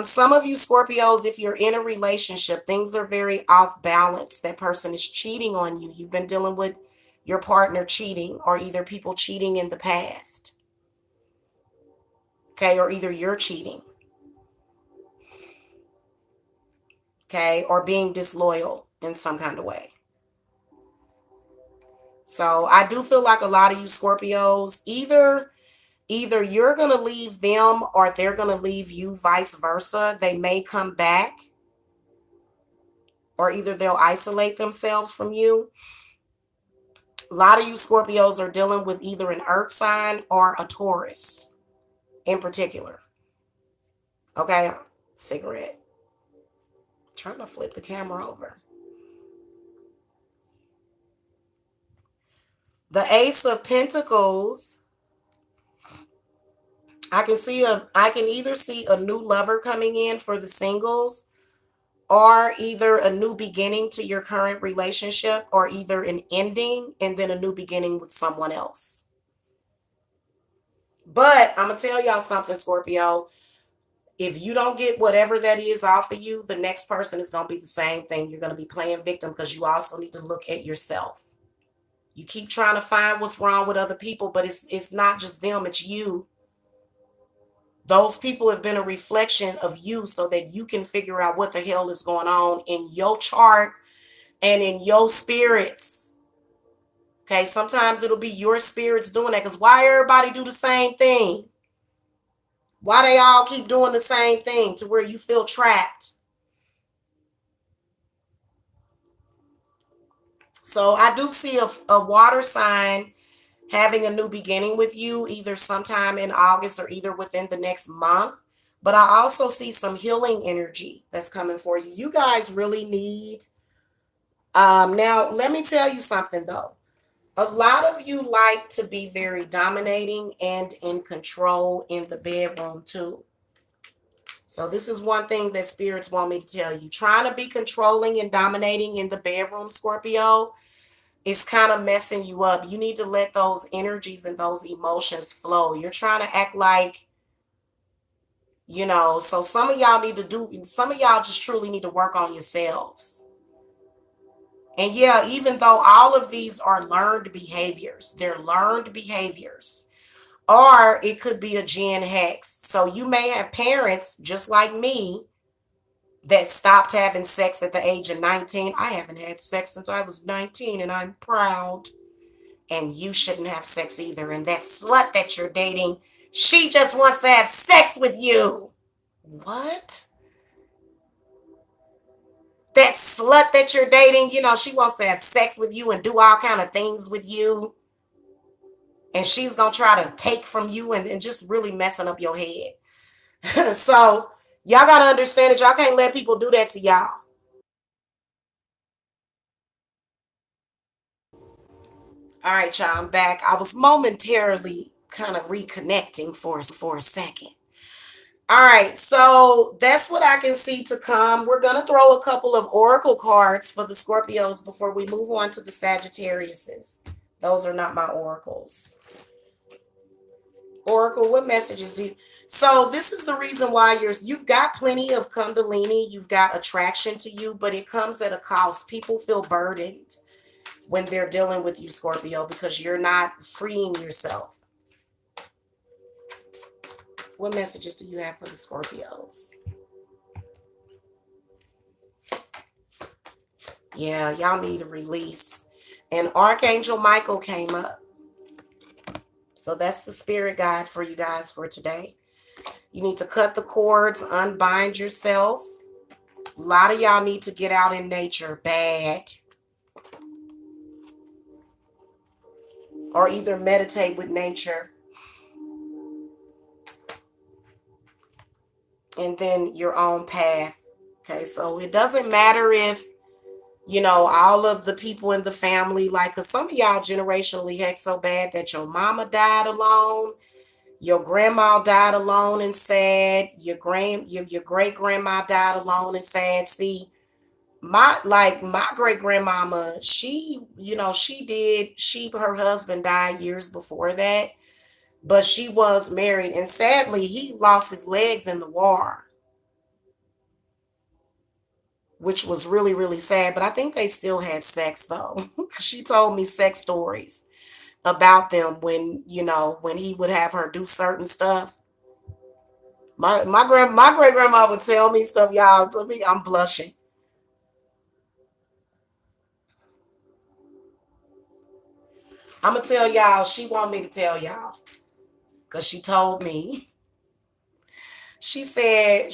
Some of you Scorpios, if you're in a relationship, things are very off balance. That person is cheating on you. You've been dealing with your partner cheating, or either people cheating in the past. Okay, or either you're cheating. Okay, or being disloyal in some kind of way. So I do feel like a lot of you Scorpios, either you're going to leave them or they're going to leave you, vice versa. They may come back, or either they'll isolate themselves from you. A lot of you Scorpios are dealing with either an earth sign or a Taurus in particular. Okay, cigarette. Trying to flip the camera over. The Ace of Pentacles. I can either see a new lover coming in for the singles, or either a new beginning to your current relationship, or either an ending and then a new beginning with someone else. But I'm going to tell y'all something, Scorpio. If you don't get whatever that is off of you, the next person is going to be the same thing. You're going to be playing victim, because you also need to look at yourself. You keep trying to find what's wrong with other people, but it's not just them, it's you. Those people have been a reflection of you, so that you can figure out what the hell is going on in your chart and in your spirits. Okay, sometimes it'll be your spirits doing that, because why everybody do the same thing? Why they all keep doing the same thing to where you feel trapped? So I do see a water sign having a new beginning with you, either sometime in August or either within the next month. But I also see some healing energy that's coming for you. You guys really need. Now, let me tell you something, though. A lot of you like to be very dominating and in control in the bedroom, too. So this is one thing that spirits want me to tell you. Trying to be controlling and dominating in the bedroom, Scorpio, is kind of messing you up. You need to let those energies and those emotions flow. You're trying to act like, you know, so some of y'all just truly need to work on yourselves. And yeah, even though all of these are learned behaviors, they're learned behaviors, or it could be a gen hex. So you may have parents just like me that stopped having sex at the age of 19. I haven't had sex since I was 19, and I'm proud. And you shouldn't have sex either. And that slut that you're dating, she just wants to have sex with you. What? That slut that you're dating, you know, she wants to have sex with you and do all kind of things with you. And she's going to try to take from you and just really messing up your head. So y'all got to understand that y'all can't let people do that to y'all. All right, y'all, I'm back. I was momentarily kind of reconnecting for a second. All right, so that's what I can see to come. We're going to throw a couple of oracle cards for the Scorpios before we move on to the Sagittariuses. Those are not my oracles. Oracle, what messages do you... So this is the reason why you've got plenty of Kundalini, you've got attraction to you, but it comes at a cost. People feel burdened when they're dealing with you, Scorpio, because you're not freeing yourself. What messages do you have for the Scorpios? Yeah, y'all need a release. And Archangel Michael came up. So that's the spirit guide for you guys for today. You need to cut the cords, unbind yourself. A lot of y'all need to get out in nature bad. Or either meditate with nature. And then your own path. Okay, so it doesn't matter if, you know, all of the people in the family, like, because some of y'all generationally heck so bad that your mama died alone, your grandma died alone and sad, your great grandma died alone and sad. See, my great grandmama, she, you know, her husband died years before that, but she was married, and sadly he lost his legs in the war, which was really, really sad. But I think they still had sex though. She told me sex stories about them when, you know, when he would have her do certain stuff. My great grandma would tell me stuff, y'all. I'm blushing. I'm gonna tell y'all. She want me to tell y'all because she told me. She said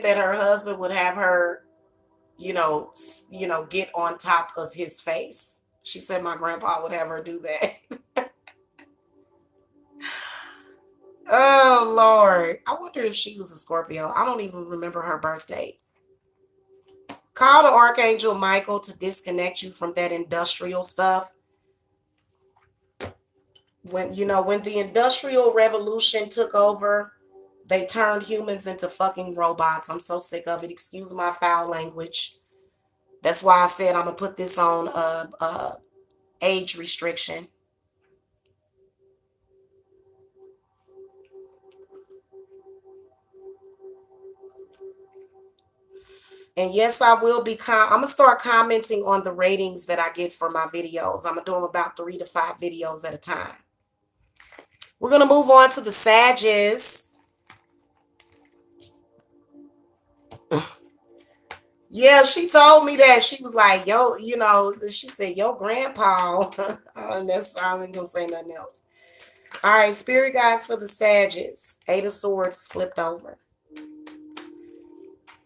that her husband would have her, get on top of his face. She said my grandpa would have her do that. Oh Lord. I wonder if she was a Scorpio. I don't even remember her birth date. Call the Archangel Michael to disconnect you from that industrial stuff. When the Industrial Revolution took over, they turned humans into fucking robots. I'm so sick of it. Excuse my foul language. That's why I said I'm gonna put this on age restriction. And yes, I will be. I'm gonna start commenting on the ratings that I get for my videos. I'm gonna do them about 3 to 5 videos at a time. We're gonna move on to the Sagittarius. Yeah, she told me that. She was like, yo, she said, yo, grandpa. And that's, I ain't gonna say nothing else. All right, spirit guides for the Sagittarius. 8 of Swords flipped over.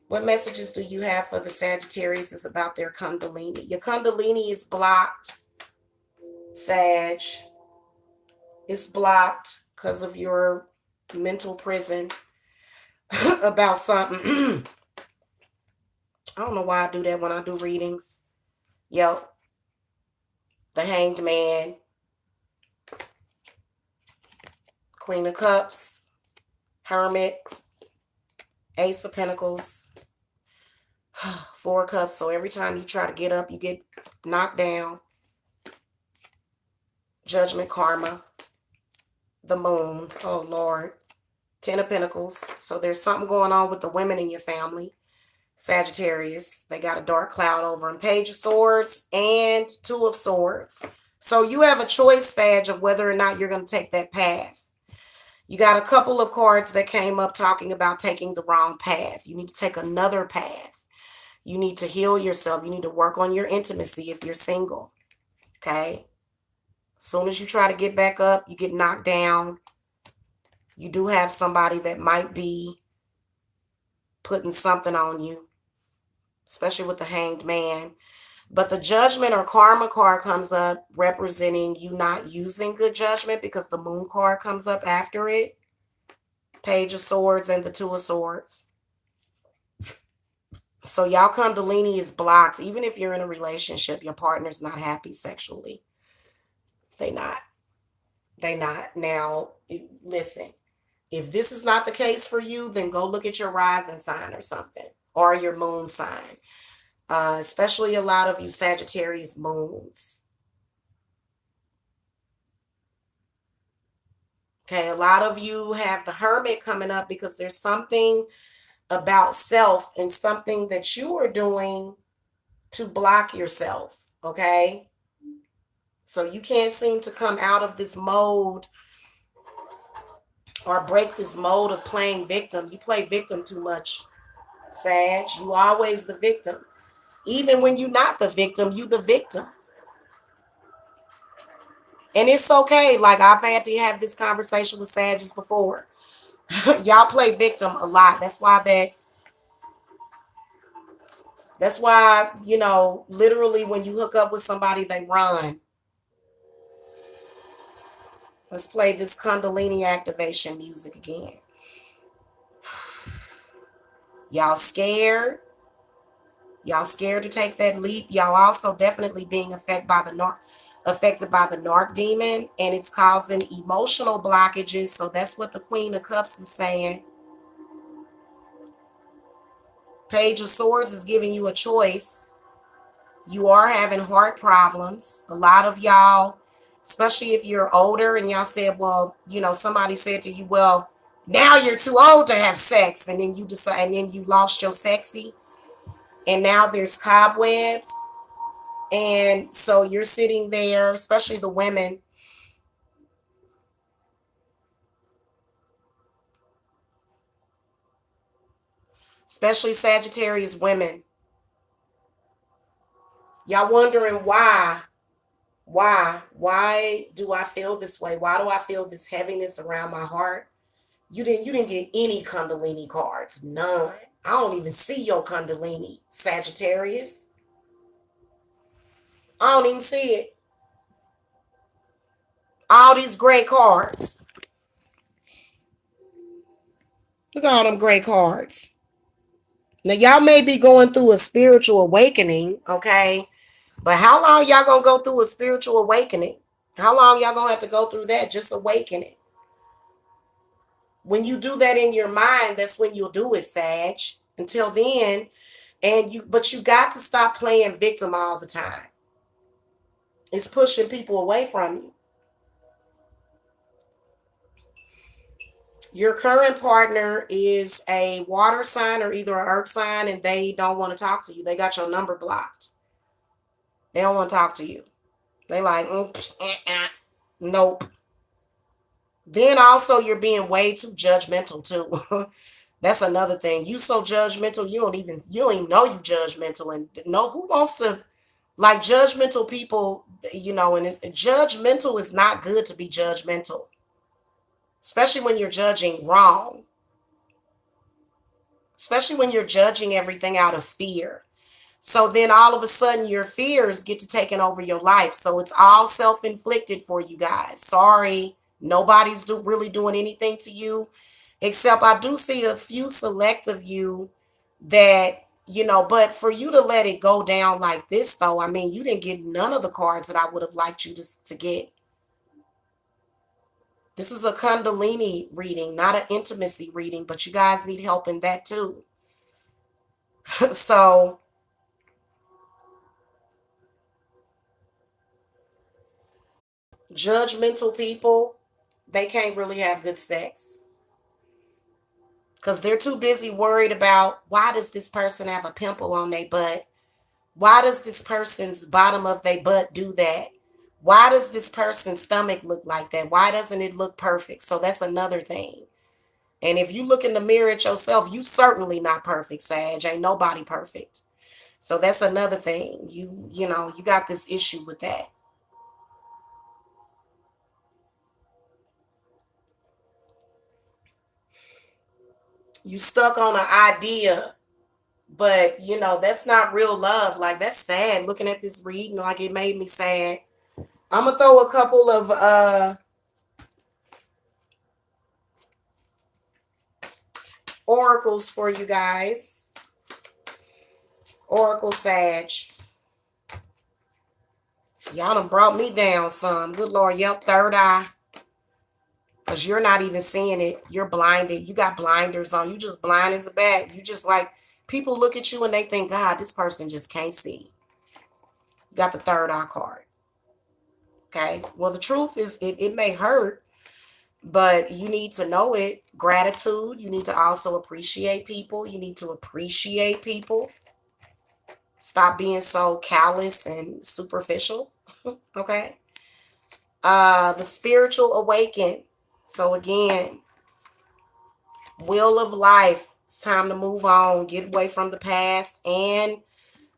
What messages do you have for the Sagittarius is about their Kundalini? Your Kundalini is blocked, Sag. It's blocked because of your mental prison about something. I don't know why I do that when I do readings. Yep. The Hanged Man. Queen of Cups. Hermit. Ace of Pentacles. 4 Cups. So every time you try to get up, you get knocked down. Judgment, Karma. The Moon. Oh, Lord. 10 of Pentacles. So there's something going on with the women in your family. Sagittarius. They got a dark cloud over them. Page of Swords and 2 of Swords. So you have a choice, Sag, of whether or not you're going to take that path. You got a couple of cards that came up talking about taking the wrong path. You need to take another path. You need to heal yourself. You need to work on your intimacy if you're single. Okay? As soon as you try to get back up, you get knocked down. You do have somebody that might be putting something on you, especially with the Hanged Man. But the Judgment or Karma card comes up representing you not using good judgment because the Moon card comes up after it. Page of Swords and the Two of Swords. So y'all Kundalini is blocked. Even if you're in a relationship, your partner's not happy sexually. They not. They not. Now, listen, if this is not the case for you, then go look at your rising sign or something, or your moon sign. Especially a lot of you Sagittarius moons. Okay, a lot of you have the Hermit coming up because there's something about self and something that you are doing to block yourself, okay? So you can't seem to come out of this mode or break this mode of playing victim. You play victim too much, Sag. You always the victim. Even when you're not the victim, you the victim. And it's okay. Like, I've had to have this conversation with Sagittarius before. Y'all play victim a lot. That's why, you know, literally when you hook up with somebody, they run. Let's play this Kundalini activation music again. Y'all scared. Y'all scared to take that leap. Y'all also definitely being affected by the narc demon, and it's causing emotional blockages. So that's what the Queen of Cups is saying. Page of Swords is giving you a choice. You are having heart problems. A lot of y'all, especially if you're older and y'all said, well, you know, somebody said to you, well, now you're too old to have sex. And then you decide, and then you lost your sexy. And now there's cobwebs. And so you're sitting there, especially the women. Especially Sagittarius women. Y'all wondering why? Why do I feel this way? Why do I feel this heaviness around my heart? You didn't get any Kundalini cards. None. I don't even see your Kundalini, Sagittarius. I don't even see it. All these gray cards. Look at all them gray cards. Now, y'all may be going through a spiritual awakening, okay? But how long y'all gonna go through a spiritual awakening? How long y'all gonna have to go through that? Just awakening. When you do that in your mind, that's when you'll do it, Sag. Until then, but you got to stop playing victim all the time. It's pushing people away from you. Your current partner is a water sign or either an earth sign, and they don't want to talk to you. They got your number blocked. They don't want to talk to you. They like, nope. Then also you're being way too judgmental too. That's another thing. You so judgmental, you don't even know you judgmental. And know who wants to, like, judgmental people, you know, and judgmental is not good to be judgmental. Especially when you're judging wrong. Especially when you're judging everything out of fear. So then all of a sudden your fears get to taking over your life. So it's all self-inflicted for you guys. Sorry, nobody's really doing anything to you. Except I do see a few select of you that, you know, but for you to let it go down like this, though, I mean, you didn't get none of the cards that I would have liked you to get. This is a Kundalini reading, not an intimacy reading, but you guys need help in that too. So judgmental people, they can't really have good sex because they're too busy worried about, why does this person have a pimple on their butt? Why does this person's bottom of their butt do that? Why does this person's stomach look like that? Why doesn't it look perfect? So that's another thing. And if you look in the mirror at yourself, you certainly not perfect, Sag. Ain't nobody perfect. So that's another thing. You know, you got this issue with that. You stuck on an idea, but you know, that's not real love. Like, that's sad. Looking at this reading, like, it made me sad. I'm gonna throw a couple of oracles for you guys. Oracle Sag. Y'all done brought me down some. Good Lord. Yep, third eye. Because you're not even seeing it. You're blinded. You got blinders on. You just blind as a bat. You just like, people look at you and they think, God, this person just can't see. You got the third eye card. Okay. Well, the truth is it may hurt, but you need to know it. Gratitude. You need to also appreciate people. You need to appreciate people. Stop being so callous and superficial. Okay. The spiritual awaken. So again, wheel of life. It's time to move on, get away from the past, and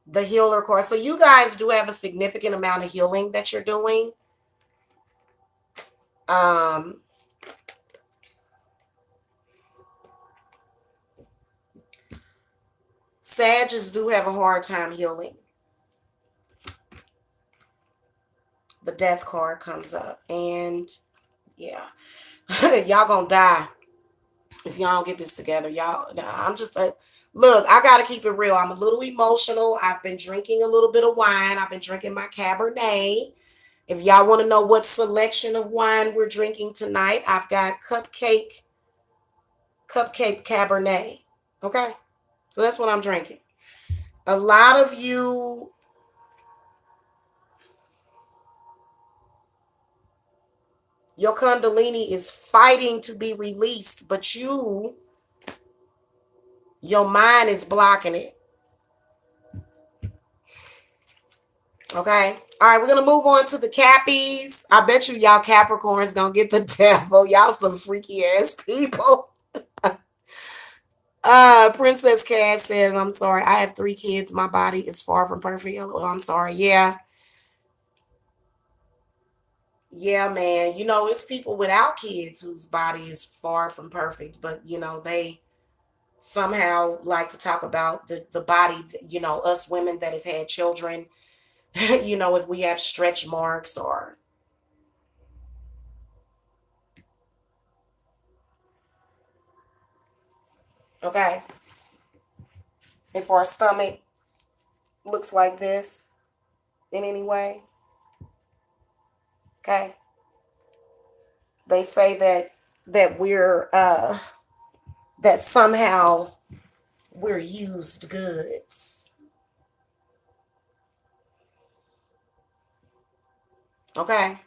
the healer card. So you guys do have a significant amount of healing that you're doing. Sagittarius do have a hard time healing. The death card comes up, and yeah, y'all gonna die if y'all don't get this together. Y'all, I'm just look, I gotta keep it real. I'm a little emotional. I've been drinking a little bit of wine. I've been drinking my Cabernet. If y'all want to know what selection of wine we're drinking tonight, I've got cupcake Cabernet. Okay, so that's what I'm drinking. A lot of you, your Kundalini is fighting to be released, but your mind is blocking it. Okay. All right, we're going to move on to the Cappies. I bet you y'all Capricorns going to get the devil. Y'all some freaky ass people. Princess Cass says, I'm sorry. I have 3 kids. My body is far from perfect. Oh, I'm sorry. Yeah. Yeah, man. You know, it's people without kids whose body is far from perfect, but you know, they somehow like to talk about the body, you know, us women that have had children, you know, if we have stretch marks or okay. If our stomach looks like this in any way, okay. They say that we're that somehow we're used goods. Okay.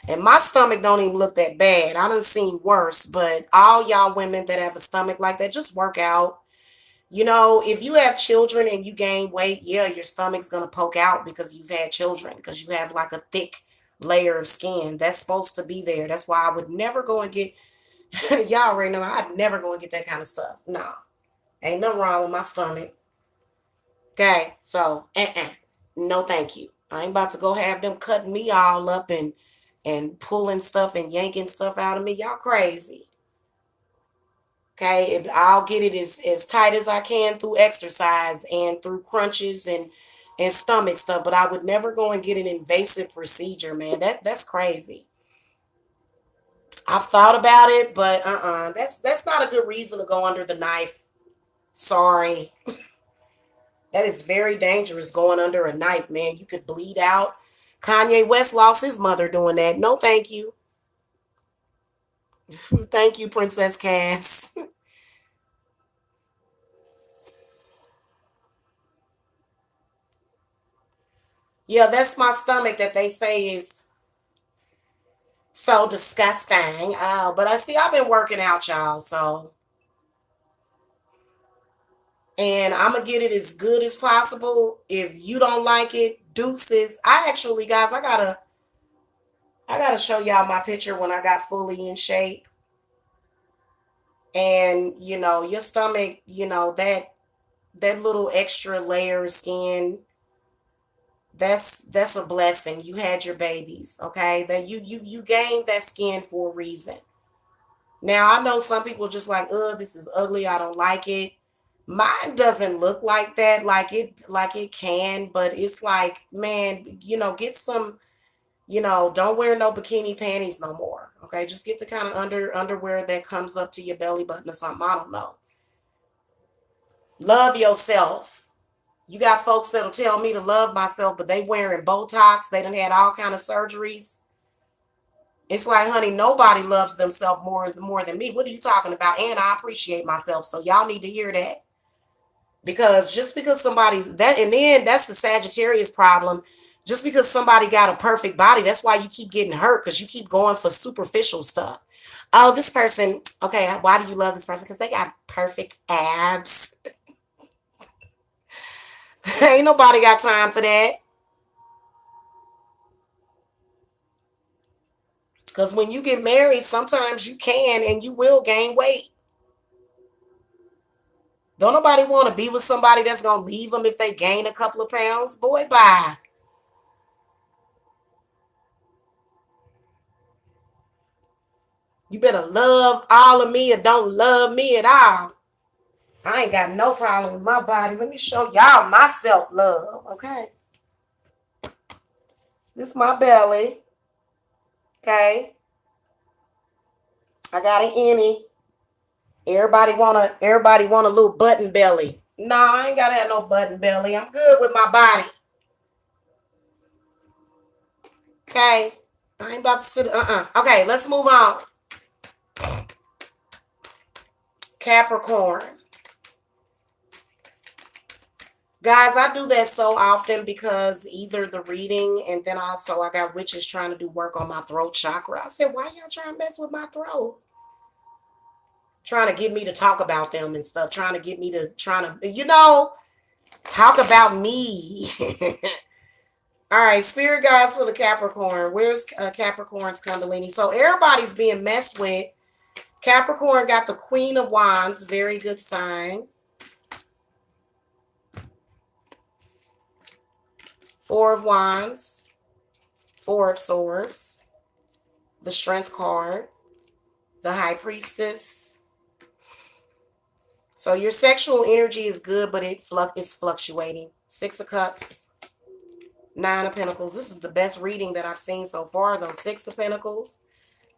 And my stomach don't even look that bad. I done seen worse, but all y'all women that have a stomach like that, just work out. You know, if you have children and you gain weight, yeah, your stomach's going to poke out because you've had children, because you have like a thick layer of skin. That's supposed to be there. That's why I would never go and get, y'all already know, I'd never go and get that kind of stuff. No, ain't nothing wrong with my stomach. Okay, so, no thank you. I ain't about to go have them cutting me all up and pulling stuff and yanking stuff out of me. Y'all crazy. Okay, I'll get it as tight as I can through exercise and through crunches and stomach stuff, but I would never go and get an invasive procedure, man. That's crazy. I've thought about it, but that's not a good reason to go under the knife. Sorry. That is very dangerous going under a knife, man. You could bleed out. Kanye West lost his mother doing that. No, thank you. Thank you, Princess Cass. Yeah, that's my stomach that they say is so disgusting. But I see I've been working out, y'all. So, and I'm gonna get it as good as possible. If you don't like it, deuces. I actually, guys, I gotta show y'all my picture when I got fully in shape. And you know, your stomach, you know, that little extra layer of skin, that's a blessing. You had your babies, okay? That you gained that skin for a reason. Now I know some people just like, this is ugly. I don't like it. Mine doesn't look like that, like it can, but it's like, man, you know, get some, you know, don't wear no bikini panties no more. Okay, just get the kind of underwear that comes up to your belly button or something. I don't know. Love yourself. You got folks that'll tell me to love myself, but they wearing Botox. They done had all kind of surgeries. It's like, honey, nobody loves themselves more than me. What are you talking about? And I appreciate myself. So y'all need to hear that. Because just because somebody's that, and then that's the Sagittarius problem. Just because somebody got a perfect body, that's why you keep getting hurt, because you keep going for superficial stuff. Oh, this person, okay, why do you love this person? Because they got perfect abs. Ain't nobody got time for that. Because when you get married, sometimes you can and you will gain weight. Don't nobody want to be with somebody that's going to leave them if they gain a couple of pounds. Boy, bye. You better love all of me or don't love me at all. I ain't got no problem with my body. Let me show y'all my self-love, okay? This is my belly, okay? I got an innie. Everybody want a little button belly. No, I ain't gotta have no button belly. I'm good with my body. Okay. I ain't about to sit. Okay, let's move on. Capricorn. Guys, I do that so often because either the reading and then also I got witches trying to do work on my throat chakra. I said, why y'all trying to mess with my throat? Trying to get me to talk about them and stuff. Trying to get me to, talk about me. All right, spirit guides for the Capricorn. Where's Capricorn's Kundalini? So everybody's being messed with. Capricorn got the Queen of Wands. Very good sign. Four of Wands, Four of Swords, the Strength card, the High Priestess. So your sexual energy is good, but it's fluctuating. Six of Cups, Nine of Pentacles. This is the best reading that I've seen so far, though. Six of Pentacles,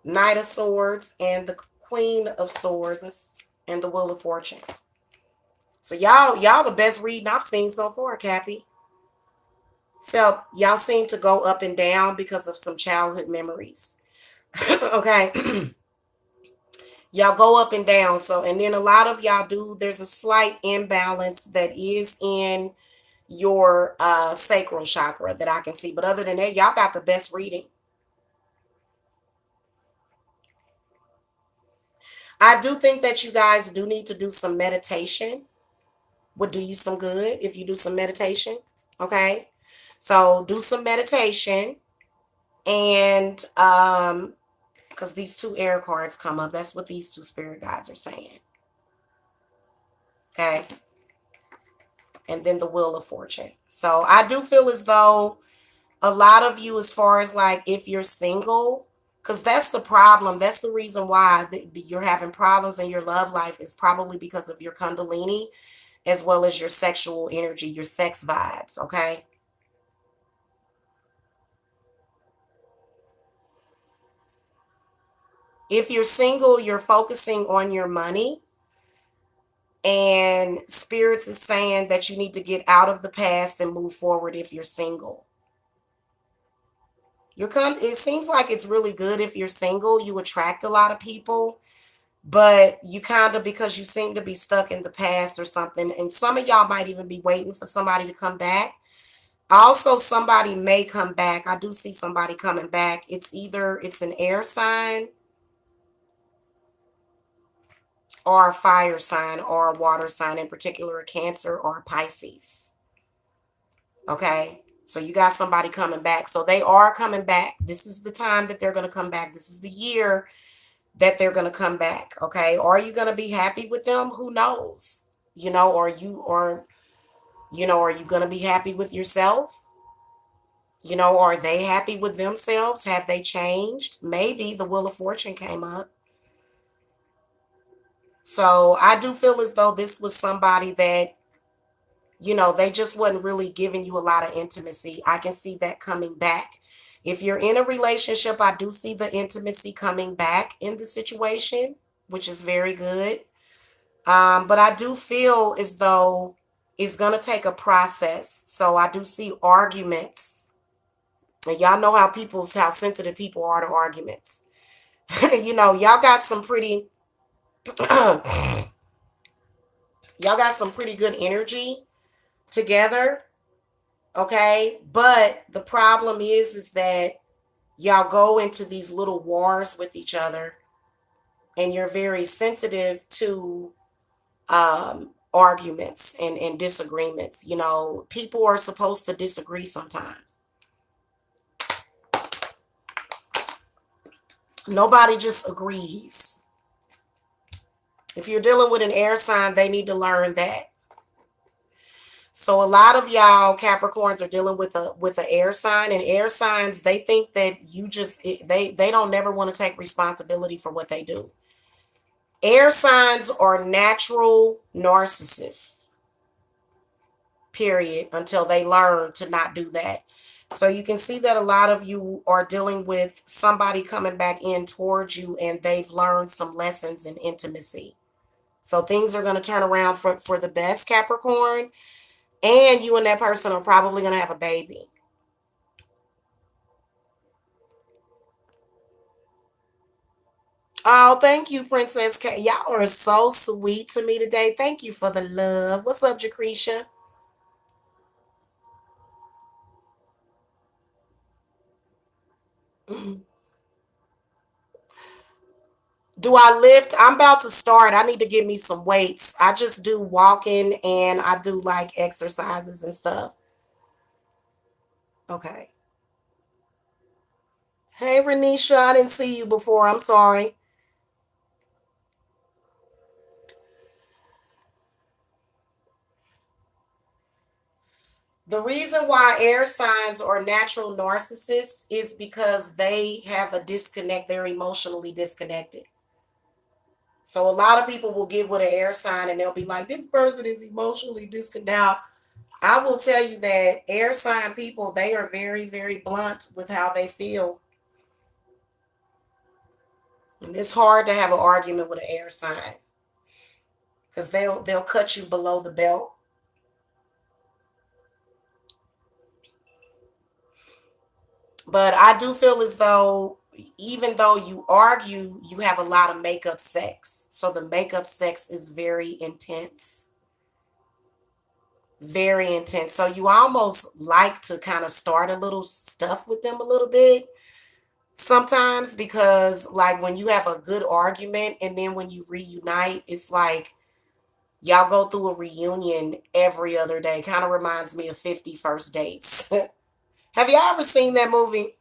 Knight of Swords, and the Queen of Swords, and the Wheel of Fortune. So y'all the best reading I've seen so far, Cappy. So y'all seem to go up and down because of some childhood memories. Okay. Y'all go up and down. So, and then a lot of y'all there's a slight imbalance that is in your sacral chakra that I can see. But other than that, y'all got the best reading. I do think that you guys do need to do some meditation. Would do you some good if you do some meditation. Okay. So do some meditation, and because these two air cards come up, that's what these two spirit guides are saying. Okay. And then the Wheel of Fortune. So I do feel as though a lot of you, as far as like if you're single, because that's the problem. That's the reason why you're having problems in your love life, is probably because of your Kundalini, as well as your sexual energy, your sex vibes. Okay. If you're single, you're focusing on your money, and spirits is saying that you need to get out of the past and move forward if you're single. It seems like it's really good if you're single. You attract a lot of people, but you kind of, because you seem to be stuck in the past or something, and some of y'all might even be waiting for somebody to come back. Also, somebody may come back. I do see somebody coming back. It's an air sign, or a fire sign, or a water sign, in particular a Cancer or a Pisces. Okay, so you got somebody coming back. So they are coming back. This is the time that they're going to come back. This is the year that they're going to come back. Okay, are you going to be happy with them? Who knows? Are you going to be happy with yourself? Are they happy with themselves? Have they changed? Maybe the Wheel of Fortune came up. So I do feel as though this was somebody that, they just wasn't really giving you a lot of intimacy. I can see that coming back. If you're in a relationship, I do see the intimacy coming back in the situation, which is very good. But I do feel as though it's going to take a process. So I do see arguments. And y'all know how sensitive people are to arguments. Y'all got some pretty y'all got some pretty good energy together. Okay? But the problem is that y'all go into these little wars with each other, and you're very sensitive to arguments and disagreements. People are supposed to disagree sometimes. Nobody just agrees. If you're dealing with an air sign, they need to learn that. So a lot of y'all Capricorns are dealing with an air sign, and air signs, they think that they don't never want to take responsibility for what they do. Air signs are natural narcissists, period, until they learn to not do that. So you can see that a lot of you are dealing with somebody coming back in towards you, and they've learned some lessons in intimacy. So things are going to turn around for the best, Capricorn. And you and that person are probably going to have a baby. Oh, thank you, Princess K. Y'all are so sweet to me today. Thank you for the love. What's up, Jacretia? Do I lift? I'm about to start. I need to get me some weights. I just do walking, and I do like exercises and stuff. Okay. Hey, Renisha, I didn't see you before. I'm sorry. The reason why air signs are natural narcissists is because they have a disconnect. They're emotionally disconnected. So a lot of people will get with an air sign and they'll be like, this person is emotionally disconnected. Now, I will tell you that air sign people, they are very, very blunt with how they feel. And it's hard to have an argument with an air sign because they'll cut you below the belt. But I do feel as though even though you argue, you have a lot of makeup sex. So the makeup sex is very intense. Very intense. So you almost like to kind of start a little stuff with them a little bit sometimes, because like when you have a good argument and then when you reunite, it's like y'all go through a reunion every other day. Kind of reminds me of 50 First Dates. Have you ever seen that movie?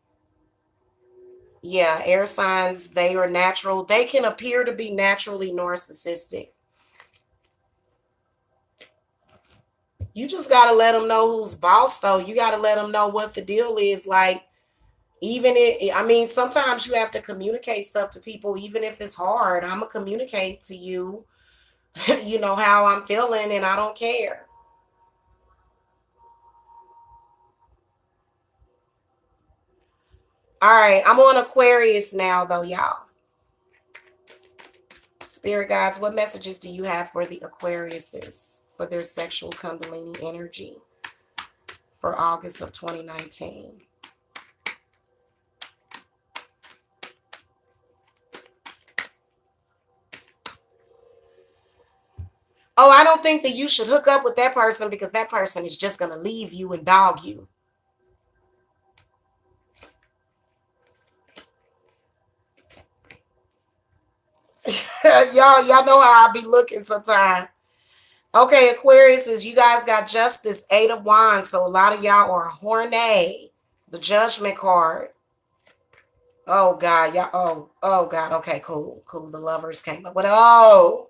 Yeah, air signs, they are natural. They can appear to be naturally narcissistic. You just got to let them know who's boss, though. You got to let them know what the deal is. Like, sometimes you have to communicate stuff to people, even if it's hard. I'm going to communicate to you, how I'm feeling, and I don't care. All right, I'm on Aquarius now, though, y'all. Spirit guides, what messages do you have for the Aquariuses for their sexual Kundalini energy for August of 2019? Oh, I don't think that you should hook up with that person because that person is just going to leave you and dog you. y'all know how I be looking sometimes. Okay, Aquarius, is you guys got Justice, Eight of Wands, so a lot of y'all are horny. The Judgment card. Oh God, y'all. Oh God. Okay, cool. The Lovers came up with oh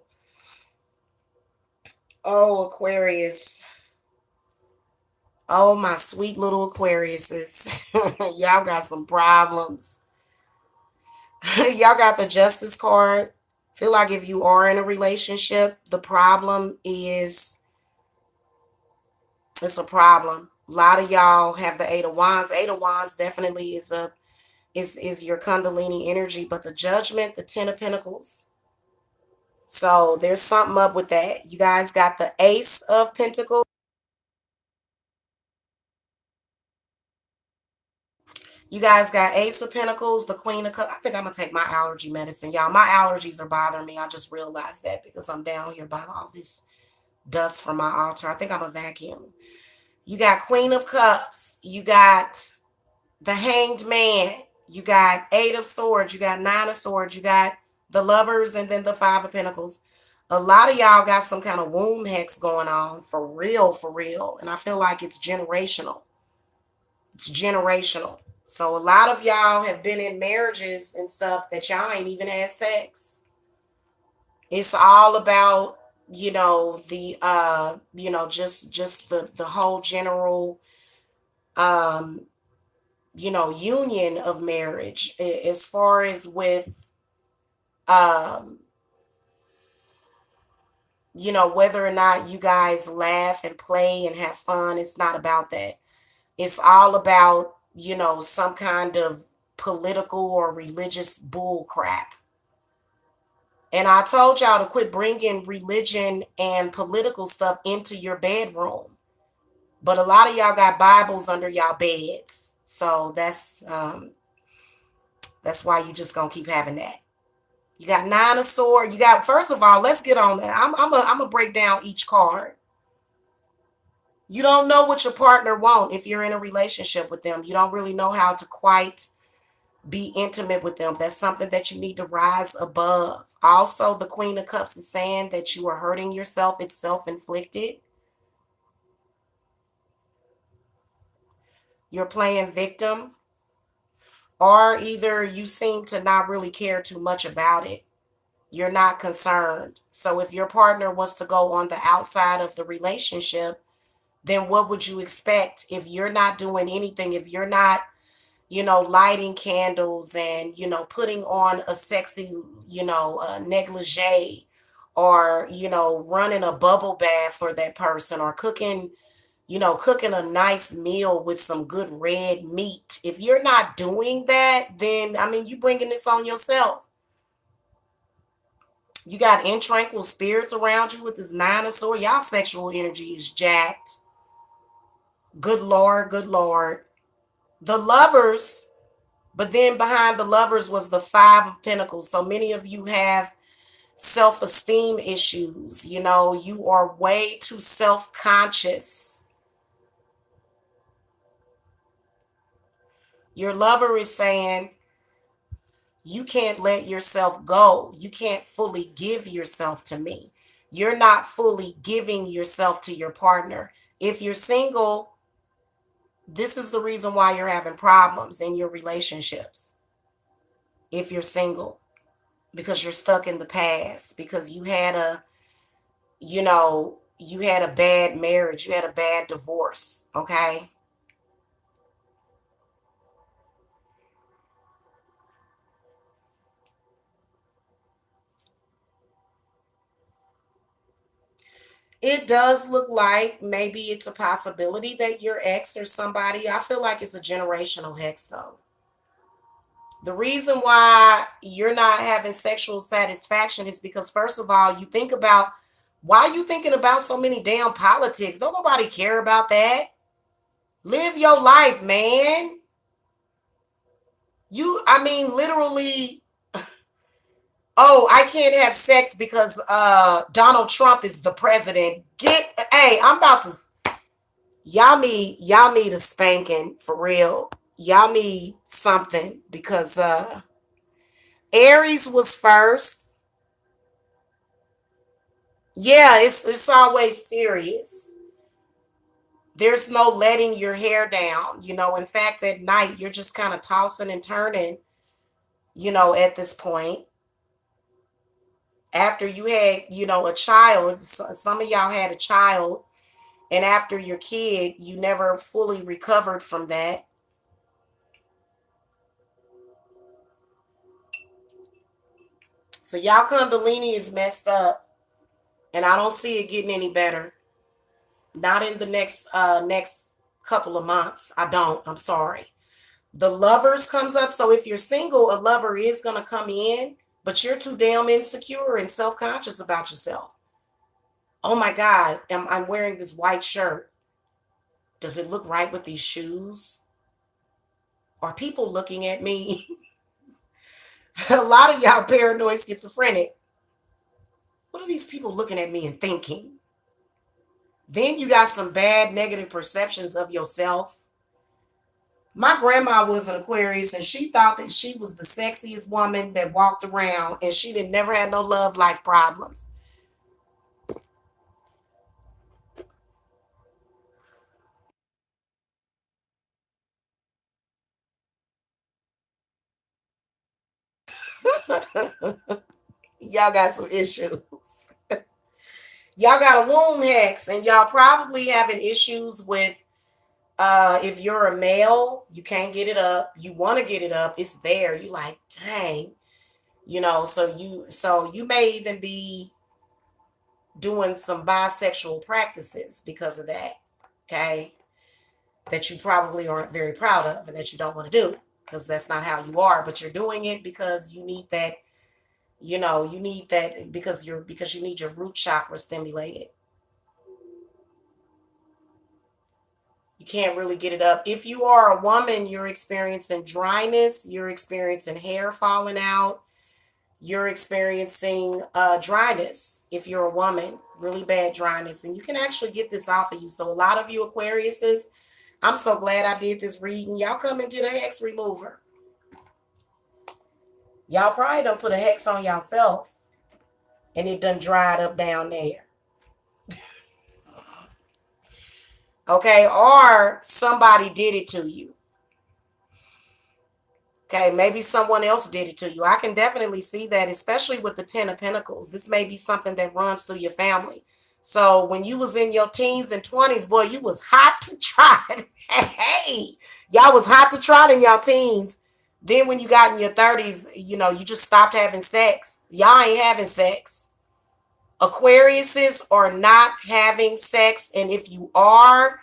Aquarius. Oh my sweet little Aquariuses. Y'all got some problems. Y'all got the Justice card. Feel like if you are in a relationship, the problem is it's a problem. A lot of y'all have the Eight of Wands. Eight of Wands definitely is your Kundalini energy, but the Judgment, the Ten of Pentacles. So there's something up with that. You guys got the Ace of Pentacles. You guys got Ace of Pentacles, the Queen of Cups. I think I'm going to take my allergy medicine. Y'all, my allergies are bothering me. I just realized that because I'm down here by all this dust from my altar. I think I'm a vacuum. You got Queen of Cups. You got the Hanged Man. You got Eight of Swords. You got Nine of Swords. You got the Lovers and then the Five of Pentacles. A lot of y'all got some kind of womb hex going on for real, for real. And I feel like it's generational. It's generational. So a lot of y'all have been in marriages and stuff that y'all ain't even had sex. It's all about, just the whole general union of marriage, as far as with um whether or not you guys laugh and play and have fun. It's not about that. It's all about, some kind of political or religious bull crap. And I told y'all to quit bringing religion and political stuff into your bedroom. But a lot of y'all got Bibles under y'all beds. So that's why you just gonna keep having that. You got Nine of Swords. You got, first of all, let's get on that. I'm gonna break down each card. You don't know what your partner wants if you're in a relationship with them. You don't really know how to quite be intimate with them. That's something that you need to rise above. Also, the Queen of Cups is saying that you are hurting yourself. It's self-inflicted. You're playing victim, or either you seem to not really care too much about it. You're not concerned. So if your partner was to go on the outside of the relationship, then what would you expect if you're not doing anything, if you're not, lighting candles and, putting on a sexy, negligee, or, running a bubble bath for that person, or cooking a nice meal with some good red meat. If you're not doing that, then, you bringing this on yourself. You got intranquil spirits around you with this Nine of Swords. Y'all sexual energy is jacked. Good Lord, good Lord. The Lovers, but then behind the Lovers was the Five of Pentacles. So many of you have self-esteem issues. You are way too self-conscious. Your lover is saying you can't let yourself go. You can't fully give yourself to me. You're not fully giving yourself to your partner. If you're single, this is the reason why you're having problems in your relationships. If you're single, because you're stuck in the past, because you had a bad marriage, you had a bad divorce, okay? It does look like maybe it's a possibility that your ex or somebody, I feel like it's a generational hex though. The reason why you're not having sexual satisfaction is because, first of all, you think about, why you thinking about so many damn politics? Don't nobody care about that. Live your life, man. Literally, oh, I can't have sex because Donald Trump is the president. Hey, I'm about to, y'all need a spanking for real. Y'all need something because Aries was first. Yeah, it's always serious. There's no letting your hair down. In fact, at night, you're just kind of tossing and turning, at this point. After you had, a child, some of y'all had a child, and after your kid, you never fully recovered from that. So y'all Kundalini is messed up, and I don't see it getting any better. Not in the next couple of months. I don't. I'm sorry. The Lovers comes up. So if you're single, a lover is going to come in, But you're too damn insecure and self-conscious about yourself. Oh my God, I'm wearing this white shirt. Does it look right with these shoes? Are people looking at me? A lot of y'all paranoid schizophrenic. What are these people looking at me and thinking? Then you got some bad negative perceptions of yourself. My grandma was an Aquarius and she thought that she was the sexiest woman that walked around, and she didn't never had no love life problems. Y'all got some issues. Y'all got a womb hex, and y'all probably having issues with if you're a male, you can't get it up. You want to get it up, it's there. You like, dang, so you may even be doing some bisexual practices because of that. Okay. That you probably aren't very proud of and that you don't want to do because that's not how you are, but you're doing it because you need that, you need that because you need your root chakra stimulated. You can't really get it up. If you are a woman, you're experiencing dryness, you're experiencing hair falling out, you're experiencing dryness. If you're a woman, really bad dryness, and you can actually get this off of you. So a lot of you Aquariuses, I'm so glad I did this reading. Y'all come and get a hex remover. Y'all probably done put a hex on yourself and it done dried up down there. Okay, or somebody did it to you. Okay, maybe someone else did it to you. I can definitely see that, especially with the Ten of Pentacles. This may be something that runs through your family. So when you was in your teens and 20s, boy, you was hot to trot. Hey, y'all was hot to trot in y'all teens. Then when you got in your 30s, you just stopped having sex. Y'all ain't having sex. Aquariuses are not having sex. And if you are,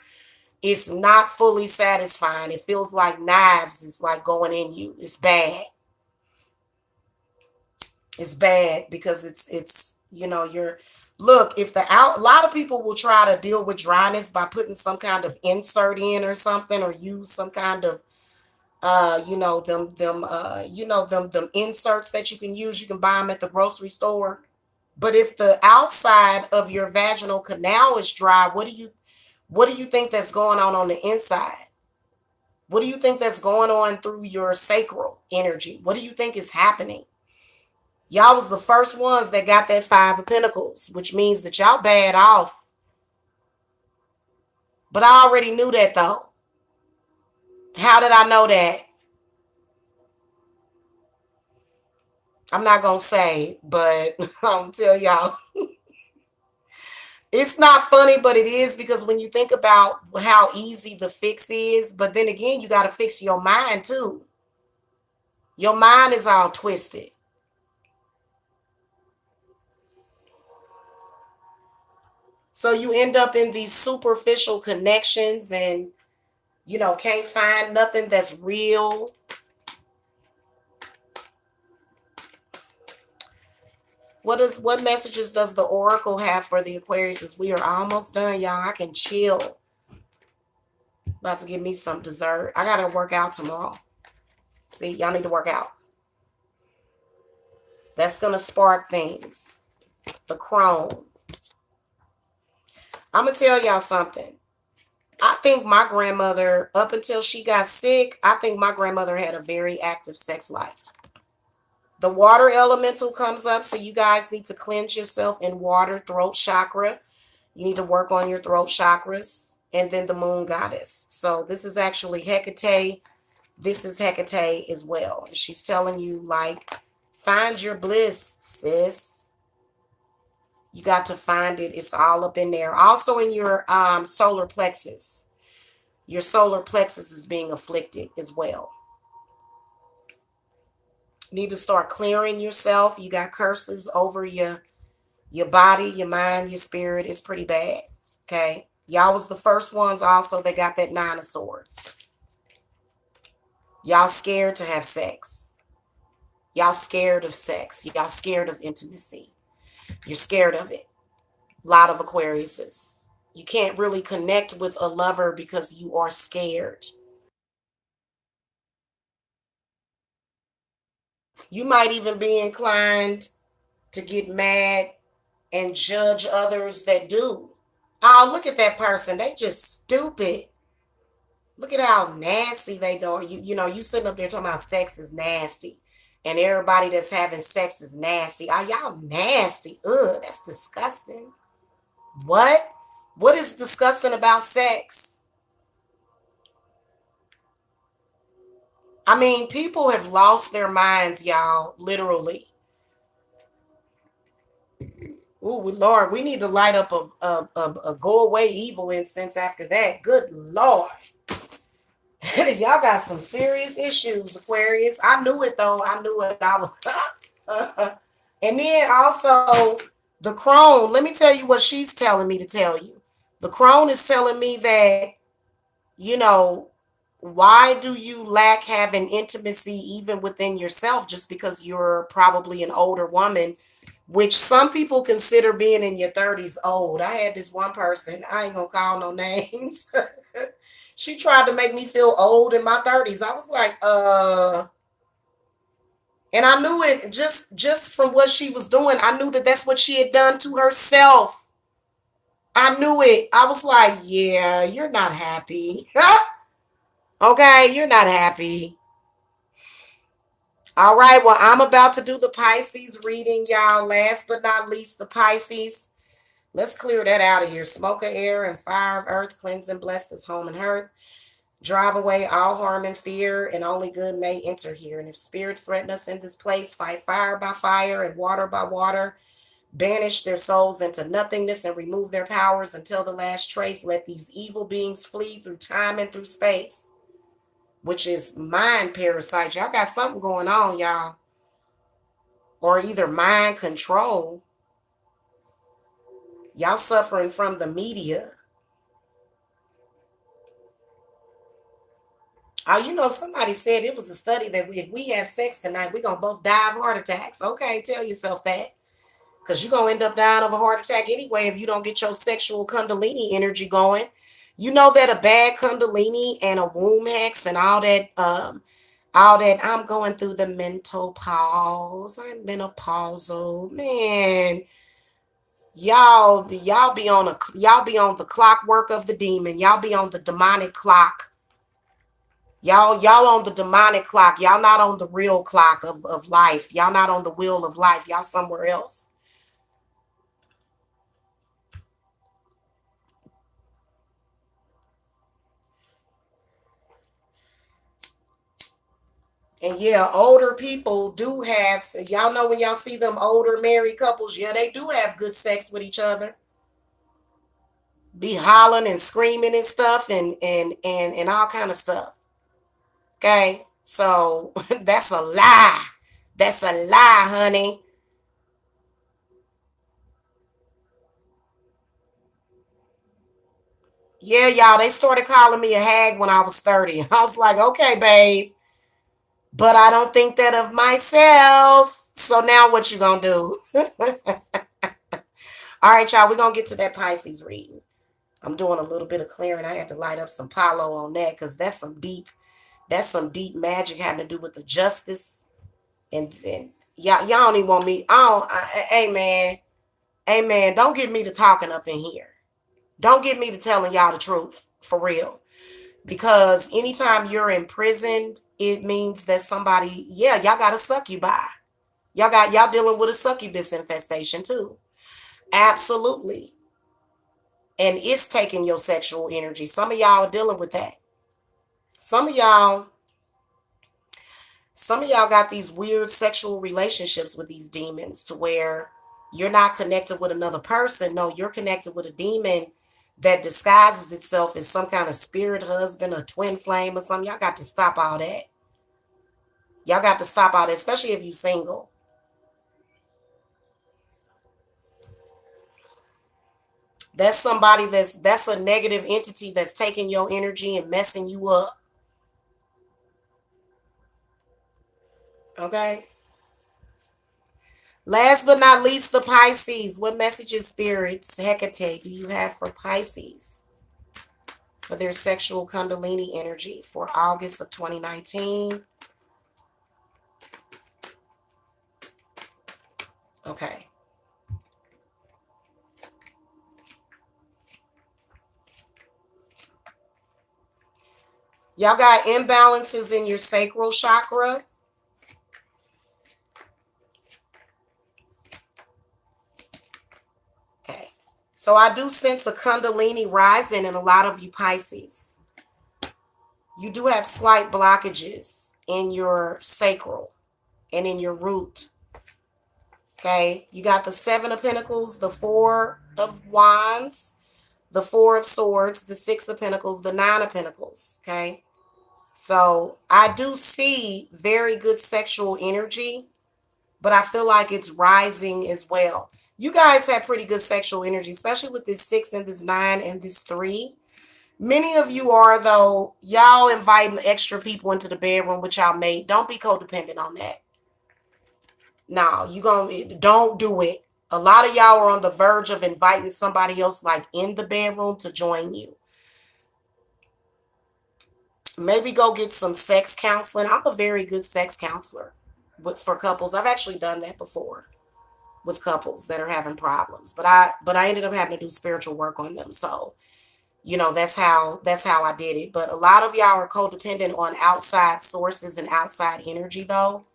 it's not fully satisfying. It feels like knives is like going in you. It's bad. It's bad because it's you're look, if a lot of people will try to deal with dryness by putting some kind of insert in or something, or use some kind of them inserts that you can use. You can buy them at the grocery store. But if the outside of your vaginal canal is dry, what do you think that's going on the inside? What do you think that's going on through your sacral energy? What do you think is happening? Y'all was the first ones that got that Five of Pentacles, which means that y'all bad off. But I already knew that though. How did I know that? I'm not going to say, but I'm going to tell y'all. It's not funny, but it is, because when you think about how easy the fix is, but then again, you got to fix your mind too. Your mind is all twisted. So you end up in these superficial connections and, can't find nothing that's real. What messages does the Oracle have for the Aquarius? We are almost done, y'all. I can chill. About to give me some dessert. I got to work out tomorrow. See, y'all need to work out. That's going to spark things. The Crone. I'm going to tell y'all something. I think my grandmother, up until she got sick, I think my grandmother had a very active sex life. The water elemental comes up, so you guys need to cleanse yourself in water, throat chakra. You need to work on your throat chakras. And then the moon goddess. So this is actually Hecate. This is Hecate as well. She's telling you, like, find your bliss, sis. You got to find it. It's all up in there. Also in your solar plexus. Your solar plexus is being afflicted as well. You need to start clearing yourself. You got curses over your body, your mind, your spirit. It's pretty bad. Okay. Y'all was the first ones also that got that Nine of Swords. Y'all scared to have sex. Y'all scared of sex. Y'all scared of intimacy. You're scared of it. A lot of Aquariuses. You can't really connect with a lover because you are scared. You might even be inclined to get mad and judge others that do. Oh, look at that person. They just stupid. Look at how nasty they do. You sitting up there talking about sex is nasty. And everybody that's having sex is nasty. Oh, y'all nasty. Ugh, that's disgusting. What? What is disgusting about sex? I mean, people have lost their minds, y'all, literally. Ooh, Lord, we need to light up a go away evil incense after that. Good Lord. Y'all got some serious issues, Aquarius. I knew it though. I knew it. I was and then also the crone, let me tell you what she's telling me to tell you. The crone is telling me that, you know, why do you lack having intimacy even within yourself just because you're probably an older woman, which some people consider being in your 30s old. I had this one person, I ain't gonna call no names. She tried to make me feel old in my 30s. I was like, and I knew it just from what she was doing. I knew that that's what she had done to herself. I knew it. I was like, yeah, you're not happy. Okay, you're not happy. All right, well, I'm about to do the Pisces reading, y'all. Last but not least, the Pisces. Let's clear that out of here. Smoke of air and fire of earth, cleanse and bless this home and hearth. Drive away all harm and fear, and only good may enter here. And if spirits threaten us in this place, fight fire by fire and water by water. Banish their souls into nothingness and remove their powers until the last trace. Let these evil beings flee through time and through space, which is mind parasites. Y'all got something going on, y'all. Or either mind control. Y'all suffering from the media. Oh, somebody said it was a study that if we have sex tonight, we're going to both die of heart attacks. Okay, tell yourself that. Because you're going to end up dying of a heart attack anyway if you don't get your sexual Kundalini energy going. You know that a bad Kundalini and a womb hex and all that, I'm going through the mental pause. I'm menopausal. Man, y'all be on the clockwork of the demon. Y'all be on the demonic clock. Y'all on the demonic clock. Y'all not on the real clock of life. Y'all not on the wheel of life. Y'all somewhere else. And yeah, older people do have, so y'all know when y'all see them older married couples, yeah, they do have good sex with each other. Be hollering and screaming and stuff and all kind of stuff. Okay. So that's a lie. That's a lie, honey. Yeah, y'all, they started calling me a hag when I was 30. I was like, okay, babe, but I don't think that of myself. So now what you gonna do? All right, y'all, we're gonna get to that Pisces reading. I'm doing a little bit of clearing. I had to light up some Palo on that because that's some deep magic having to do with the justice. And then y'all don't even want me. Hey man, hey man, don't get me to talking up in here. Don't get me to telling y'all the truth for real. Because anytime you're imprisoned, it means that somebody, yeah, y'all got to suck you by. Y'all dealing with a succubus infestation too. Absolutely. And it's taking your sexual energy. Some of y'all are dealing with that. Some of y'all, some of y'all got these weird sexual relationships with these demons to where you're not connected with another person. No, you're connected with a demon that disguises itself as some kind of spirit husband, a twin flame or something. Y'all got to stop all that. Y'all got to stop all that, especially if you're single. That's somebody that's a negative entity that's taking your energy and messing you up. Okay? Last but not least, the Pisces. What messages, spirits, Hecate, do you have for Pisces for their sexual Kundalini energy for August of 2019? Okay. Y'all got imbalances in your sacral chakra. Okay. So I do sense a Kundalini rising in a lot of you Pisces. You do have slight blockages in your sacral and in your root. Okay. You got the 7 of Pentacles, the 4 of Wands, the 4 of Swords, the 6 of Pentacles, the 9 of Pentacles. Okay. So I do see very good sexual energy, but I feel like it's rising as well. You guys have pretty good sexual energy, especially with this 6 and this 9 and this 3. Many of you are, though, y'all inviting extra people into the bedroom with y'all mate. Don't be codependent on that. No, don't do it. A lot of y'all are on the verge of inviting somebody else like in the bedroom to join you. Maybe go get some sex counseling. I'm a very good sex counselor for couples. I've actually done that before with couples that are having problems, but I ended up having to do spiritual work on them. So, that's how I did it. But a lot of y'all are codependent on outside sources and outside energy, though,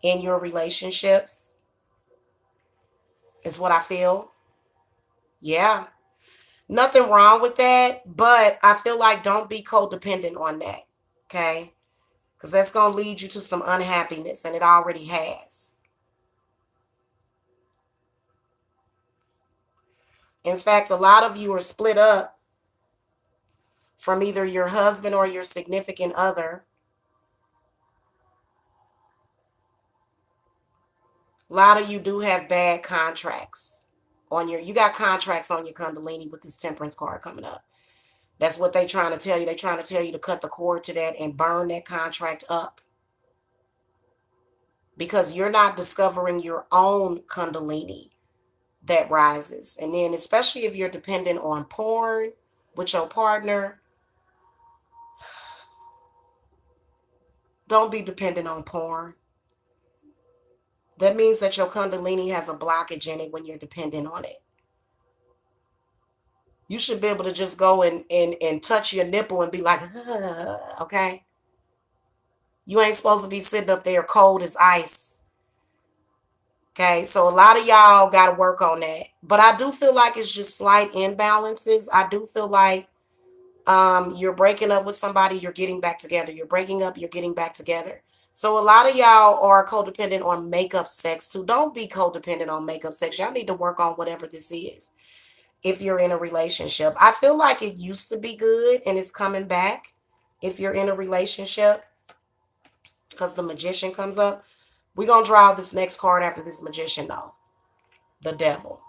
in your relationships, is what I feel. Yeah. Nothing wrong with that, but I feel like don't be codependent on that. Okay. Because that's going to lead you to some unhappiness, and it already has. In fact, a lot of you are split up from either your husband or your significant other. A lot of you do have bad contracts you got contracts on your Kundalini with this Temperance card coming up. That's what they're trying to tell you. They're trying to tell you to cut the cord to that and burn that contract up, because you're not discovering your own Kundalini that rises. And then especially if you're dependent on porn with your partner, don't be dependent on porn. That means that your Kundalini has a blockage in it when you're dependent on it. You should be able to just go and touch your nipple and be like, okay? You ain't supposed to be sitting up there cold as ice. Okay, so a lot of y'all got to work on that. But I do feel like it's just slight imbalances. I do feel like you're breaking up with somebody, you're getting back together. You're breaking up, you're getting back together. So a lot of y'all are codependent on makeup sex too. Don't be codependent on makeup sex. Y'all need to work on whatever this is if you're in a relationship. I feel like it used to be good and it's coming back if you're in a relationship, because the Magician comes up. We're going to draw this next card after this Magician, though. The Devil.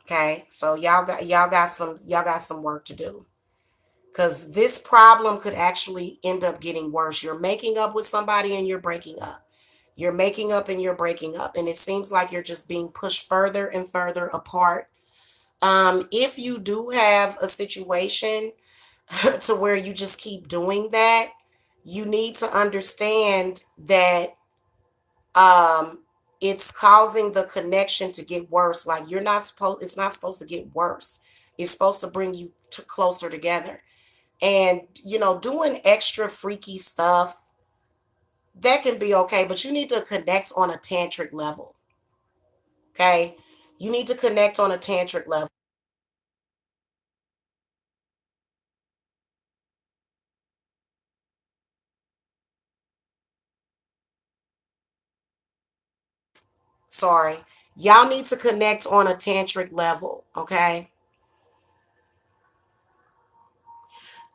Okay? So y'all got some work to do. Because this problem could actually end up getting worse. You're making up with somebody and you're breaking up. You're making up and you're breaking up. And it seems like you're just being pushed further and further apart. If you do have a situation to where you just keep doing that, you need to understand that it's causing the connection to get worse. Like it's not supposed to get worse. It's supposed to bring you closer together. And, doing extra freaky stuff, that can be okay, but you need to connect on a tantric level. Okay? You need to connect on a tantric level. Sorry. Y'all need to connect on a tantric level, okay?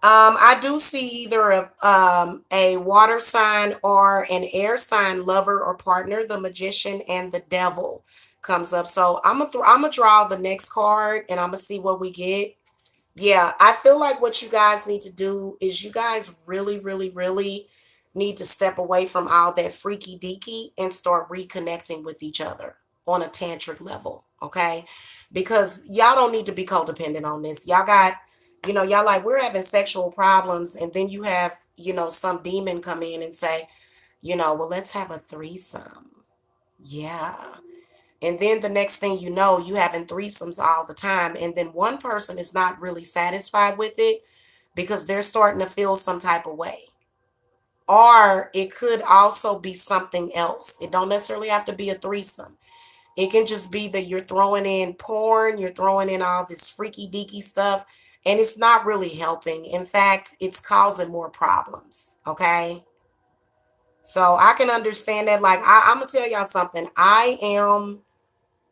I do see either a water sign or an air sign lover or partner. The Magician and the Devil comes up. So I'm gonna draw the next card and I'm gonna see what we get. Yeah, I feel like what you guys need to do is you guys really, really, really need to step away from all that freaky deaky and start reconnecting with each other on a tantric level, okay? Because y'all don't need to be codependent on this. Y'all got, y'all like, we're having sexual problems, and then you have, some demon come in and say, well, let's have a threesome. Yeah. And then the next thing you know, you having threesomes all the time. And then one person is not really satisfied with it because they're starting to feel some type of way. Or it could also be something else. It don't necessarily have to be a threesome. It can just be that you're throwing in porn, you're throwing in all this freaky deaky stuff, and it's not really helping. In fact, it's causing more problems. Okay. So I can understand that. Like, I'm gonna tell y'all something. I am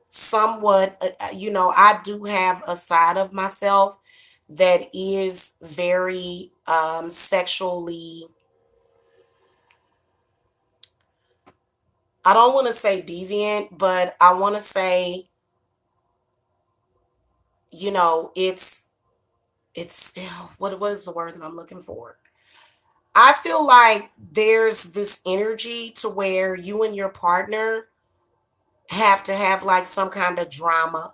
somewhat, I do have a side of myself that is very sexually, I don't want to say deviant, but I want to say, it's what is the word that I'm looking for? I feel like there's this energy to where you and your partner have to have like some kind of drama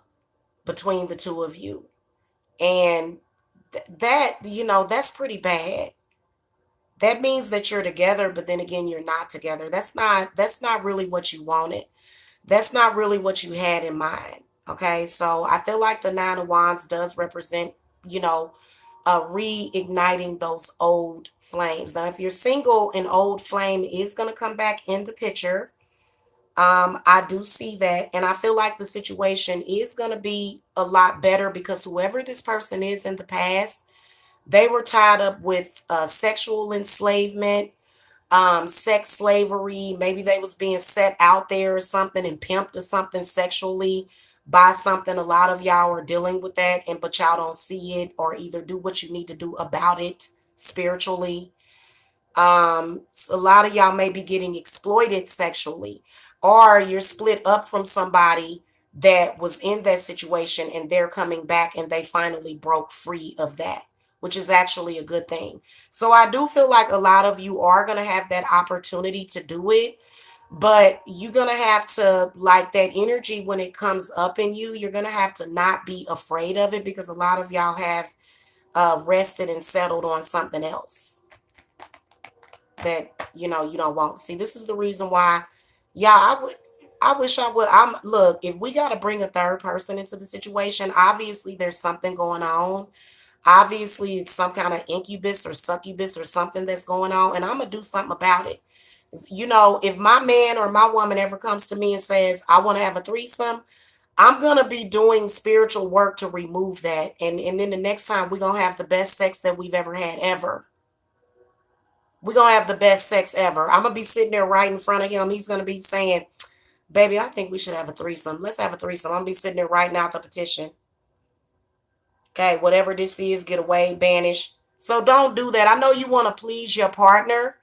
between the two of you. And that, that's pretty bad. That means that you're together, but then again, you're not together. That's not really what you wanted. That's not really what you had in mind. Okay. So I feel like the Nine of Wands does represent, you know, reigniting those old flames. Now, if you're single, an old flame is going to come back in the picture. I do see that. And I feel like the situation is going to be a lot better because whoever this person is in the past, they were tied up with sexual enslavement, sex slavery. Maybe they was being set out there or something and pimped or something sexually by something. A lot of y'all are dealing with that, and but y'all don't see it or either do what you need to do about it spiritually. So a lot of y'all may be getting exploited sexually, or you're split up from somebody that was in that situation and they're coming back and they finally broke free of that, which is actually a good thing. So I do feel like a lot of you are going to have that opportunity to do it, but you're going to have to, like, that energy when it comes up in you, you're going to have to not be afraid of it because a lot of y'all have rested and settled on something else that you don't want. See, this is the reason why, yeah, I wish I would. Look, if we got to bring a third person into the situation, obviously there's something going on. Obviously it's some kind of incubus or succubus or something that's going on, and I'm gonna do something about it. If my man or my woman ever comes to me and says I want to have a threesome, I'm gonna be doing spiritual work to remove that, and then the next time we're gonna have the best sex that we've ever had ever. We're gonna have the best sex ever. I'm gonna be sitting there right in front of him. He's gonna be saying, baby, I think we should have a threesome. Let's have a threesome. I'm gonna be sitting there writing out the petition. Okay, whatever this is, get away, banish. So don't do that. I know you want to please your partner.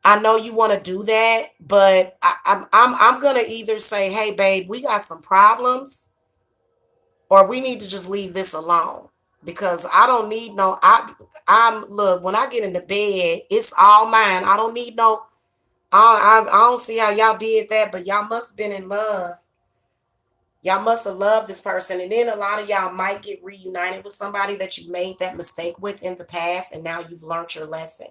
I know you want to do that, but I'm gonna either say, hey, babe, we got some problems, or we need to just leave this alone because I don't need no. I'm look, when I get in the bed, it's all mine. I don't need no. I don't see how y'all did that, but y'all must have been in love. Y'all must have loved this person. And then a lot of y'all might get reunited with somebody that you made that mistake with in the past, and now you've learned your lesson.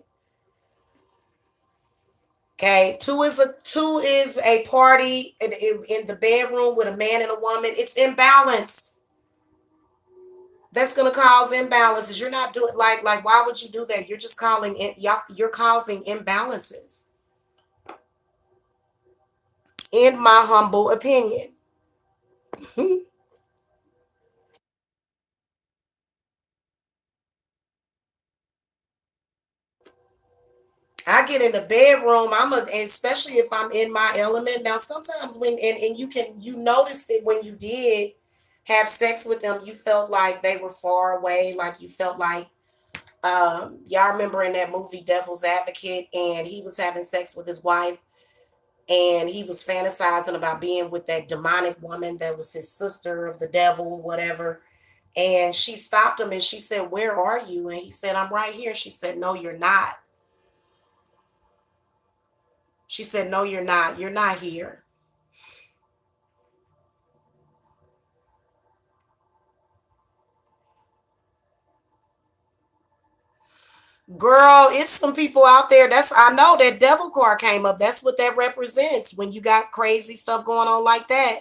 Okay. Two is a party in the bedroom with a man and a woman. It's imbalanced. That's gonna cause imbalances. You're not doing like why would you do that? You're just calling it you're causing imbalances, in my humble opinion. I get in the bedroom, especially if I'm in my element. Now, sometimes and you notice it when you did have sex with them, you felt like they were far away, like you felt like, y'all remember in that movie Devil's Advocate, and he was having sex with his wife, and he was fantasizing about being with that demonic woman that was his sister of the devil, whatever. And she stopped him and she said, where are you? And he said, I'm right here. She said, no, you're not. She said, no, you're not. You're not here. Girl, it's some people out there. I know that devil card came up. That's what that represents when you got crazy stuff going on like that.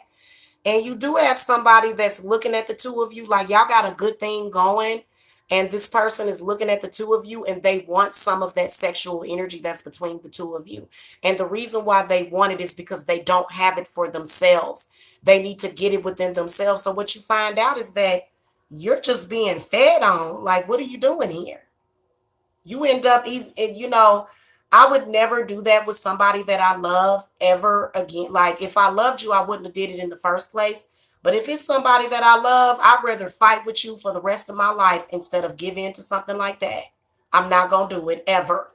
And you do have somebody that's looking at the two of you like y'all got a good thing going. And this person is looking at the two of you and they want some of that sexual energy that's between the two of you. And the reason why they want it is because they don't have it for themselves. They need to get it within themselves. So what you find out is that you're just being fed on. Like, what are you doing here? You end up, I would never do that with somebody that I love ever again. Like, if I loved you, I wouldn't have did it in the first place. But if it's somebody that I love, I'd rather fight with you for the rest of my life instead of give in to something like that. I'm not going to do it ever.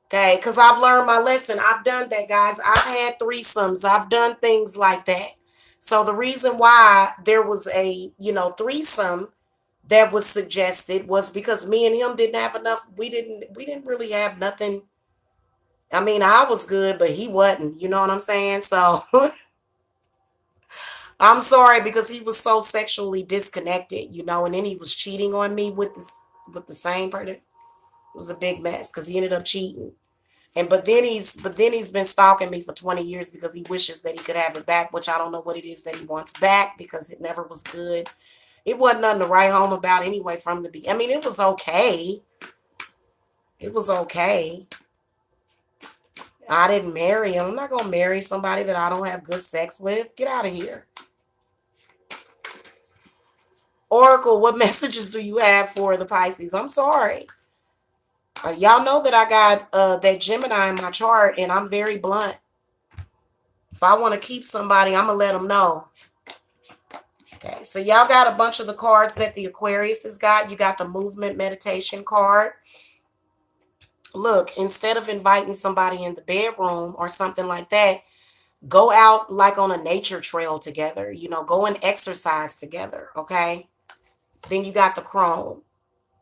Okay, because I've learned my lesson. I've done that, guys. I've had threesomes. I've done things like that. So the reason why there was a, threesome that was suggested was because me and him didn't have enough. We didn't really have nothing. I mean, I was good, but he wasn't. You know what I'm saying? So I'm sorry because he was so sexually disconnected, and then he was cheating on me with the same person. It was a big mess because he ended up cheating. And but then he's been stalking me for 20 years because he wishes that he could have it back, which I don't know what it is that he wants back because it never was good. It wasn't nothing to write home about anyway from the beginning. I mean, it was okay. It was okay. I didn't marry him. I'm not gonna marry somebody that I don't have good sex with. Get out of here. Oracle, what messages do you have for the Pisces? I'm sorry. Y'all know that I got that Gemini in my chart, and I'm very blunt. If I want to keep somebody, I'm going to let them know. Okay, so y'all got a bunch of the cards that the Aquarius has got. You got the movement meditation card. Look, instead of inviting somebody in the bedroom or something like that, go out like on a nature trail together. Go and exercise together, okay? Then you got the crone.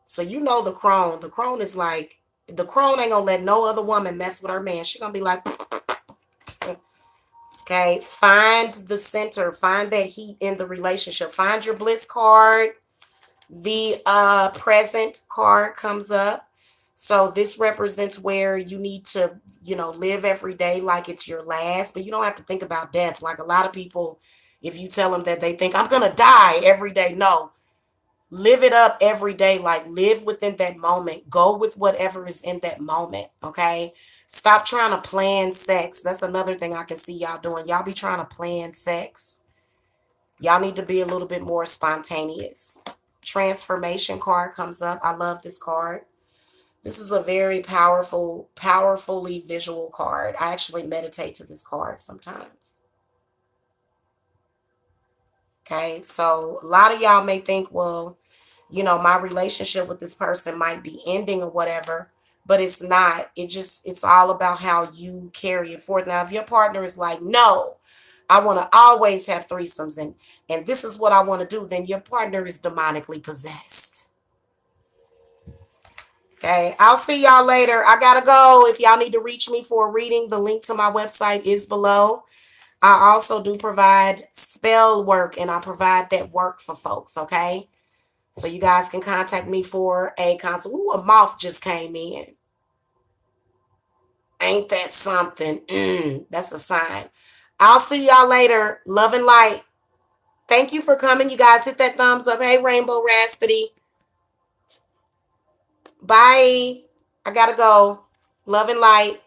So the crone. The crone is like, the crone ain't gonna let no other woman mess with her man. She gonna be like, okay, find the center, find that heat in the relationship. Find your bliss card. The present card comes up. So this represents where you need to, live every day like it's your last, but you don't have to think about death. Like a lot of people, if you tell them that they think I'm gonna die every day, no. Live it up every day. Like live within that moment. Go with whatever is in that moment. Okay. Stop trying to plan sex. That's another thing I can see y'all doing. Y'all be trying to plan sex. Y'all need to be a little bit more spontaneous. Transformation card comes up. I love this card. This is a very powerfully visual card. I actually meditate to this card sometimes. Okay. So a lot of y'all may think, well, my relationship with this person might be ending or whatever, but it's not. It's all about how you carry it forth. Now, if your partner is like, no, I want to always have threesomes and this is what I want to do, then your partner is demonically possessed. Okay, I'll see y'all later. I gotta go. If y'all need to reach me for a reading, the link to my website is below. I also do provide spell work and I provide that work for folks, okay? So you guys can contact me for a consult. Ooh, a moth just came in. Ain't that something? That's a sign. I'll see y'all later. Love and light. Thank you for coming. You guys hit that thumbs up. Hey, Rainbow Raspity. Bye. I gotta go. Love and light.